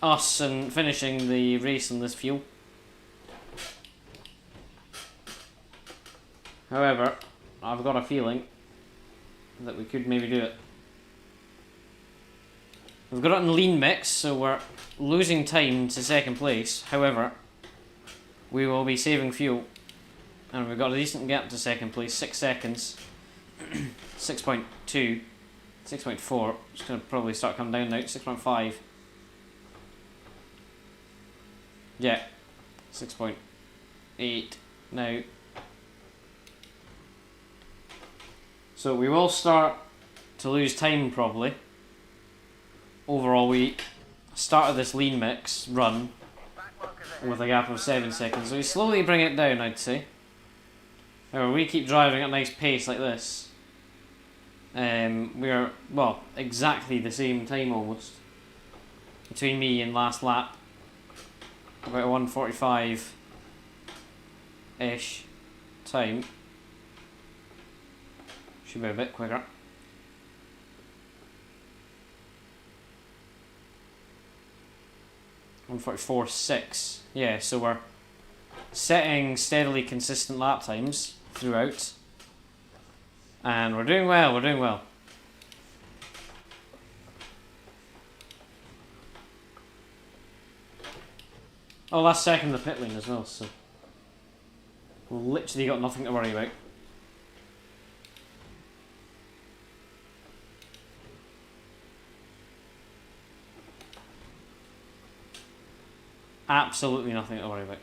Speaker 1: us and finishing the race on this fuel. However, I've got a feeling that we could maybe do it. We've got it in lean mix, so we're losing time to second place. However, we will be saving fuel, and we've got a decent gap to second place, 6 seconds. 6.2, 6.4, it's going to probably start coming down now, 6.5. Yeah, 6.8 now. So we will start to lose time probably. Overall, we started this lean mix run with a gap of 7 seconds, so we slowly bring it down, I'd say. However, we keep driving at a nice pace like this. We're, well, exactly the same time almost between me and last lap. About a 1:45-ish time. Should be a bit quicker. (1:44.6). Yeah, so we're setting steadily consistent lap times throughout. And we're doing well, we're doing well. Oh, that's second in the pit lane as well, so we've literally got nothing to worry about. Absolutely nothing to worry about.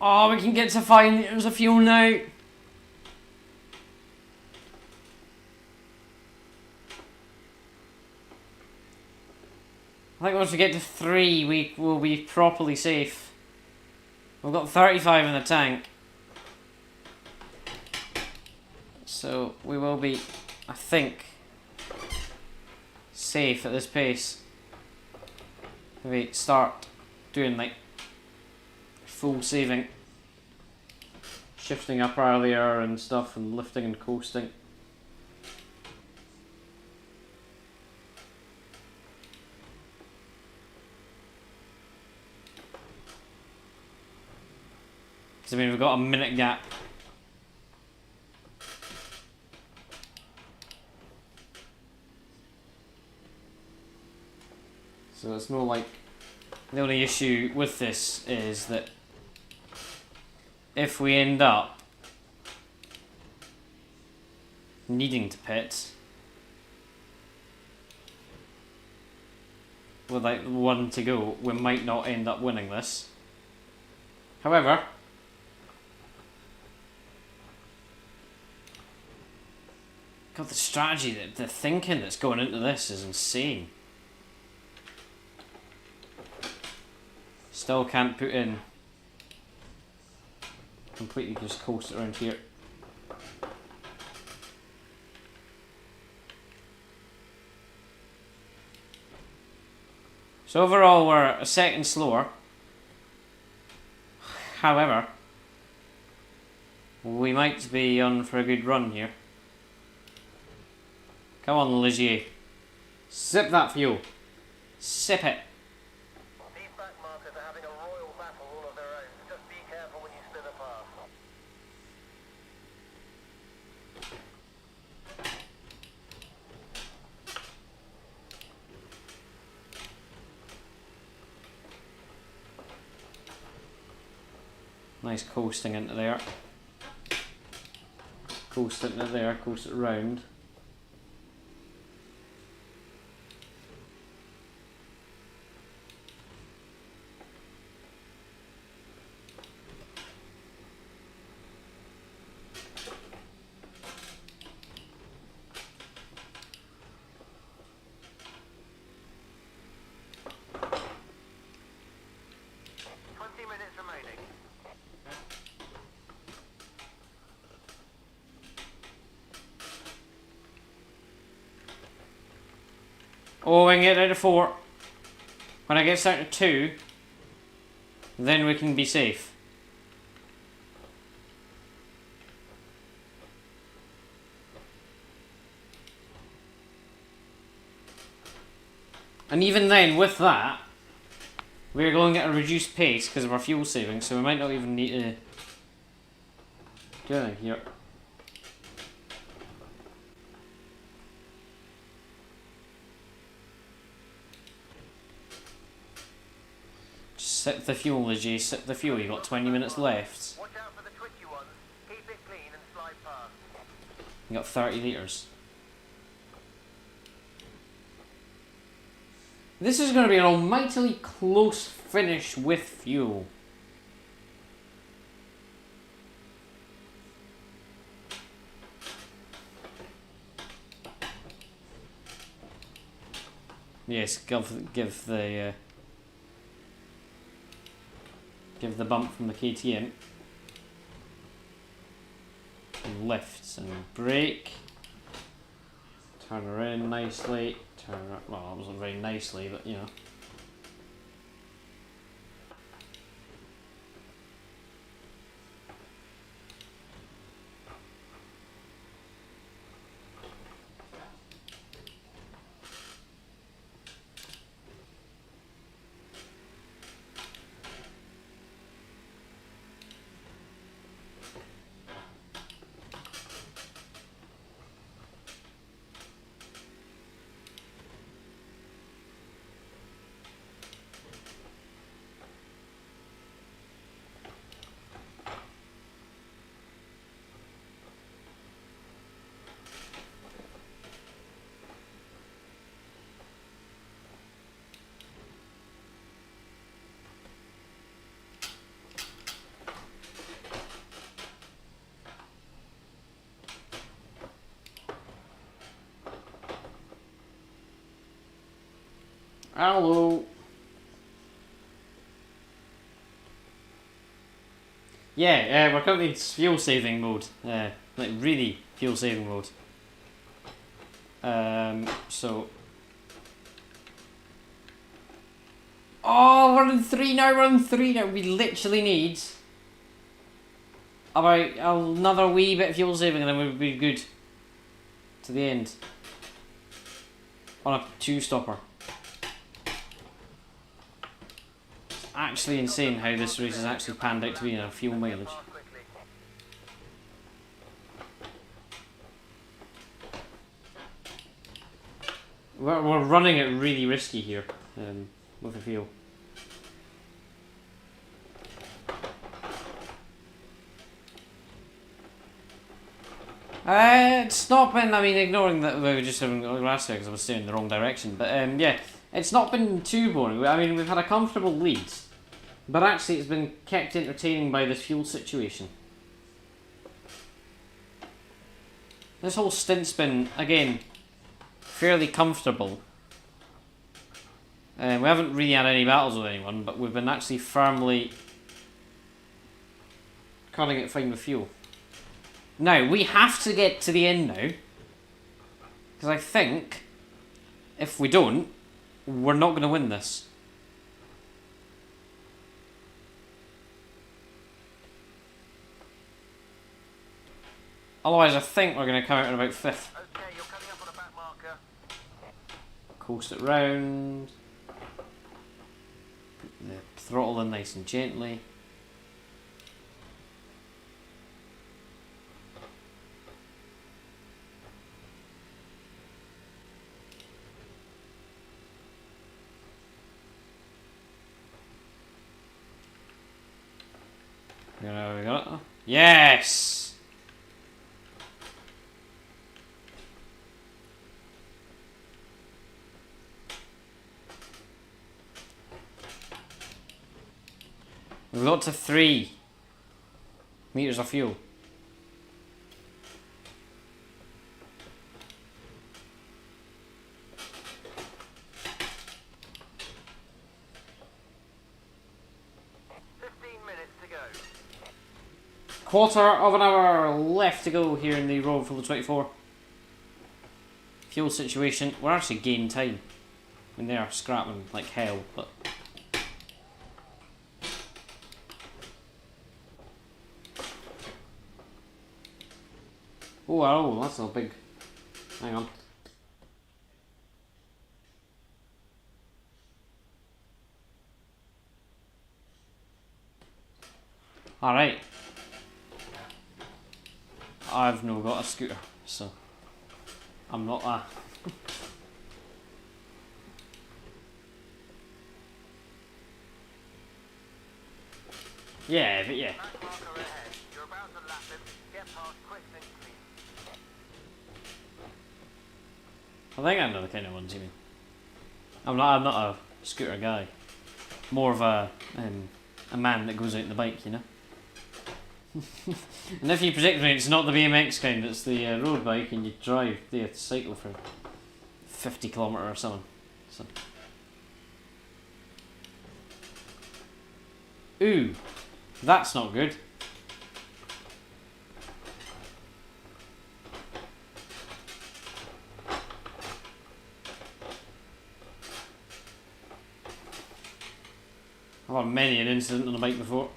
Speaker 1: Oh, we can get to 5 litres of fuel now. I think once we get to 3, we will be properly safe. We've got 35 in the tank. So we will be, I think, safe at this pace. If we start doing like full saving. Shifting up earlier and stuff and lifting and coasting. Because I mean we've got a minute gap. So it's no like, the only issue with this is that if we end up needing to pit with like 1 to go, we might not end up winning this. However, God, the strategy, the thinking that's going into this is insane. Still can't put in. Completely just coast around here. So overall we're a second slower. However, we might be on for a good run here. Come on, Ligier. Sip that fuel. Sip it.
Speaker 2: These back markers are having a royal battle all of their own. Just be careful when you split a path.
Speaker 1: Nice coasting into there. Coast into there, coast it round. Oh, we can get down to 4. When I get down to 2, then we can be safe. And even then, with that, we're going at a reduced pace because of our fuel savings, so we might not even need to do anything here. Sip the fuel, Ligier, sip the fuel. You've got 20 minutes left.
Speaker 2: Watch out for the twitchy ones. Keep it clean and slide past.
Speaker 1: You got 30 litres. This is going to be an almightily close finish with fuel. Yes, give the bump from the KTM. And lifts and brake. Turn around nicely. Turn around, well, it wasn't very nicely, but you know. Hello. Yeah, we're currently in fuel saving mode. Like really fuel saving mode. So. Oh, we're in 3 now, we're in 3 now. We literally need about another wee bit of fuel saving and then we'll be good to the end. On a 2-stopper. It's actually insane how this race has actually panned out to be in a fuel mileage. We're running it really risky here with the fuel. It's not been, I mean, ignoring that we were just having last year because I was steering in the wrong direction, but yeah, it's not been too boring. I mean, we've had a comfortable lead, but actually it's been kept entertaining by this fuel situation. This whole stint's been, again, fairly comfortable. We haven't really had any battles with anyone, but we've been actually firmly cutting it fine with fuel. Now, we have to get to the end now. Because I think, if we don't, we're not going to win this. Otherwise, I think we're going to come out in about 5th.
Speaker 2: Okay, you're coming up on a back marker.
Speaker 1: Coast it round. Put the throttle in nice and gently. We got it. Yes! We've got to 3 meters of fuel. Quarter of an hour left to go here in the road for the 24. Fuel situation, we're actually gaining time. I mean, they are scrapping like hell, but... Oh, that's a big... Hang on. Alright. I've no got a scooter, so I'm not a... Yeah, but yeah.
Speaker 2: You're about to lap him. Get past quick and clean.
Speaker 1: I think I know the kind of ones you mean. I'm not a scooter guy. More of a man that goes out on the bike, you know. And if you predict me, it's not the BMX kind, it's the road bike, and you drive the cycle for 50 kilometres or something. So. Ooh, that's not good. I've had many an incident on a bike before.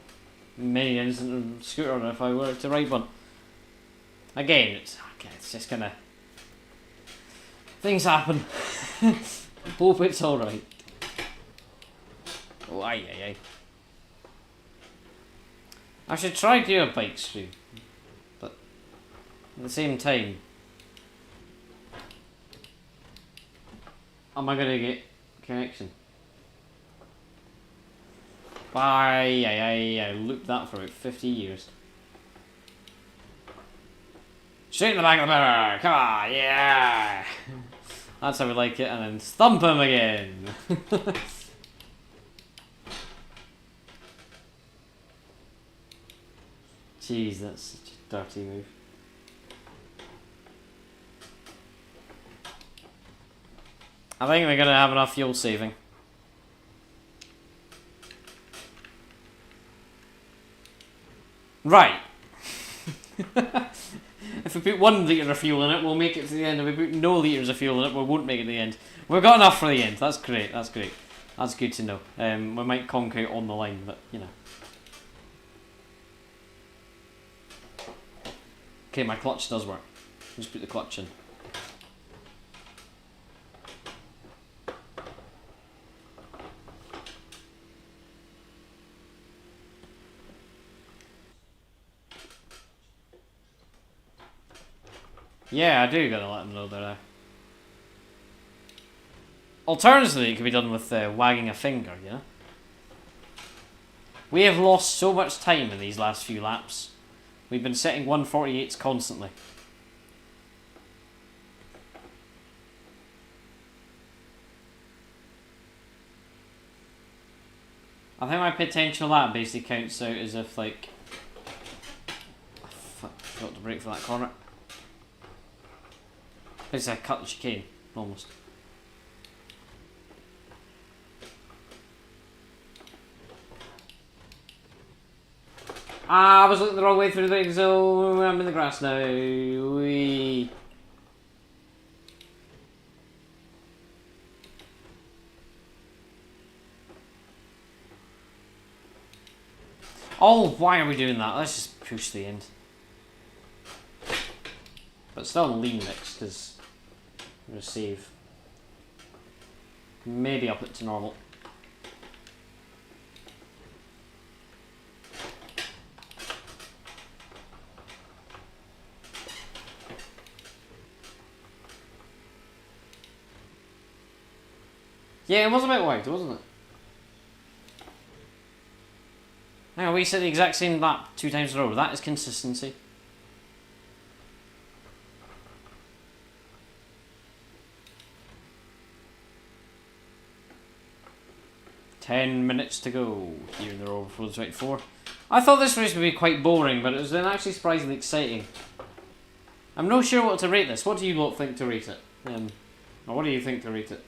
Speaker 1: Many an incident on a scooter if I were to ride one. Again, it's just kinda... Things happen. Hope it's alright. Oh, aye. I should try to do a bike stream. But at the same time... Am I gonna get connection? I looped that for about 50 years. Straight in the back of the mirror! Come on, yeah! That's how we like it, and then thump him again! Jeez, that's such a dirty move. I think we're gonna have enough fuel saving. Right. If we put 1 litre of fuel in it, we'll make it to the end. If we put no litres of fuel in it, we won't make it to the end. We've got enough for the end. That's great. That's great. That's good to know. We might conk out on the line, but you know. Okay, my clutch does work. Just put the clutch in. Yeah, I do gotta let them know they're there. Alternatively, it could be done with wagging a finger, you know? We have lost so much time in these last few laps. We've been setting 148s constantly. I think my potential lap basically counts out as if, like... Fuck, I forgot to brake for that corner. Basically, I cut the chicane, almost. Ah, I was looking the wrong way through the braking zone. I'm in the grass now. Wee. Oh, why are we doing that? Let's just push the end. But still in lean mix, because I'm going to save. Maybe I'll put it to normal. Yeah, it was a bit wide, wasn't it? Hang on, we said the exact same lap 2 times in a row. That is consistency. Ten minutes to go here in the Rover 24. I thought this race would be quite boring, but it was actually surprisingly exciting. I'm not sure what to rate this. What do you lot think to rate it? Or what do you think to rate it?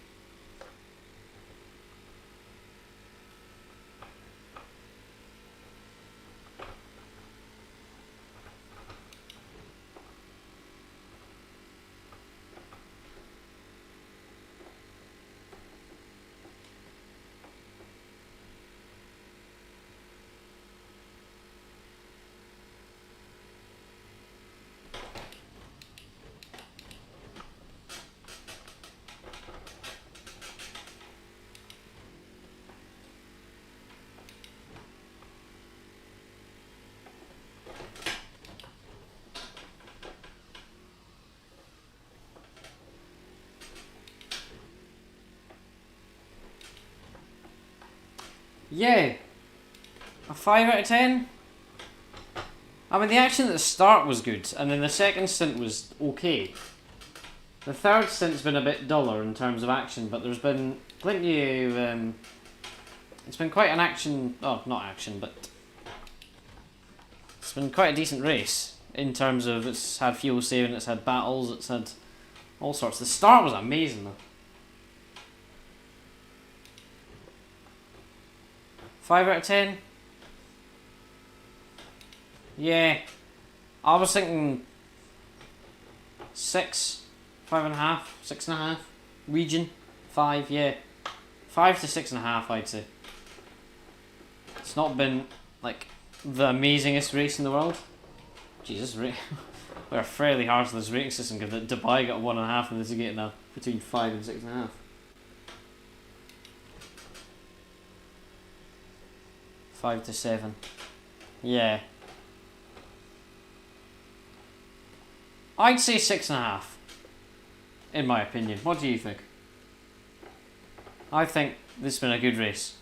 Speaker 1: Yeah, a 5 out of 10. I mean, the action at the start was good, and then the second stint was okay. The third stint's been a bit duller in terms of action, but there's been plenty of... it's been quite an action... Oh, not action, but... It's been quite a decent race, in terms of it's had fuel saving, it's had battles, it's had all sorts. The start was amazing, though. 5 out of 10? Yeah. I was thinking 6, 5.5, 6.5. Region 5, yeah. 5 to 6.5, I'd say. It's not been like the amazingest race in the world. Jesus, we're fairly harsh on this rating system because Dubai got 1.5 and this is getting between 5 and 6.5. Five to 7. Yeah. I'd say 6.5. In my opinion. What do you think? I think this has been a good race.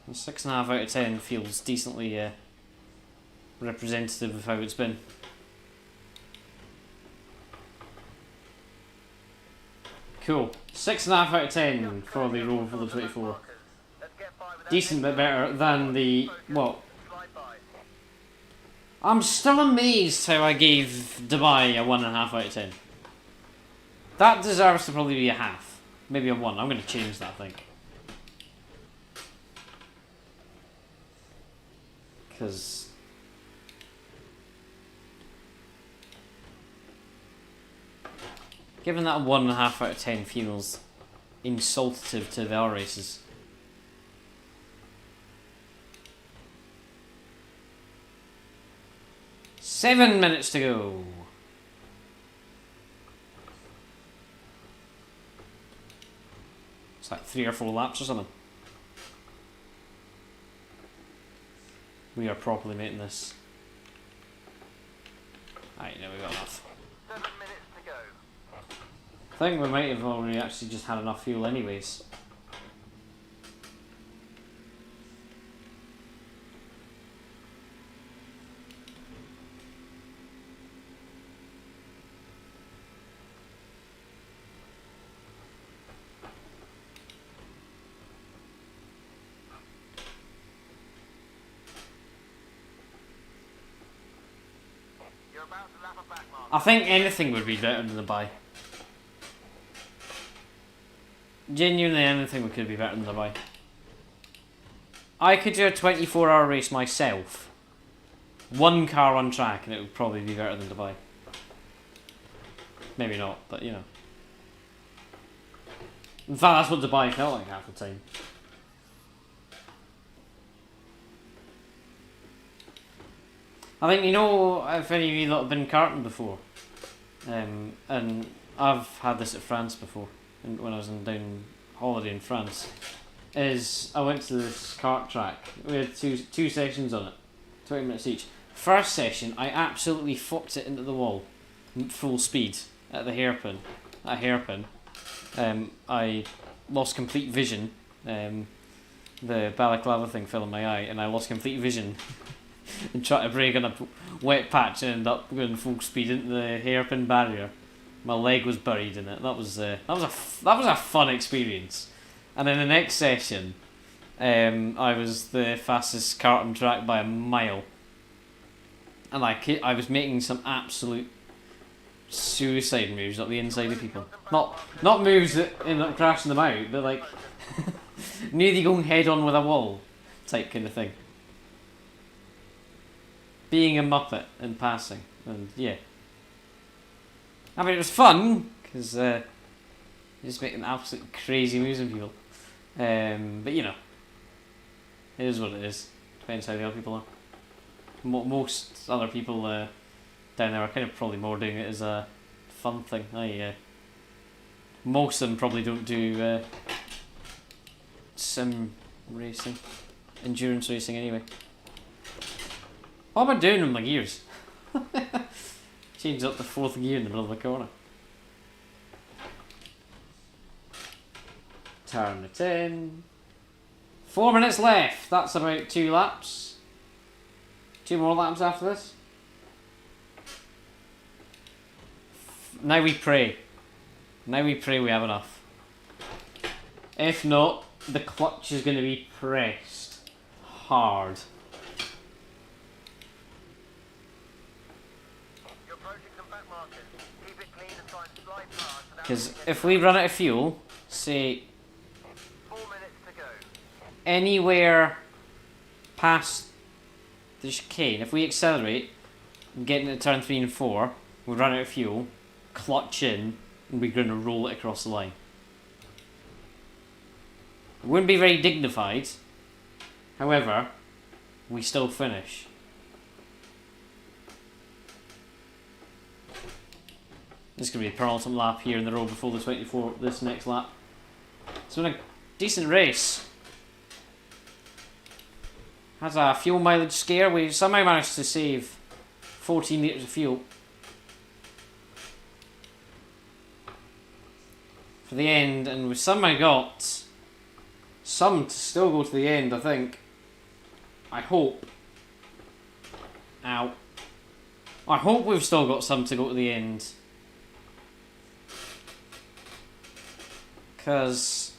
Speaker 1: A 6.5 out of 10 feels decently representative of how it's been. Cool. 6.5 out of 10 for the Rover for the 24. Decent bit better than the... What? I'm still amazed how I gave Dubai a 1.5 out of 10. That deserves to probably be a half. Maybe a 1. I'm going to change that, I think. Because... given that a 1.5 out of 10 feels insultative to the other races. Seven minutes to go. It's like 3 or 4 laps or something. We are properly making this. Alright, now we got enough.
Speaker 2: 7 minutes to go.
Speaker 1: I think we might have already actually just had enough fuel anyways.
Speaker 2: You're about to lap a back marker.
Speaker 1: I think anything would be better than the buy. Genuinely anything could be better than the buy. I could do a 24-hour race myself. 1 car on track and it would probably be better than Dubai. Maybe not, but you know. In fact, that's what Dubai felt like half the time. I think, you know, if any of you lot have been karting before, and I've had this at France before, and when I was down holiday in France, is I went to this kart track. We had two sessions on it, 20 minutes each. First session, I absolutely fucked it into the wall, full speed at the hairpin. At hairpin, I lost complete vision. The balaclava thing fell in my eye, and I lost complete vision. And tried to brake on a wet patch and ended up going full speed into the hairpin barrier. My leg was buried in it. That was a fun experience. And then the next session, I was the fastest kart on track by a mile. And I was making some absolute suicide moves up the inside of people. Not moves that ended up crashing them out, but like nearly going head on with a wall type kind of thing. Being a muppet and passing, and yeah. I mean, it was fun because just making absolute crazy moves on people. But you know, it is what it is. Depends how the other people are. Most other people down there are kind of probably more doing it as a fun thing. Most of them probably don't do sim racing, endurance racing anyway. What am I doing with my gears? Change up the 4th gear in the middle of the corner. Turn it in. 4 minutes left. That's about 2 laps. 2 more laps after this. Now we pray. Now we pray we have enough. If not, the clutch is going to be pressed hard. Because if we run out of fuel, say
Speaker 2: 4 minutes to go.
Speaker 1: Anywhere past the chicane, if we accelerate, getting to turn 3 and 4, we run out of fuel, clutch in, and we're going to roll it across the line. It wouldn't be very dignified. However, we still finish. This is going to be a penultimate lap here in the row before the 24, this next lap. It's been a decent race. Has a fuel mileage scare. We somehow managed to save 14 litres of fuel. For the end, and we've somehow got some to still go to the end, I think. I hope. Ow. I hope we've still got some to go to the end. Because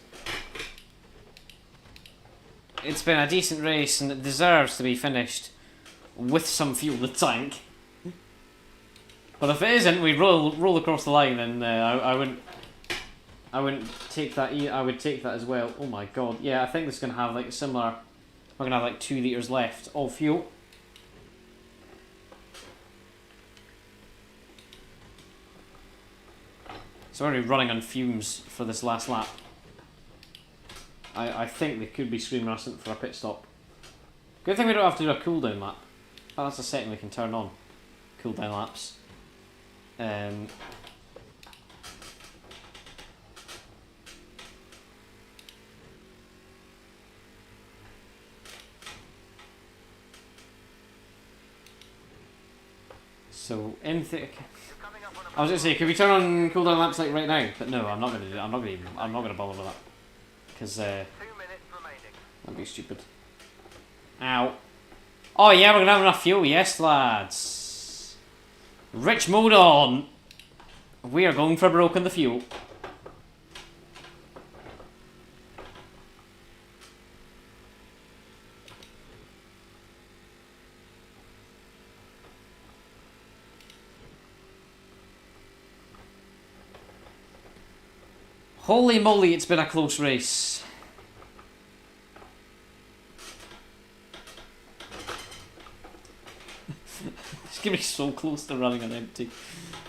Speaker 1: it's been a decent race and it deserves to be finished with some fuel in the tank. But if it isn't, we roll across the line, and I I wouldn't take that. I would take that as well. Oh my god. Yeah, I think this is gonna have like a similar. We're gonna have like 2 liters left of fuel. So we're already running on fumes for this last lap. I think they could be screaming us for a pit stop. Good thing we don't have to do a cooldown lap. Oh, that's a setting we can turn on. Cooldown laps. So anything. I was gonna say, could we turn on cooldown laps like right now? But no, I'm not gonna do that. I'm not gonna bother with that because
Speaker 2: 2 minutes remaining.
Speaker 1: that'd be stupid. Ow. Oh yeah, we're gonna have enough fuel. Yes, lads. Rich mode on. We are going for broke in the fuel. Holy moly, it's been a close race. It's gonna be so close to running on empty.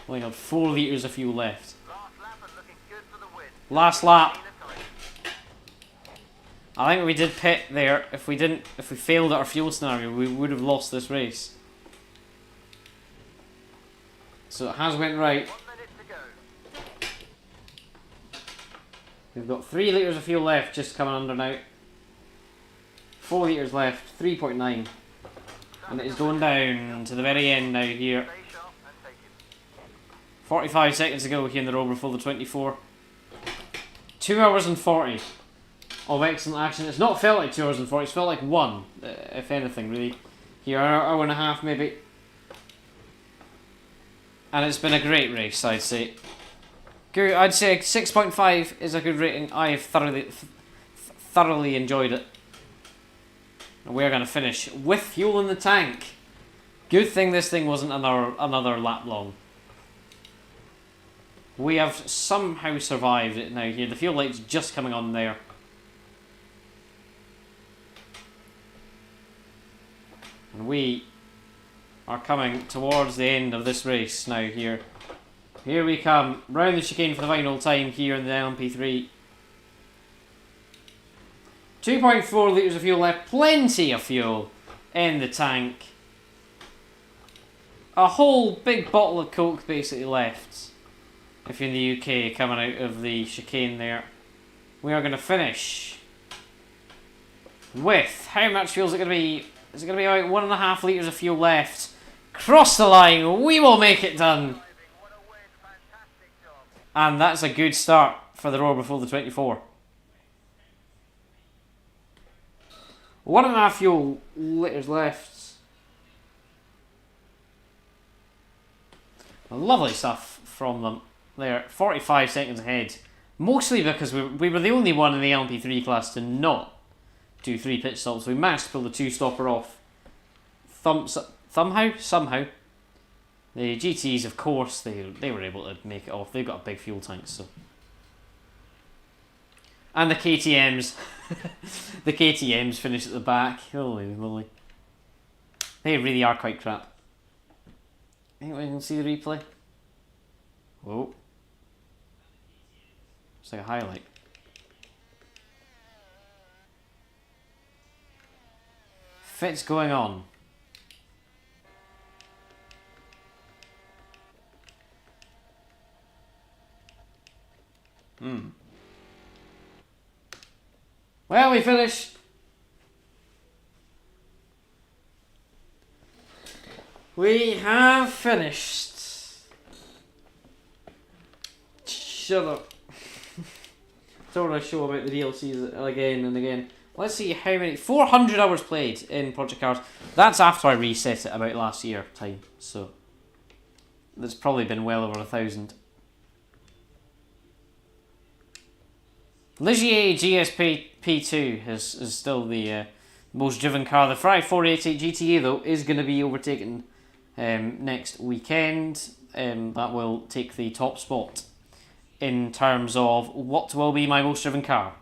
Speaker 1: Oh my god, 4 litres of fuel left.
Speaker 2: Last lap and looking good for the win.
Speaker 1: Last lap. I think we did pit there. If we failed at our fuel scenario, we would have lost this race. So it has went right.
Speaker 2: 1 minute to go.
Speaker 1: We've got 3 litres of fuel left, just coming under now. 4 litres left, 3.9. And it is going down to the very end now here.
Speaker 2: Stay sharp and take it.
Speaker 1: 45 seconds to go here in the Rover Full 24. 2 hours and 40 of excellent action. It's not felt like 2 hours and 40, it's felt like 1, if anything, really. Here, hour and a half maybe. And it's been a great race, I'd say. Good, I'd say 6.5 is a good rating. I have thoroughly enjoyed it. And we're going to finish with fuel in the tank. Good thing this thing wasn't another lap long. We have somehow survived it now here. The fuel light's just coming on there. And we are coming towards the end of this race now here. Here we come, round the chicane for the final time here in the LMP3. 2.4 litres of fuel left, plenty of fuel in the tank. A whole big bottle of Coke basically left. If you're in the UK, coming out of the chicane there. We are going to finish with, how much fuel is it going to be? Is it going to be about 1.5 litres of fuel left? Cross the line, we will make it done.
Speaker 2: What a win. Fantastic job.
Speaker 1: And that's a good start for the Rover Full 24. 1.5 fuel litres left. Lovely stuff from them. They're 45 seconds ahead. Mostly because we were the only one in the LMP3 class to not do 3 pit stops. We managed to pull the 2-stopper off. Somehow. The GTs, of course, they were able to make it off. They've got a big fuel tank, so. And the KTMs. The KTMs finish at the back. Holy moly. They really are quite crap. Anyone can see the replay? Whoa. It's like a highlight. Fit's going on. Well, we finished. We have finished. Shut up. Don't want to show about the DLCs again and again. Let's see how many. 400 hours played in Project Cars. That's after I reset it about last year time. So there's probably been well over 1,000. Ligier GSP P2 is still the most driven car. The Ferrari 488 GTA though is going to be overtaken next weekend. That will take the top spot in terms of what will be my most driven car.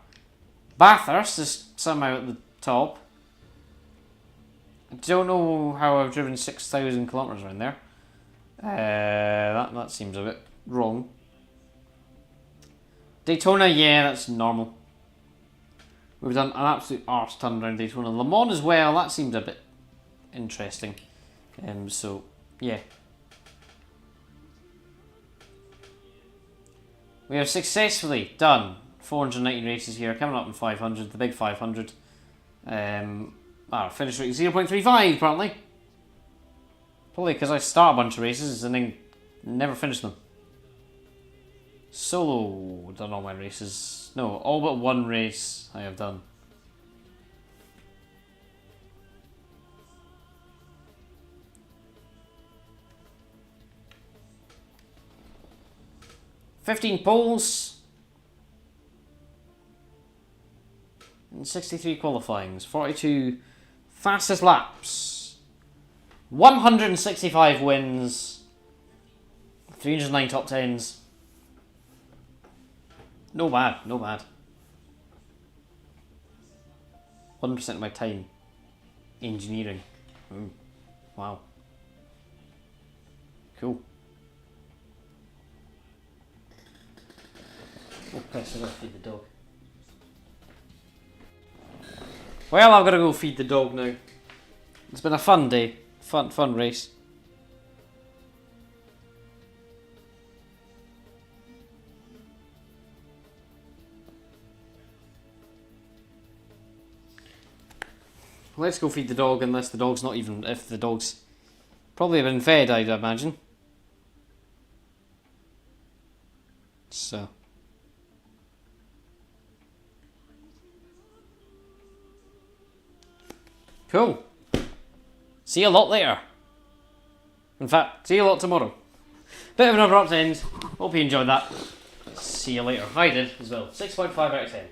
Speaker 1: Bathurst is somehow at the top. I don't know how I've driven 6,000 kilometres around there. That seems a bit wrong. Daytona, yeah, that's normal. We've done an absolute arse ton around Daytona. Le Mans as well, that seemed a bit interesting. So, yeah. We have successfully done 490 races here, coming up in 500, the big 500. Our finish rate is 0.35 apparently. Probably because I start a bunch of races and then never finish them. Solo, done all my races. No, all but one race I have done. "15 poles and 63 qualifyings, 42 fastest laps, 165 wins, 309 top 10s. No bad, no bad. 1% of my time. Engineering. Ooh, wow. Cool. Oh, piss, I gotta feed the dog. Well, I've gotta go feed the dog now. It's been a fun day. Fun race. Let's go feed the dog, unless the dog's not even... If the dog's probably been fed, I'd imagine. So... Cool. See you a lot later. In fact, see you a lot tomorrow. Bit of an abrupt end. Hope you enjoyed that. See you later. I did as well. 6.5 out of 10.